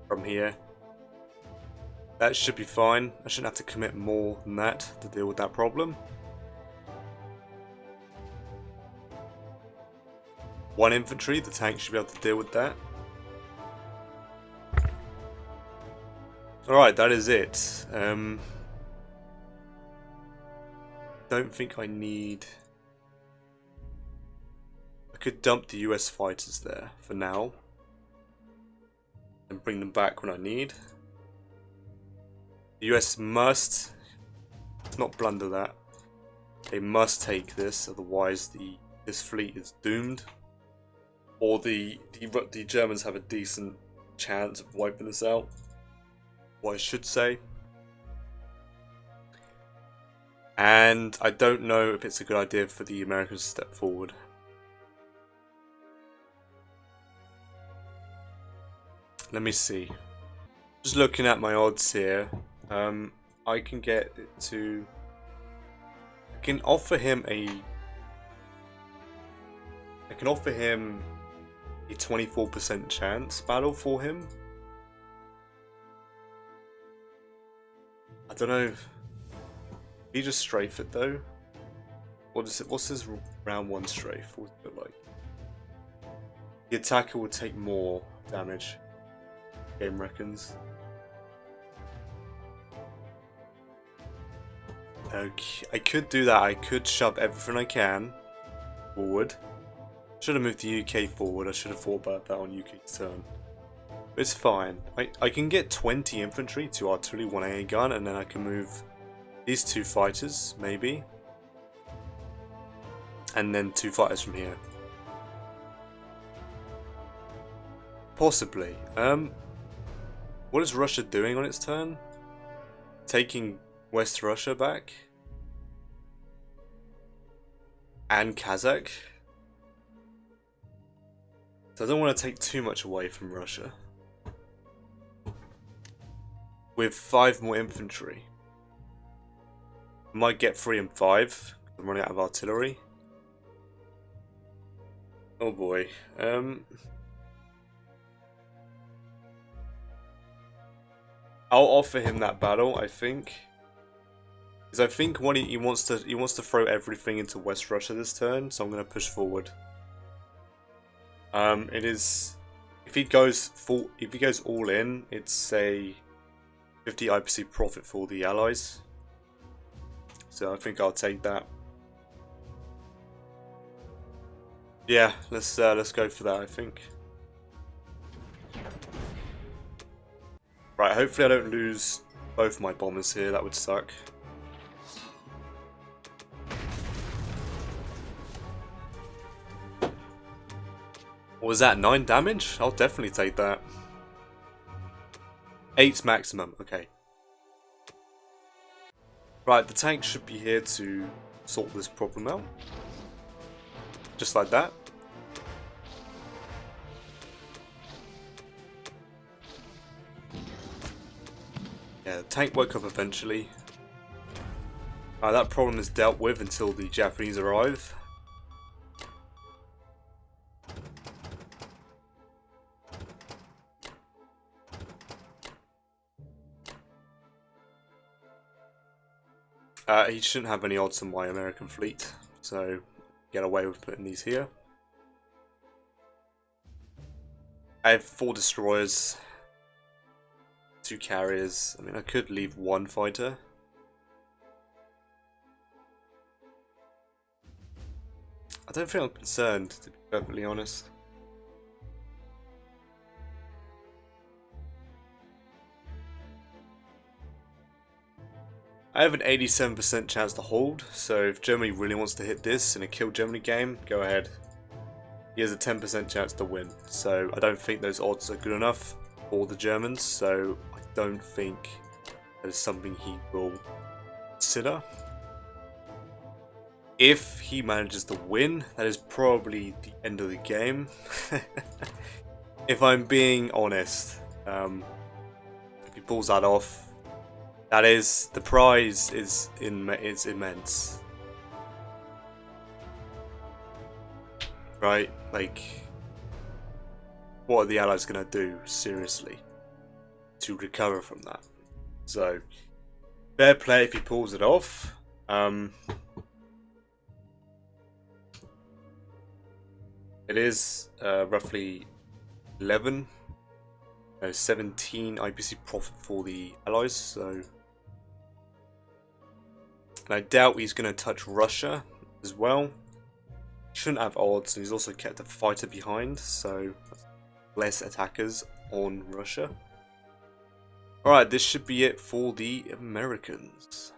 from here. That should be fine. I shouldn't have to commit more than that to deal with that problem. 1 infantry, the tank should be able to deal with that. Alright, that is it. Don't think I need... I could dump the US fighters there for now. And bring them back when I need. The US must... Let's not blunder that. They must take this, otherwise this fleet is doomed. Or the Germans have a decent chance of wiping this out. What I should say. And I don't know if it's a good idea for the Americans to step forward. Let me see. Just looking at my odds here, I can get it to... I can offer him a 24% chance battle for him. I don't know. He just strafe it though. What is it? What's his round 1 strafe? What's it like? The attacker will take more damage. Game reckons. Okay, I could do that. I could shove everything I can forward. Should have moved the UK forward. I should have thought about that on UK's turn. But it's fine. I can get 20 infantry, 2 artillery, 1 AA gun, and then I can move these 2 fighters, maybe. And then 2 fighters from here. Possibly. What is Russia doing on its turn? Taking West Russia back? And Kazakh? So I don't want to take too much away from Russia. With 5 more infantry. I might get 3 and 5. I'm running out of artillery. Oh boy. I'll offer him that battle, I think. Because I think he wants to throw everything into West Russia this turn, so I'm going to push forward. It is, if he goes all in, it's a 50 IPC profit for the allies. So I think I'll take that. Yeah, let's go for that, I think. Right, hopefully I don't lose both my bombers here, that would suck. What was that, 9 damage? I'll definitely take that. 8 maximum, okay. Right, the tank should be here to sort this problem out. Just like that. Yeah, the tank woke up eventually. That problem is dealt with until the Japanese arrive. He shouldn't have any odds on my American fleet, so get away with putting these here. I have 4 destroyers, 2 carriers. I mean, I could leave 1 fighter. I don't think I'm concerned, to be perfectly honest. I have an 87% chance to hold, so if Germany really wants to hit this in a kill Germany game, go ahead. He has a 10% chance to win, so I don't think those odds are good enough for the Germans, so I don't think that is something he will consider. If he manages to win, that is probably the end of the game. If I'm being honest, if he pulls that off, that is, the prize is immense. Right? Like, what are the Allies going to do, seriously, to recover from that? So, fair play if he pulls it off. It is roughly 17 IPC profit for the Allies, so... And I doubt he's going to touch Russia as well. Shouldn't have odds, and he's also kept a fighter behind, so less attackers on Russia. Alright, this should be it for the Americans.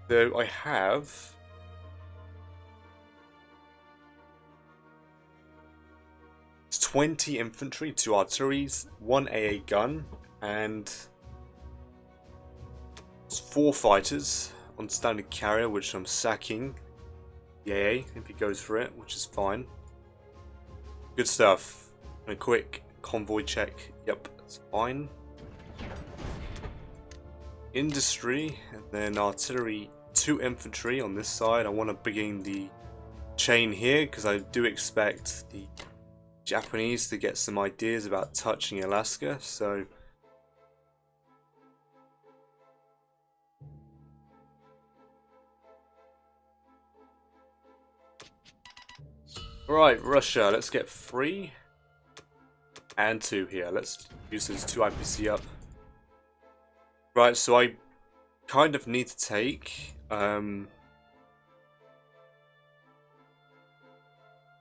So I have... It's 20 infantry, 2 artillery, 1 AA gun, and 4 fighters on standard carrier, which I'm sacking the AA if he goes for it, which is fine. Good stuff. And a quick convoy check. Yep, it's fine. Industry, and then artillery, 2 infantry on this side. I want to begin the chain here because I do expect the Japanese to get some ideas about touching Alaska, so right, Russia, let's get 3 and 2 here. Let's use those 2 IPC up. Right, so I kind of need to take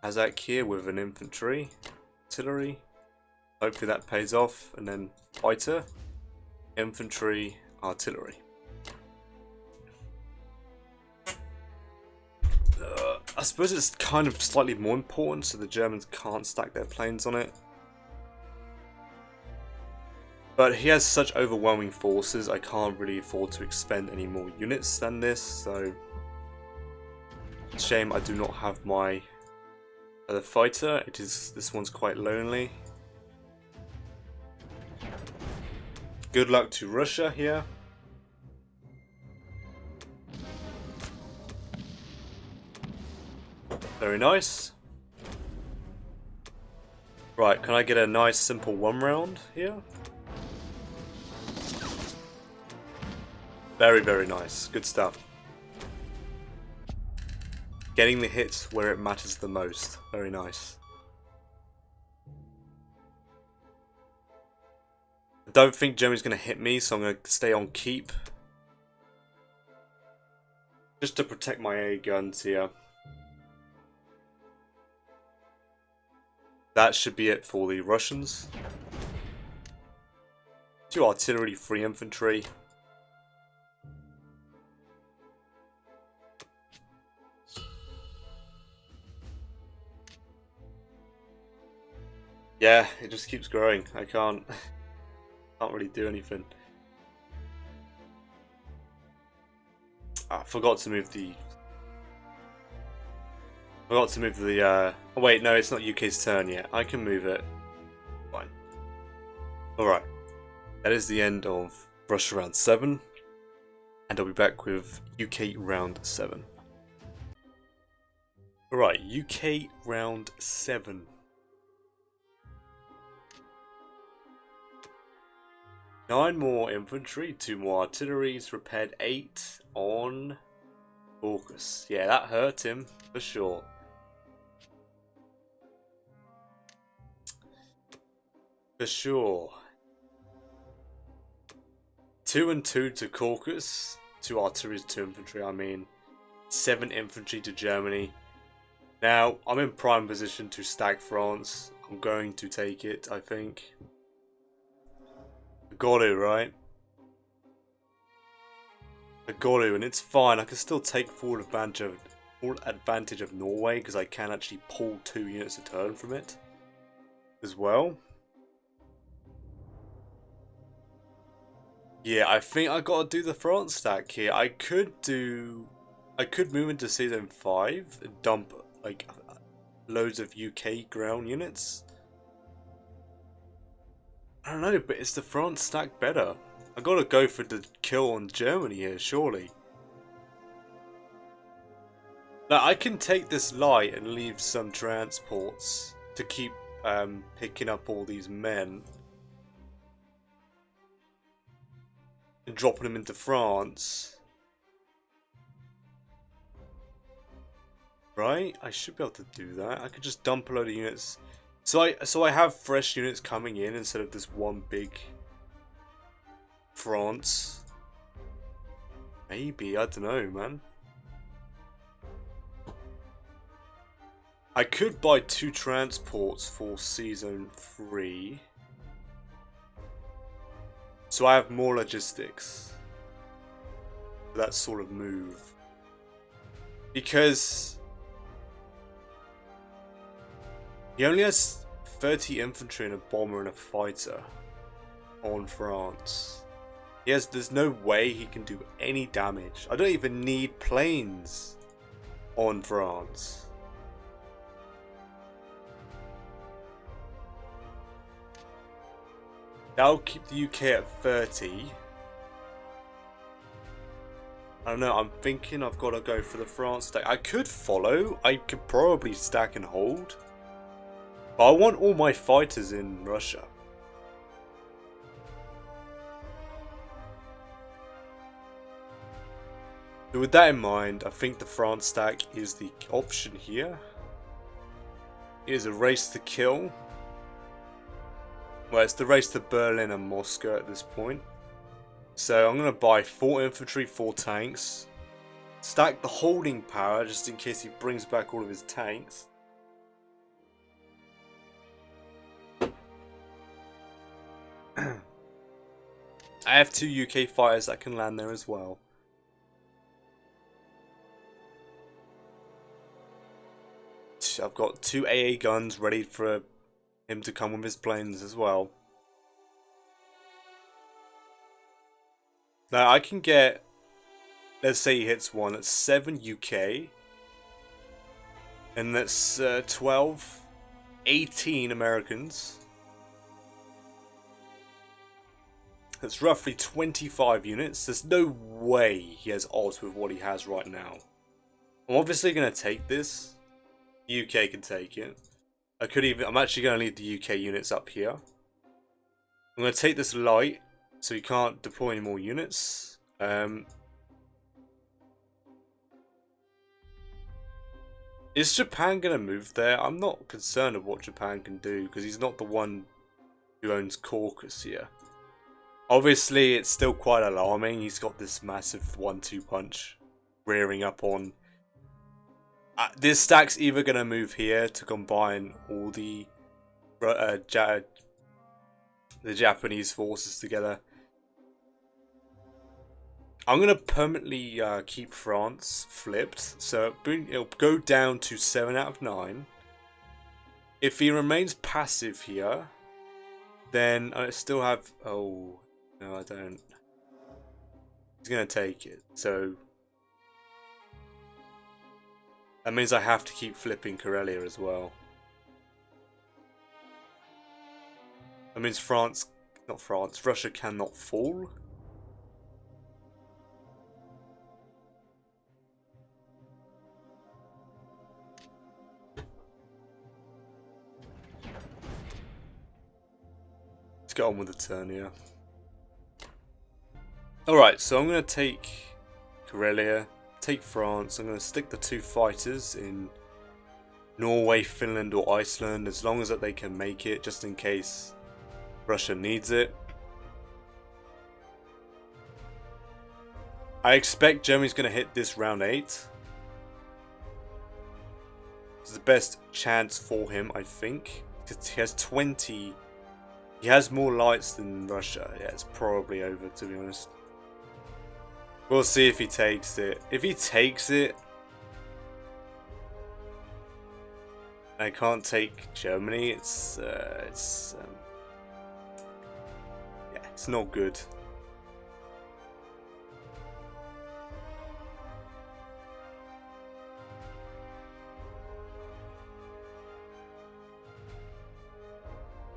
Kazakh here with an infantry, artillery. Hopefully that pays off, and then fighter, infantry, artillery. I suppose it's kind of slightly more important so the Germans can't stack their planes on it. But he has such overwhelming forces, I can't really afford to expend any more units than this, so... Shame I do not have my other fighter. This one's quite lonely. Good luck to Russia here. Very nice. Right, can I get a nice simple 1 round here? Very, very nice. Good stuff. Getting the hits where it matters the most. Very nice. I don't think Germany's going to hit me, so I'm going to stay on keep. Just to protect my AA guns here. That should be it for the Russians. 2 artillery, 3 infantry. Yeah, it just keeps growing. I can't really do anything. I forgot to move the... oh wait, no, it's not UK's turn yet. I can move it. Fine. Alright. That is the end of Russia round 7. And I'll be back with UK round 7. Alright, UK round 7. Nine more infantry, 2 more artilleries, repaired 8 on Bonkcc. Yeah, that hurt him, for sure. For sure. 2 and 2 to Bonkcc. 2 artillery, 2 infantry, I mean. 7 infantry to Germany. Now, I'm in prime position to stack France. I'm going to take it, I think. Got it, right? I got to, and it's fine. I can still take full advantage of Norway because I can actually pull 2 units a turn from it as well. Yeah, I think I gotta do the France stack here. I could move into season 5 and dump like loads of UK ground units. I don't know, but is the France stack better? I gotta go for the kill on Germany here, surely. Now I can take this light and leave some transports to keep picking up all these men and dropping them into France. Right? I should be able to do that. I could just dump a load of units. So I have fresh units coming in instead of this one big France. Maybe, I don't know, man. I could buy 2 transports for season 3. So I have more logistics for that sort of move. Because he only has 30 infantry and a bomber and a fighter on France. There's no way he can do any damage. I don't even need planes on France. That'll keep the UK at 30. I don't know, I'm thinking I've got to go for the France stack. I could follow. I could probably stack and hold. But I want all my fighters in Russia. So with that in mind, I think the France stack is the option here. It is a race to kill. Well, it's the race to Berlin and Moscow at this point. So I'm going to buy 4 infantry, 4 tanks. Stack the holding power just in case he brings back all of his tanks. I have 2 UK fighters that can land there as well. I've got 2 AA guns ready for him to come with his planes as well. Now I can get, let's say he hits one, that's 7 UK. And that's 12, 18 Americans. That's roughly 25 units. There's no way he has odds with what he has right now. I'm obviously going to take this. The UK can take it. I'm actually going to leave the UK units up here. I'm going to take this light, so he can't deploy any more units. Is Japan going to move there? I'm not concerned of what Japan can do, because he's not the one who owns Caucasus here. Obviously, it's still quite alarming. He's got this massive 1-2 punch rearing up on. This stack's either going to move here to combine all the Japanese forces together. I'm going to permanently keep France flipped. So it'll go down to 7 out of 9. If he remains passive here, then I still have... Oh, no I don't. He's going to take it. So that means I have to keep flipping Karelia as well. That means Russia cannot fall. Let's get on with the turn here. Alright, so I'm going to take Karelia, take France. I'm going to stick the 2 fighters in Norway, Finland or Iceland, as long as that they can make it, just in case Russia needs it. I expect Germany's going to hit this round 8. It's the best chance for him, I think. He has 20. He has more lights than Russia. Yeah, it's probably over, to be honest. We'll see if he takes it. If he takes it, I can't take Germany. Yeah, it's not good.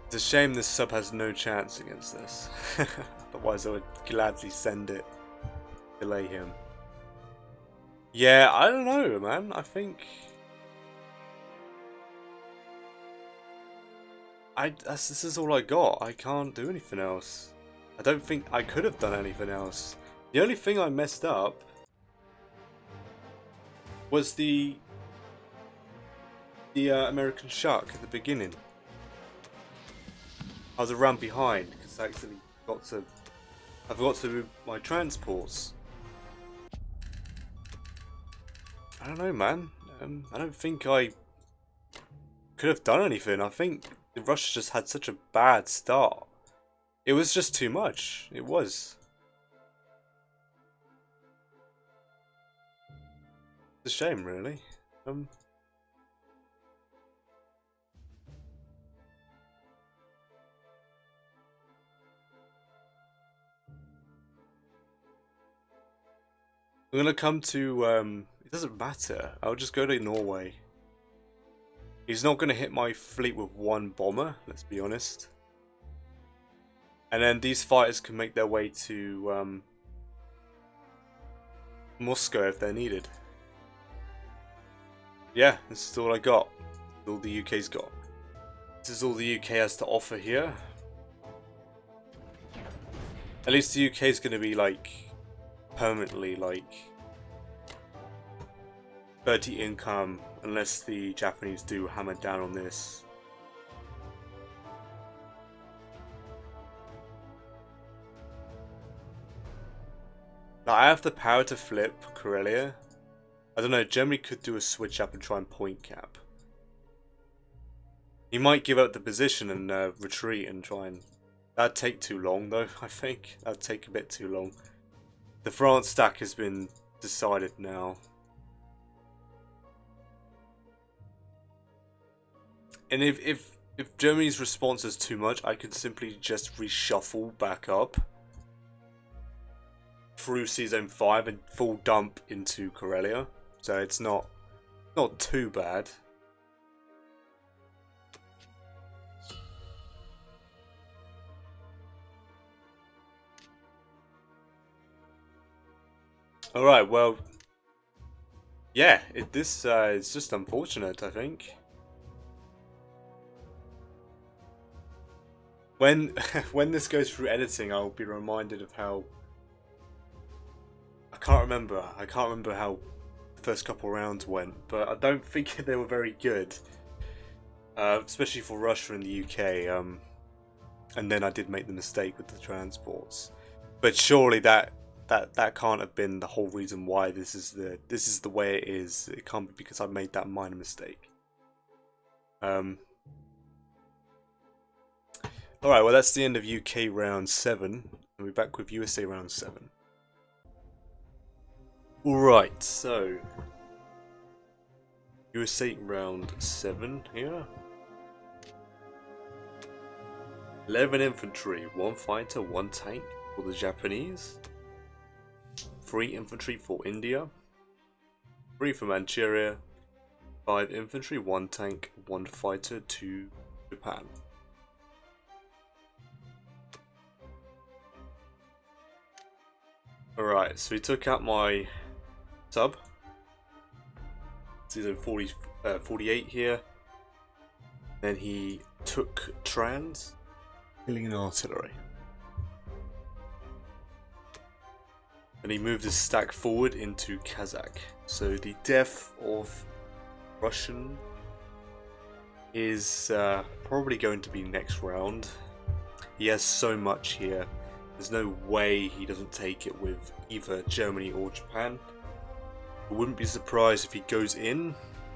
It's a shame this sub has no chance against this. Otherwise I would gladly send it. Delay him. Yeah, I don't know, man. I think this is all I got. I can't do anything else. I don't think I could have done anything else. The only thing I messed up was the American shark at the beginning. I was around behind because I actually I forgot to move my transports. I don't know, man. I don't think I could have done anything. I think the Russia just had such a bad start. It was just too much. It was. It's a shame, really. We're gonna come to, it doesn't matter. I'll just go to Norway. He's not gonna hit my fleet with one bomber, let's be honest. And then these fighters can make their way to, Moscow if they're needed. Yeah, this is all I got. This is all the UK's got. This is all the UK has to offer here. At least the UK is gonna be like permanently like 30 income unless the Japanese do hammer down on this. Now I have the power to flip Karelia. I don't know, Germany could do a switch up and try and point cap. He might give up the position and retreat and try and... That'd take too long though, I think. That'd take a bit too long. The France stack has been decided now. And if Germany's response is too much, I could simply just reshuffle back up through Zone 5 and full dump into Karelia. So it's not too bad. Alright, well, yeah, this is just unfortunate, I think. When when this goes through editing, I'll be reminded of how I can't remember how the first couple rounds went, but I don't think they were very good, especially for Russia and the UK. And then I did make the mistake with the transports, but surely that can't have been the whole reason why this is the way it is. It can't be because I made that minor mistake. Alright, well that's the end of UK round 7. I'll be back with USA round 7. Alright, so USA round 7 here. 11 infantry, 1 fighter, 1 tank for the Japanese. 3 infantry for India. 3 for Manchuria. 5 infantry, 1 tank, 1 fighter to Japan. Alright, so he took out my sub. Season 48 here. Then he took trans, killing an artillery. And he moved his stack forward into Kazakh. So the death of Russian is probably going to be next round. He has so much here. There's no way he doesn't take it with either Germany or Japan. I wouldn't be surprised if he goes in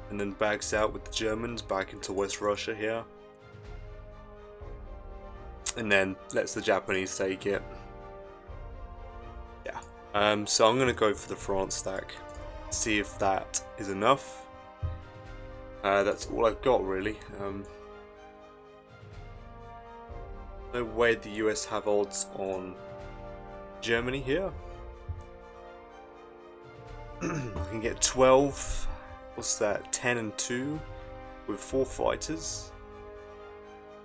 and then backs out with the Germans back into West Russia here. And then lets the Japanese take it. Yeah. So I'm gonna go for the France stack. See if that is enough. That's all I've got really. No way the US have odds on Germany here. I can get 12. What's that? 10 and 2 with 4 fighters.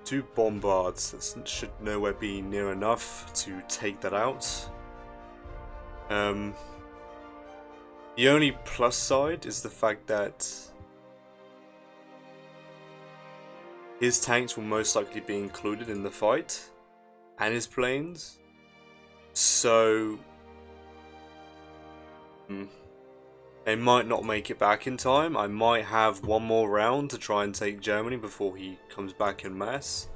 2 bombards. That should nowhere be near enough to take that out. The only plus side is the fact that his tanks will most likely be included in the fight, and his planes. So they might not make it back in time. I might have one more round to try and take Germany before he comes back en masse.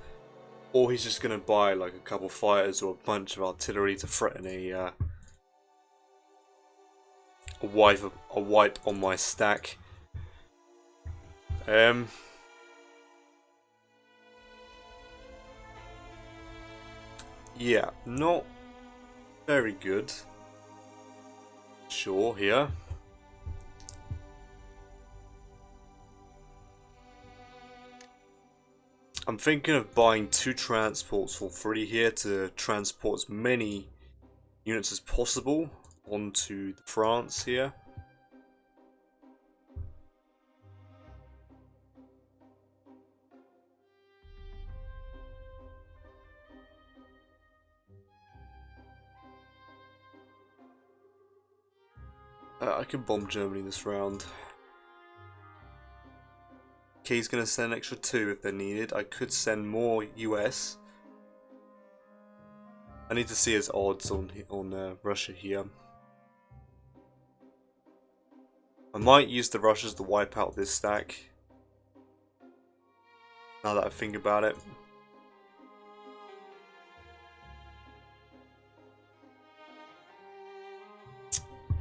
Or he's just going to buy like a couple fighters or a bunch of artillery to threaten a wipe on my stack. Yeah, not very good. Sure, here. I'm thinking of buying 2 transports for free here to transport as many units as possible onto France here. I can bomb Germany this round. Okay, he's going to send an extra 2 if they're needed. I could send more US. I need to see his odds on Russia here. I might use the Russians to wipe out this stack. Now that I think about it.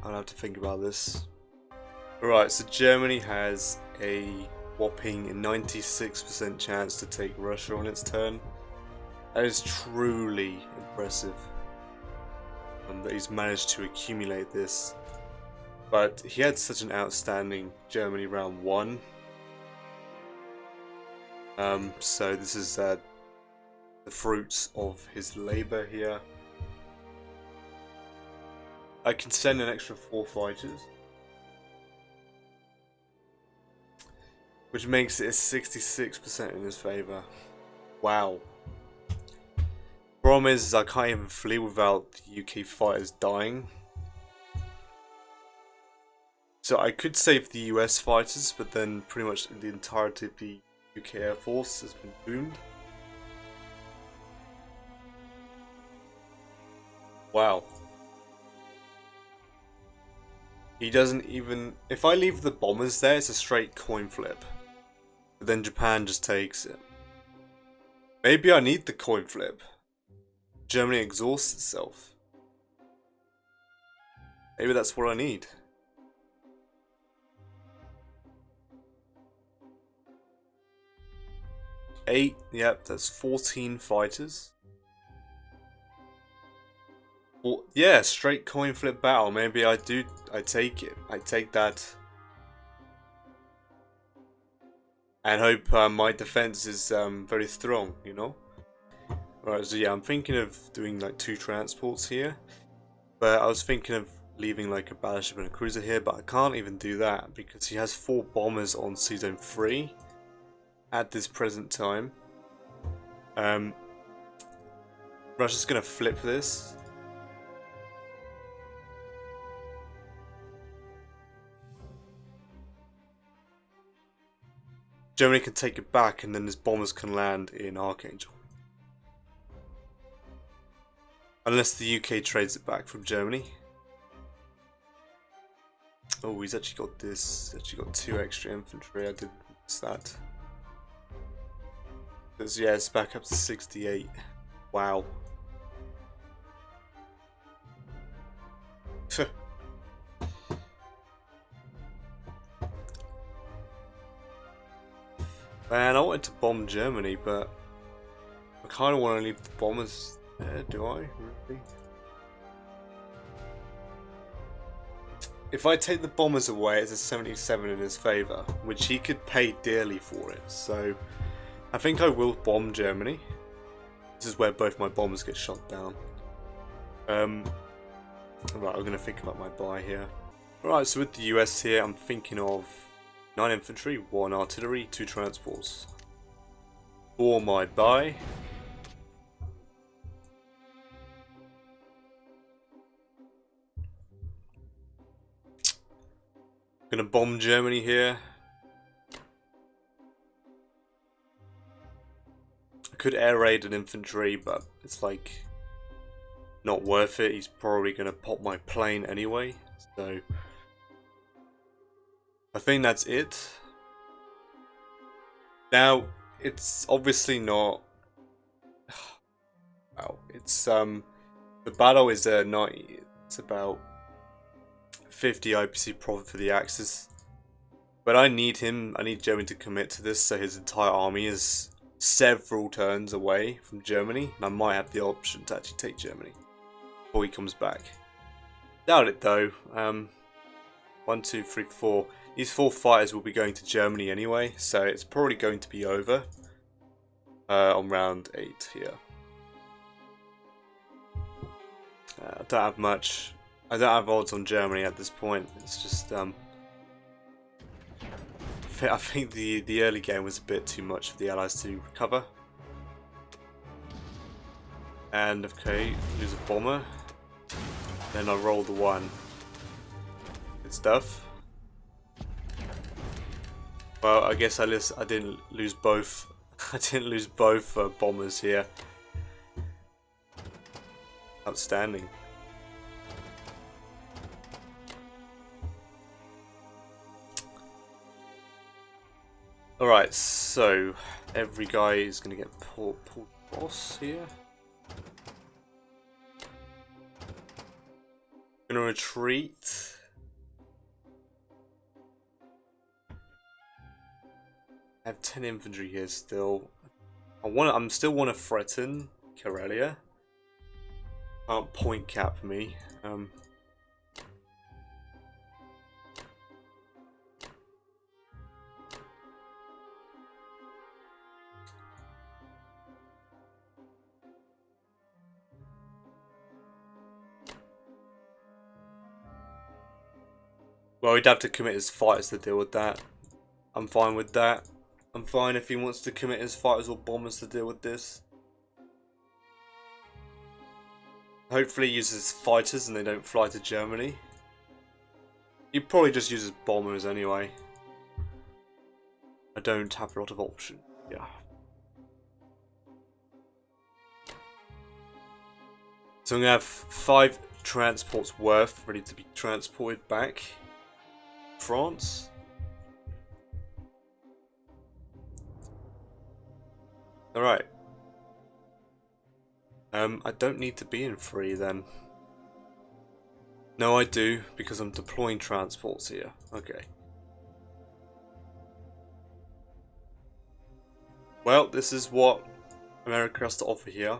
I'll have to think about this. Alright, so Germany has a whopping 96% chance to take Russia on its turn. That is truly impressive. That he's managed to accumulate this. But he had such an outstanding Germany round 1. So this is the fruits of his labor here. I can send an extra 4 fighters, which makes it a 66% in his favor. Wow. Problem is I can't even flee without the UK fighters dying. So I could save the US fighters, but then pretty much the entirety of the UK Air Force has been boomed. Wow. He doesn't even... If I leave the bombers there, it's a straight coin flip. But then Japan just takes it. Maybe I need the coin flip. Germany exhausts itself. Maybe that's what I need. 8, yep, that's 14 fighters. Well, yeah, straight coin flip battle. Maybe I take it. I take that. And hope my defense is very strong, you know? Right, so yeah, I'm thinking of doing like 2 transports here. But I was thinking of leaving like a battleship and a cruiser here, but I can't even do that because he has 4 bombers on Sea Zone 3 at this present time. Russia's gonna flip this. Germany can take it back and then his bombers can land in Archangel. Unless the UK trades it back from Germany. Oh, he's actually got this. He's actually got 2 extra infantry. I did miss that. Because, yeah, it's back up to 68. Wow. Man, I wanted to bomb Germany, but I kind of want to leave the bombers there, do I? Really? if I take the bombers away, it's a 77 in his favour, which he could pay dearly for it. So I think I will bomb Germany. This is where both my bombers get shot down. Right, I'm going to think about my buy here. Alright, so with the US here, I'm thinking of 9 infantry, 1 artillery, 2 transports. For my buy, I'm going to bomb Germany here. I could air raid an infantry, but it's like not worth it. He's probably going to pop my plane anyway, so I think that's it. Now, it's obviously not. Well, it's the battle is 90. It's about 50 IPC profit for the Axis, but I need him. I need Germany to commit to this, so his entire army is several turns away from Germany, and I might have the option to actually take Germany before he comes back. Doubt it though. 1, 2, 3, 4. These 4 fighters will be going to Germany anyway, so it's probably going to be over on round 8 here. I don't have much. I don't have odds on Germany at this point. It's just I think the early game was a bit too much for the Allies to recover. And okay, lose a bomber. Then I roll the 1. Good stuff. Well, I guess I didn't lose both. I didn't lose both bombers here. Outstanding. Alright, so every guy is going to get pulled across here. I'm going to retreat. I have 10 infantry here still. I'm still want to threaten Karelia. Can't point cap me. Well, he'd have to commit his fighters to deal with that. I'm fine with that. I'm fine if he wants to commit his fighters or bombers to deal with this. Hopefully he uses fighters and they don't fly to Germany. He probably just uses bombers anyway. I don't have a lot of option. Yeah. So I'm going to have 5 transports worth ready to be transported back to France. Alright. I don't need to be in 3 then. No, I do, because I'm deploying transports here. Okay. Well, this is what America has to offer here.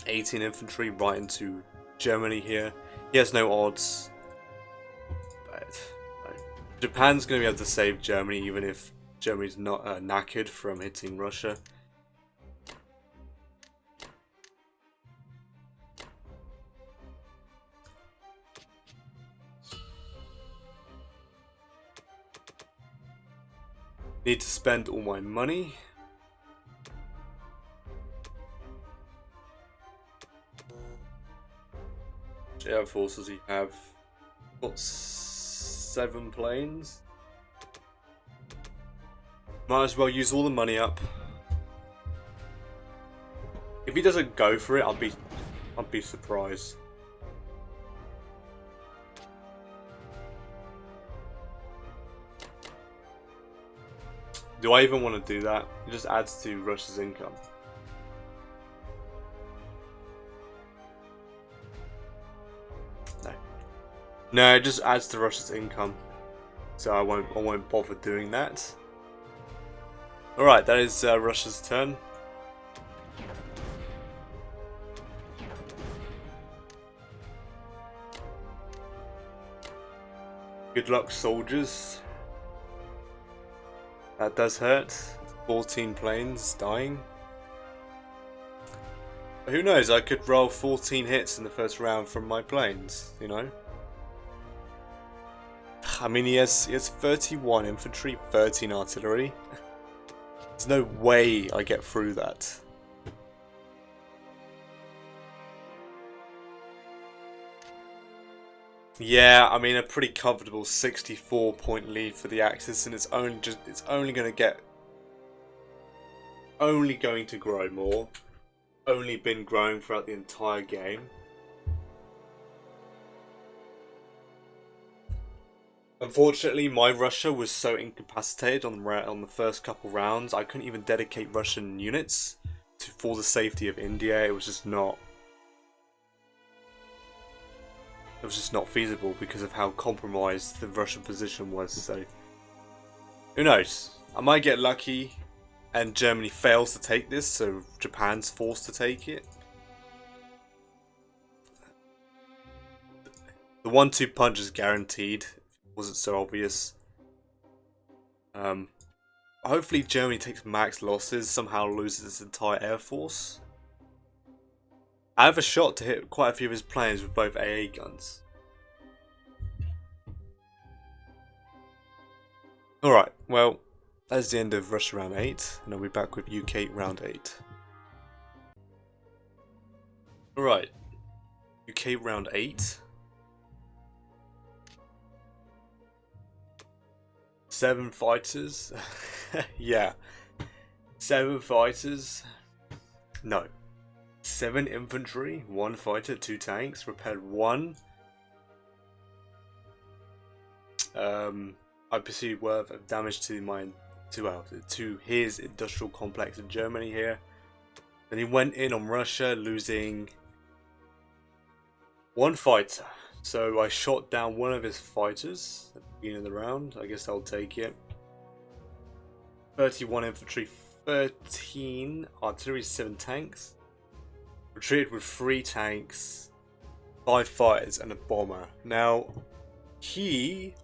18 infantry right into Germany here. He has no odds. But Japan's going to be able to save Germany, even if Germany's not knackered from hitting Russia. Need to spend all my money. Which air forces you have? Got 7 planes. Might as well use all the money up. If he doesn't go for it, I'll be surprised. Do I even want to do that? It just adds to Russia's income. No. No, it just adds to Russia's income. So I won't bother doing that. Alright, that is Russia's turn. Good luck, soldiers. That does hurt. 14 planes dying. Who knows, I could roll 14 hits in the first round from my planes, you know? I mean, he has 31 infantry, 13 artillery. There's no way I get through that. Yeah, I mean, a pretty comfortable 64-point lead for the Axis, and it's only going to grow more. Only been growing throughout the entire game. Unfortunately, my Russia was so incapacitated on the first couple rounds, I couldn't even dedicate Russian units for the safety of India. It was just not feasible because of how compromised the Russian position was. So who knows? I might get lucky and Germany fails to take this, so Japan's forced to take it. The 1-2 punch is guaranteed. Wasn't so obvious. Hopefully Germany takes max losses, somehow loses its entire air force. I have a shot to hit quite a few of his planes with both AA guns. Alright, well, that's the end of Russia round 8, and I'll be back with UK round 8. Alright, UK round 8. 7 fighters. Yeah. 7 fighters. No. 7 infantry, 1 fighter, 2 tanks, repaired 1. I perceive worth of damage to his industrial complex in Germany here. Then he went in on Russia, losing 1 fighter. So I shot down 1 of his fighters at the beginning of the round. I guess I'll take it. 31 infantry, 13 artillery, 7 tanks. Retreated with 3 tanks, 5 fighters, and a bomber. Now, he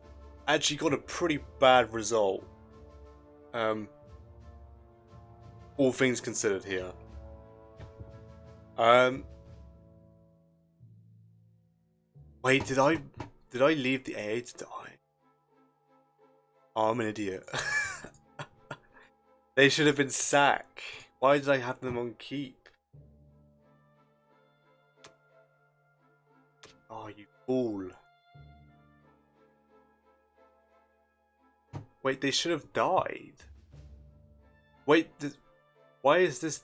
actually got a pretty bad result. All things considered here. Wait, did I leave the AA to die? Oh, I'm an idiot. They should have been sack. Why did I have them on keep? Oh, you fool. Wait, they should have died. Wait, why is this?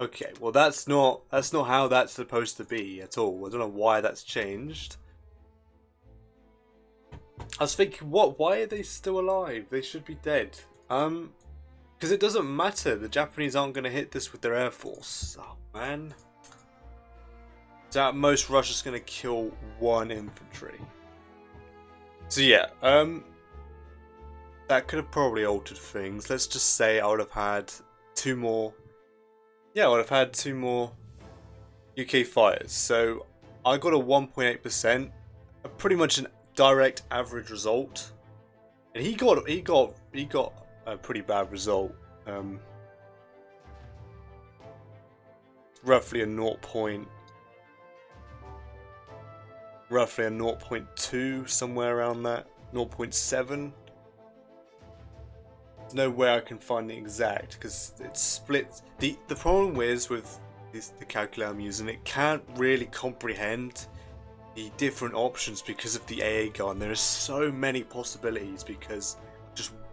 Okay, well that's not how that's supposed to be at all. I don't know why that's changed. I was thinking, why are they still alive? They should be dead. Because it doesn't matter. The Japanese aren't going to hit this with their air force. Oh man. So at most, Russia's going to kill 1 infantry. So yeah, that could have probably altered things. Let's just say I would have had 2 more. Yeah, I would have had 2 more UK fighters. So I got a 1.8%, pretty much an direct average result, and he got a pretty bad result. Roughly a 0.2, somewhere around that, 0.7. There's no way I can find the exact because it's split. The problem is with the calculator I'm using, it can't really comprehend the different options because of the AA gun. There are so many possibilities because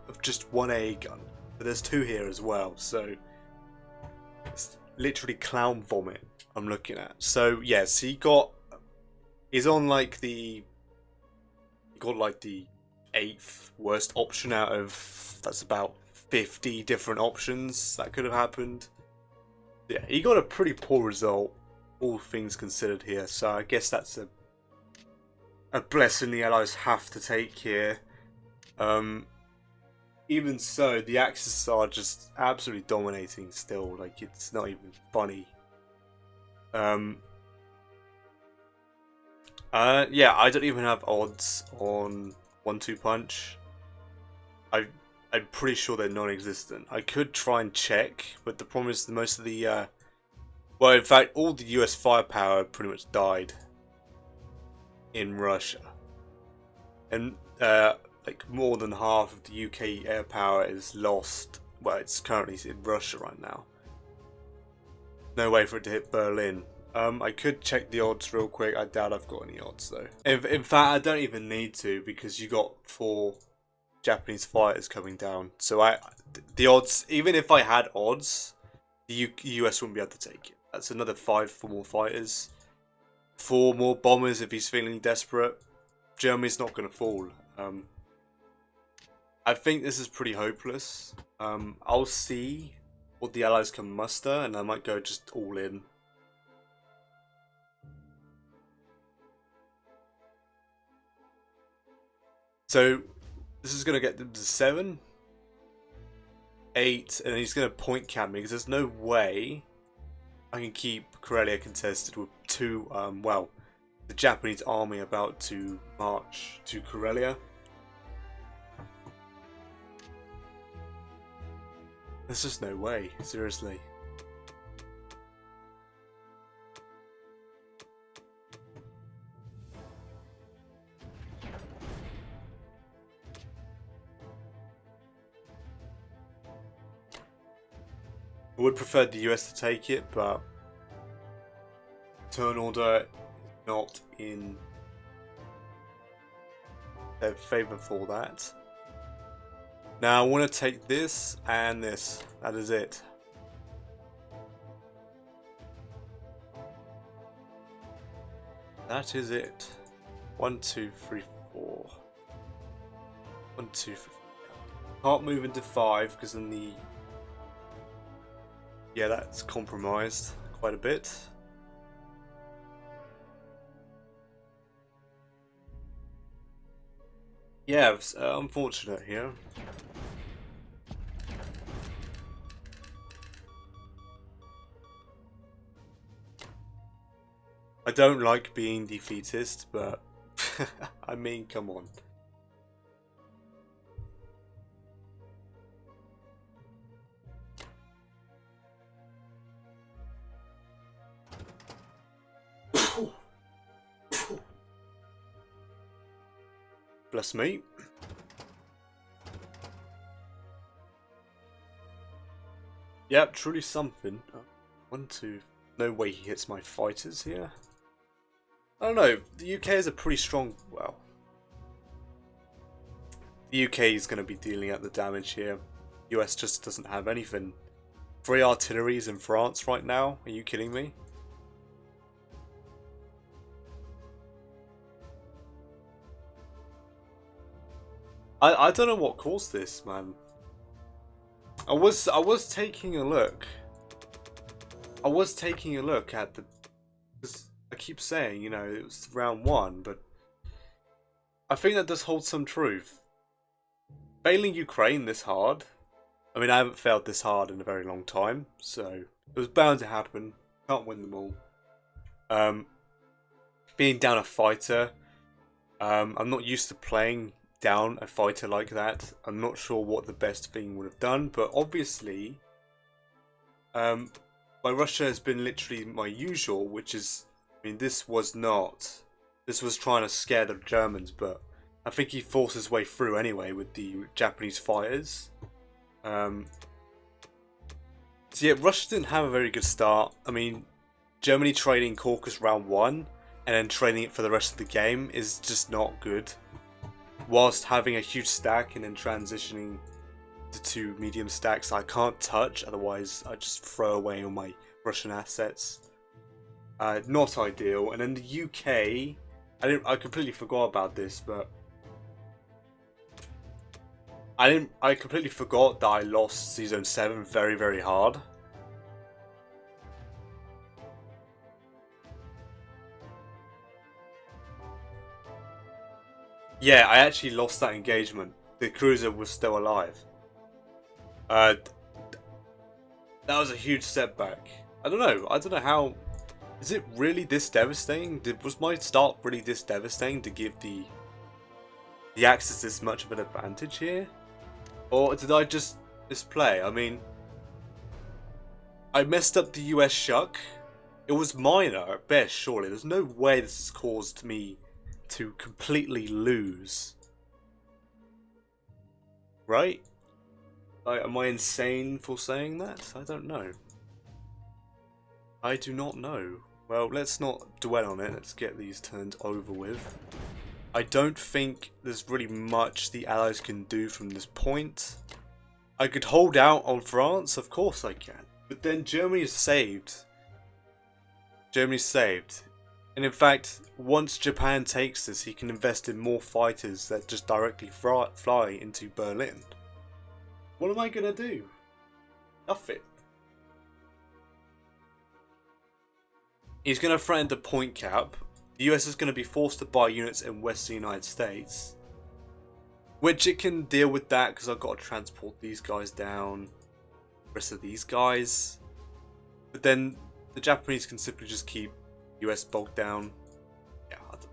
of just 1 AA gun, but there's 2 here as well. So it's literally clown vomit I'm looking at. So yes, he's on like the 8th worst option out of, that's about 50 different options that could have happened. Yeah, he got a pretty poor result, all things considered here. So I guess that's a blessing the Allies have to take here. Even so, the Axis are just absolutely dominating still. Like, it's not even funny. Yeah, I don't even have odds on 1-2 punch. I'm pretty sure they're non-existent. I could try and check, but the problem is that most of the well, in fact, all the US firepower pretty much died in Russia, and like more than half of the UK air power is lost. Well, it's currently in Russia right now. No way for it to hit Berlin. I could check the odds real quick. I doubt I've got any odds though. In fact, I don't even need to, because you got 4 Japanese fighters coming down. So the odds, even if I had odds, the US wouldn't be able to take it. That's another 5 more fighters, 4 more bombers if he's feeling desperate. Germany's not going to fall. I think this is pretty hopeless. I'll see what the Allies can muster, and I might go just all in. So this is going to get them to 7, 8, and he's going to point cap me, because there's no way I can keep Karelia contested with 2, well, the Japanese army about to march to Karelia. There's just no way, seriously. I would prefer the US to take it, but turn order is not in their favour for that. Now I want to take this and this. That is it. That is it. 1, 2, 3, 4. 1, 2, 3. Can't move into 5 because then the... Yeah, that's compromised quite a bit. Yeah, it's unfortunate here. I don't like being defeatist, but I mean, come on. Bless me. Yep, truly something. 1, 2. No way he hits my fighters here. I don't know. The UK is a pretty strong. Well, the UK is going to be dealing out the damage here. US just doesn't have anything. 3 artilleries in France right now. Are you kidding me? I don't know what caused this, man. I was taking a look. I was taking a look at the. I keep saying, you know, it was round 1, but I think that does hold some truth. Failing Ukraine this hard. I mean, I haven't failed this hard in a very long time, so it was bound to happen. Can't win them all. Being down a fighter. I'm not used to playing down a fighter like that. I'm not sure what the best thing would have done, but obviously my Russia has been literally my usual, which is, I mean, this was trying to scare the Germans, but I think he forced his way through anyway with the Japanese fighters. So yeah, Russia didn't have a very good start. I mean, Germany trading Caucasus round 1 and then trading it for the rest of the game is just not good. Whilst having a huge stack and then transitioning to 2 medium stacks I can't touch, otherwise I just throw away all my Russian assets. Not ideal. And then the UK, I completely forgot about this, but I completely forgot that I lost Season 7 very, very hard. Yeah, I actually lost that engagement. The cruiser was still alive. That was a huge setback. I don't know how Is it really this devastating? Was my start really this devastating to give the Axis this much of an advantage here? Or did I just misplay? I mean, I messed up the US shuck. It was minor at best, surely. There's no way this has caused me to completely lose. Right? Am I insane for saying that? I don't know. I do not know. Well, let's not dwell on it. Let's get these turns over with. I don't think there's really much the Allies can do from this point. I could hold out on France, of course I can. But then Germany is saved. Germany's saved. And in fact, once Japan takes this, he can invest in more fighters that just directly fly into Berlin. What am I gonna do? Nothing. He's gonna threaten the point cap. The US is gonna be forced to buy units in Western United States. Which it can deal with that because I've got to transport these guys down. The rest of these guys. But then the Japanese can simply just keep US bogged down. Yeah, I don't know.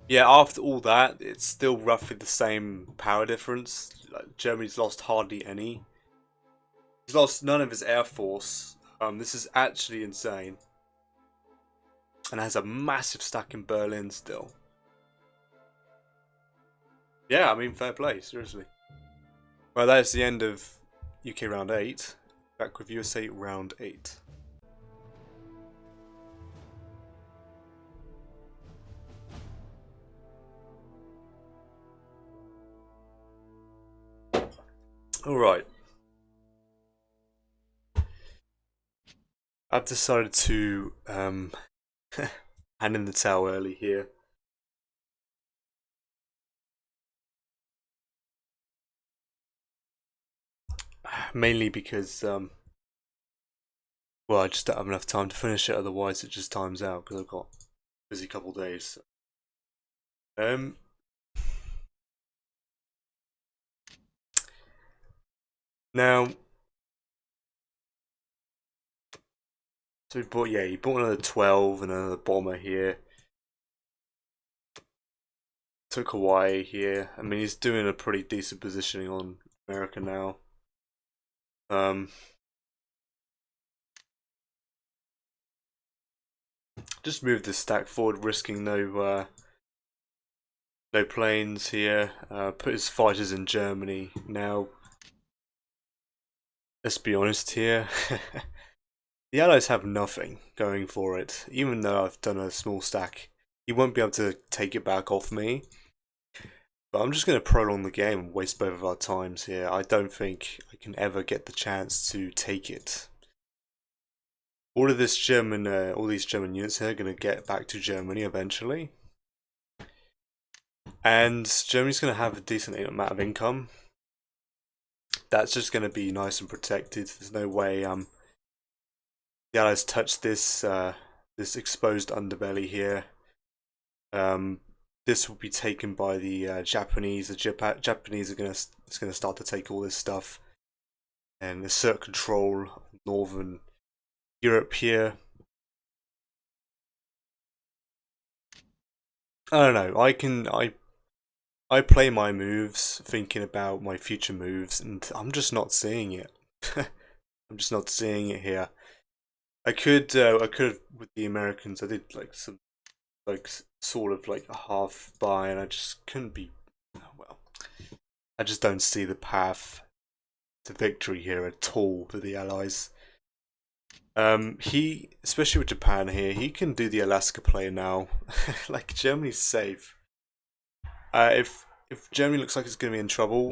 Yeah, after all that, it's still roughly the same power difference. Like, Germany's lost hardly any. He's lost none of his air force. This is actually insane. And has a massive stack in Berlin still. Yeah, I mean, fair play, seriously. Well, that is the end of UK round 8. Back with USA round 8. Alright. I've decided to hand in the towel early here. Mainly because, well, I just don't have enough time to finish it, otherwise it just times out because I've got a busy couple days. Now, so he bought another 12 and another bomber here. Took Hawaii here. I mean, he's doing a pretty decent positioning on America now. Just move this stack forward, risking no planes here. Put his fighters in Germany now. Let's be honest here. The Allies have nothing going for it. Even though I've done a small stack, he won't be able to take it back off me. But I'm just going to prolong the game and waste both of our times here. I don't think I can ever get the chance to take it. All these German units here are going to get back to Germany eventually. And Germany's going to have a decent amount of income. That's just going to be nice and protected. There's no way the Allies touch this this exposed underbelly here. This will be taken by the Japanese. The Japanese are gonna start to take all this stuff and assert control of northern Europe here. I don't know. I play my moves thinking about my future moves, and I'm just not seeing it. I'm just not seeing it here. I could with the Americans. I did like some sort of like a half buy, and I just couldn't be. Well, I just don't see the path to victory here at all for the Allies. Especially with Japan here, he can do the Alaska play now. Like, Germany's safe. If Germany looks like it's going to be in trouble,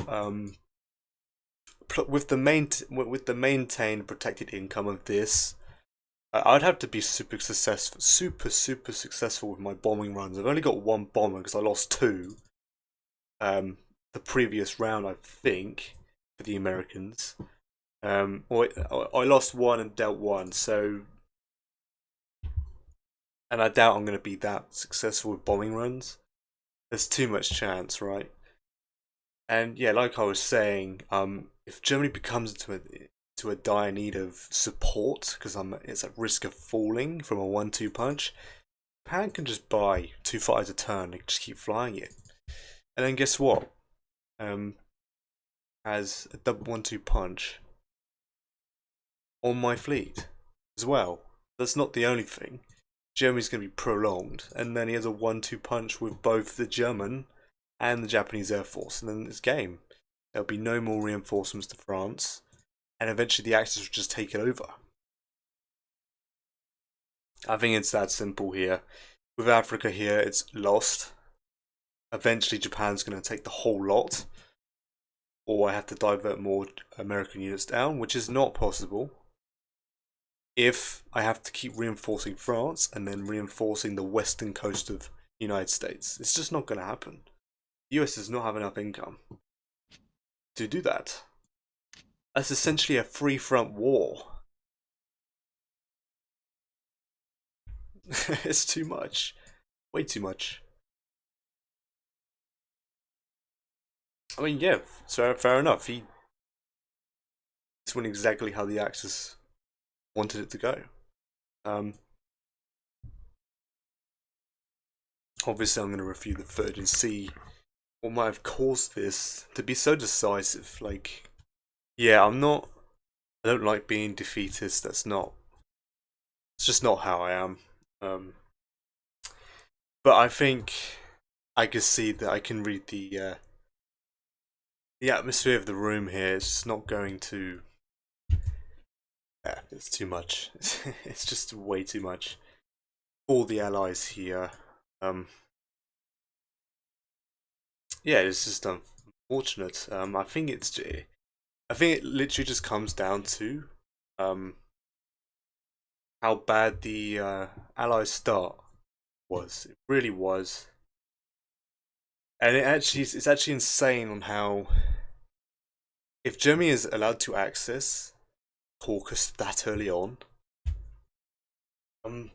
with the maintained protected income of this, I'd have to be super successful with my bombing runs. I've only got one bomber because I lost two. The previous round, I think, for the Americans. Or I lost one and dealt one, so, and I doubt I'm going to be that successful with bombing runs. There's too much chance, right? And yeah, like I was saying, if Germany becomes into a dire need of support because it's at risk of falling from a 1-2 punch, Japan can just buy 2 fighters a turn and just keep flying it. And then guess what? Um, has a double 1-2 punch on my fleet as well. That's not the only thing. Germany's going to be prolonged, and then he has a 1-2 punch with both the German and the Japanese Air Force, and then it's game. There'll be no more reinforcements to France, and eventually the Axis will just take it over. I think it's that simple here. With Africa here, it's lost. Eventually Japan's going to take the whole lot, or I have to divert more American units down, which is not possible if I have to keep reinforcing France and then reinforcing the western coast of the United States. It's just not going to happen. The US does not have enough income to do that. That's essentially a free front war. It's too much. Way too much. I mean, yeah, so fair enough. He went exactly how the Axis wanted it to go. Obviously, I'm going to review the footage and see what might have caused this to be so decisive. Like, yeah, I don't like being defeatist. It's just not how I am. But I think I can see that I can read the atmosphere of the room here. It's just not going to. Yeah, it's too much. It's just way too much. All the allies here. Yeah, it's just unfortunate. I think it literally just comes down to how bad the Allies' start was. It really was, and it's actually insane on how if Germany is allowed to access Caucasus that early on, and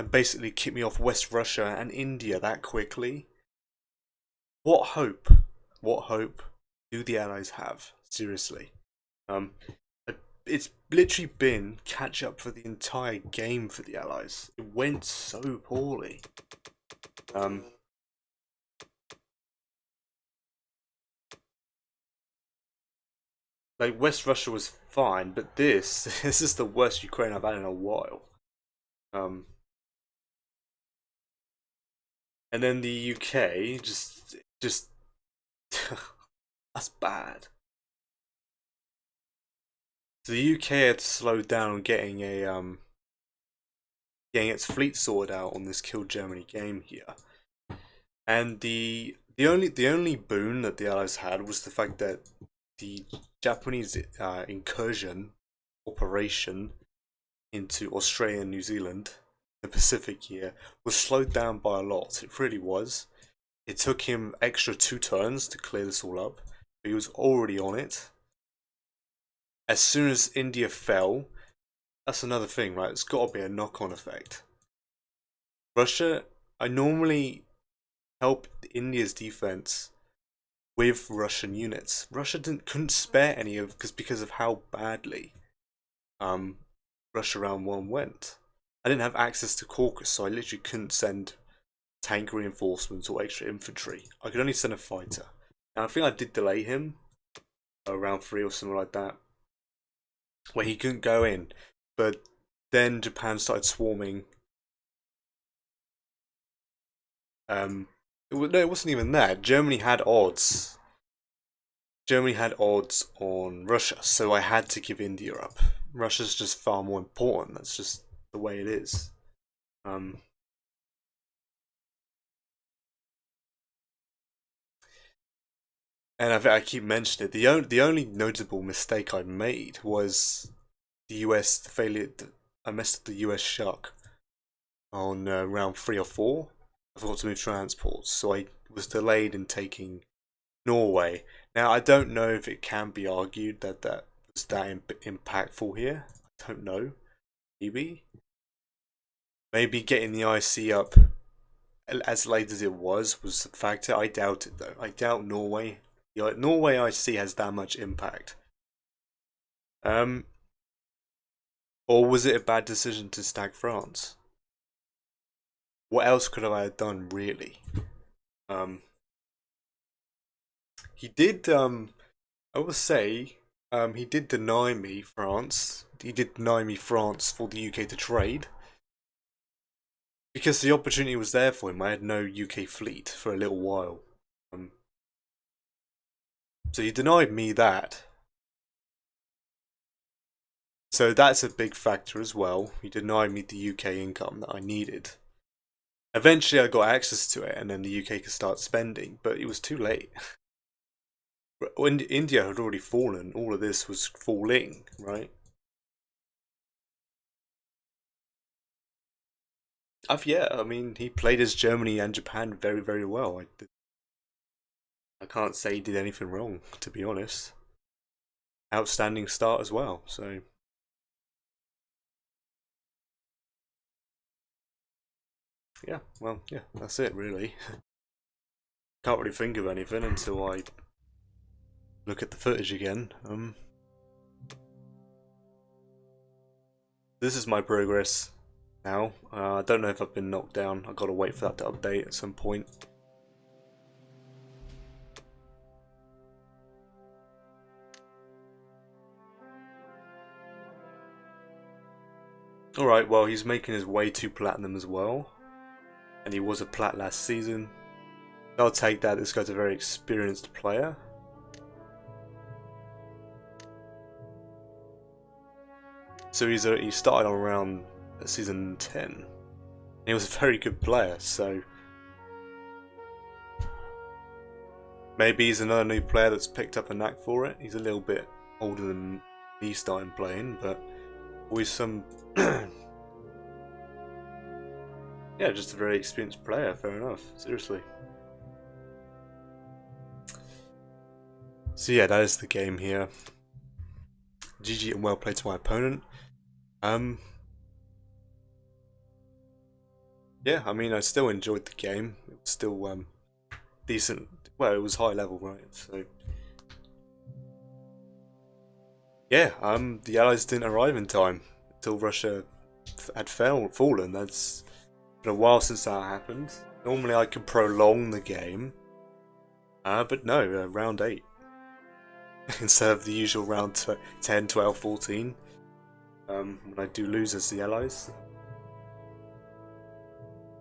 basically kick me off West Russia and India that quickly. What hope? What hope do the Allies have? Seriously. Um, it's literally been catch up for the entire game for the Allies. It went so poorly. Like West Russia was fine, but this is the worst Ukraine I've had in a while. Um, and then the UK just that's bad. So the UK had to slow down on getting its fleet sorted out on this Kill Germany game here. And the only boon that the Allies had was the fact that the Japanese incursion operation into Australia and New Zealand, the Pacific here, was slowed down by a lot. It really was. It took him extra 2 turns to clear this all up, but he was already on it. As soon as India fell, that's another thing, right? It's got to be a knock-on effect. Russia, I normally help India's defense with Russian units. Russia couldn't spare any of because of how badly Russia round one went. I didn't have access to Caucasus, so I literally couldn't send tank reinforcements or extra infantry. I could only send a fighter. And I think I did delay him around 3 or something like that, where he couldn't go in. But then Japan started swarming. It wasn't even that. Germany had odds. Germany had odds on Russia, so I had to give India up. Russia's just far more important. That's just the way it is. And I keep mentioning it. The only notable mistake I made was the US failure. I messed up the US shuck on round 3 or 4. I forgot to move transports, so I was delayed in taking Norway. Now I don't know if it can be argued that was that impactful here. I don't know. Maybe getting the IC up as late as it was a factor. I doubt it though. I doubt Norway Norway I see has that much impact. Or was it a bad decision to stag France? What else could I have done, really? He did, I will say, he did deny me France. He did deny me France for the UK to trade. Because the opportunity was there for him. I had no UK fleet for a little while. So he denied me that. So that's a big factor as well. He denied me the UK income that I needed. Eventually I got access to it and then the UK could start spending, but it was too late. When India had already fallen, all of this was falling, right? Yeah, I mean, he played as Germany and Japan very, very well. I can't say he did anything wrong, to be honest. Outstanding start as well, so... Yeah, well, yeah, that's it, really. Can't really think of anything until I look at the footage again. This is my progress now. I don't know if I've been knocked down. I've got to wait for that to update at some point. Alright, well, he's making his way to platinum as well. And he was a plat last season. I'll take that. This guy's a very experienced player. So he started on around season 10. He was a very good player, so maybe he's another new player that's picked up a knack for it. He's a little bit older than me starting playing, but always some yeah, just a very experienced player, fair enough, seriously. So yeah, that is the game here. GG and well played to my opponent. Yeah, I mean, I still enjoyed the game. It was still decent. Well, it was high level, right? So yeah, the Allies didn't arrive in time until Russia had fallen. That's been a while since that happened. Normally I could prolong the game, but no, round 8 instead of the usual round 10, 12, 14. When I do lose as the Allies.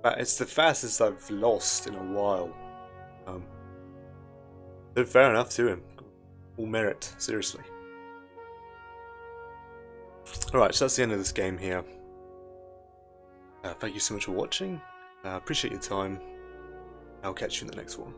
But it's the fastest I've lost in a while. So fair enough to him. All merit, seriously. Alright, so that's the end of this game here. Thank you so much for watching. Appreciate your time. I'll catch you in the next one.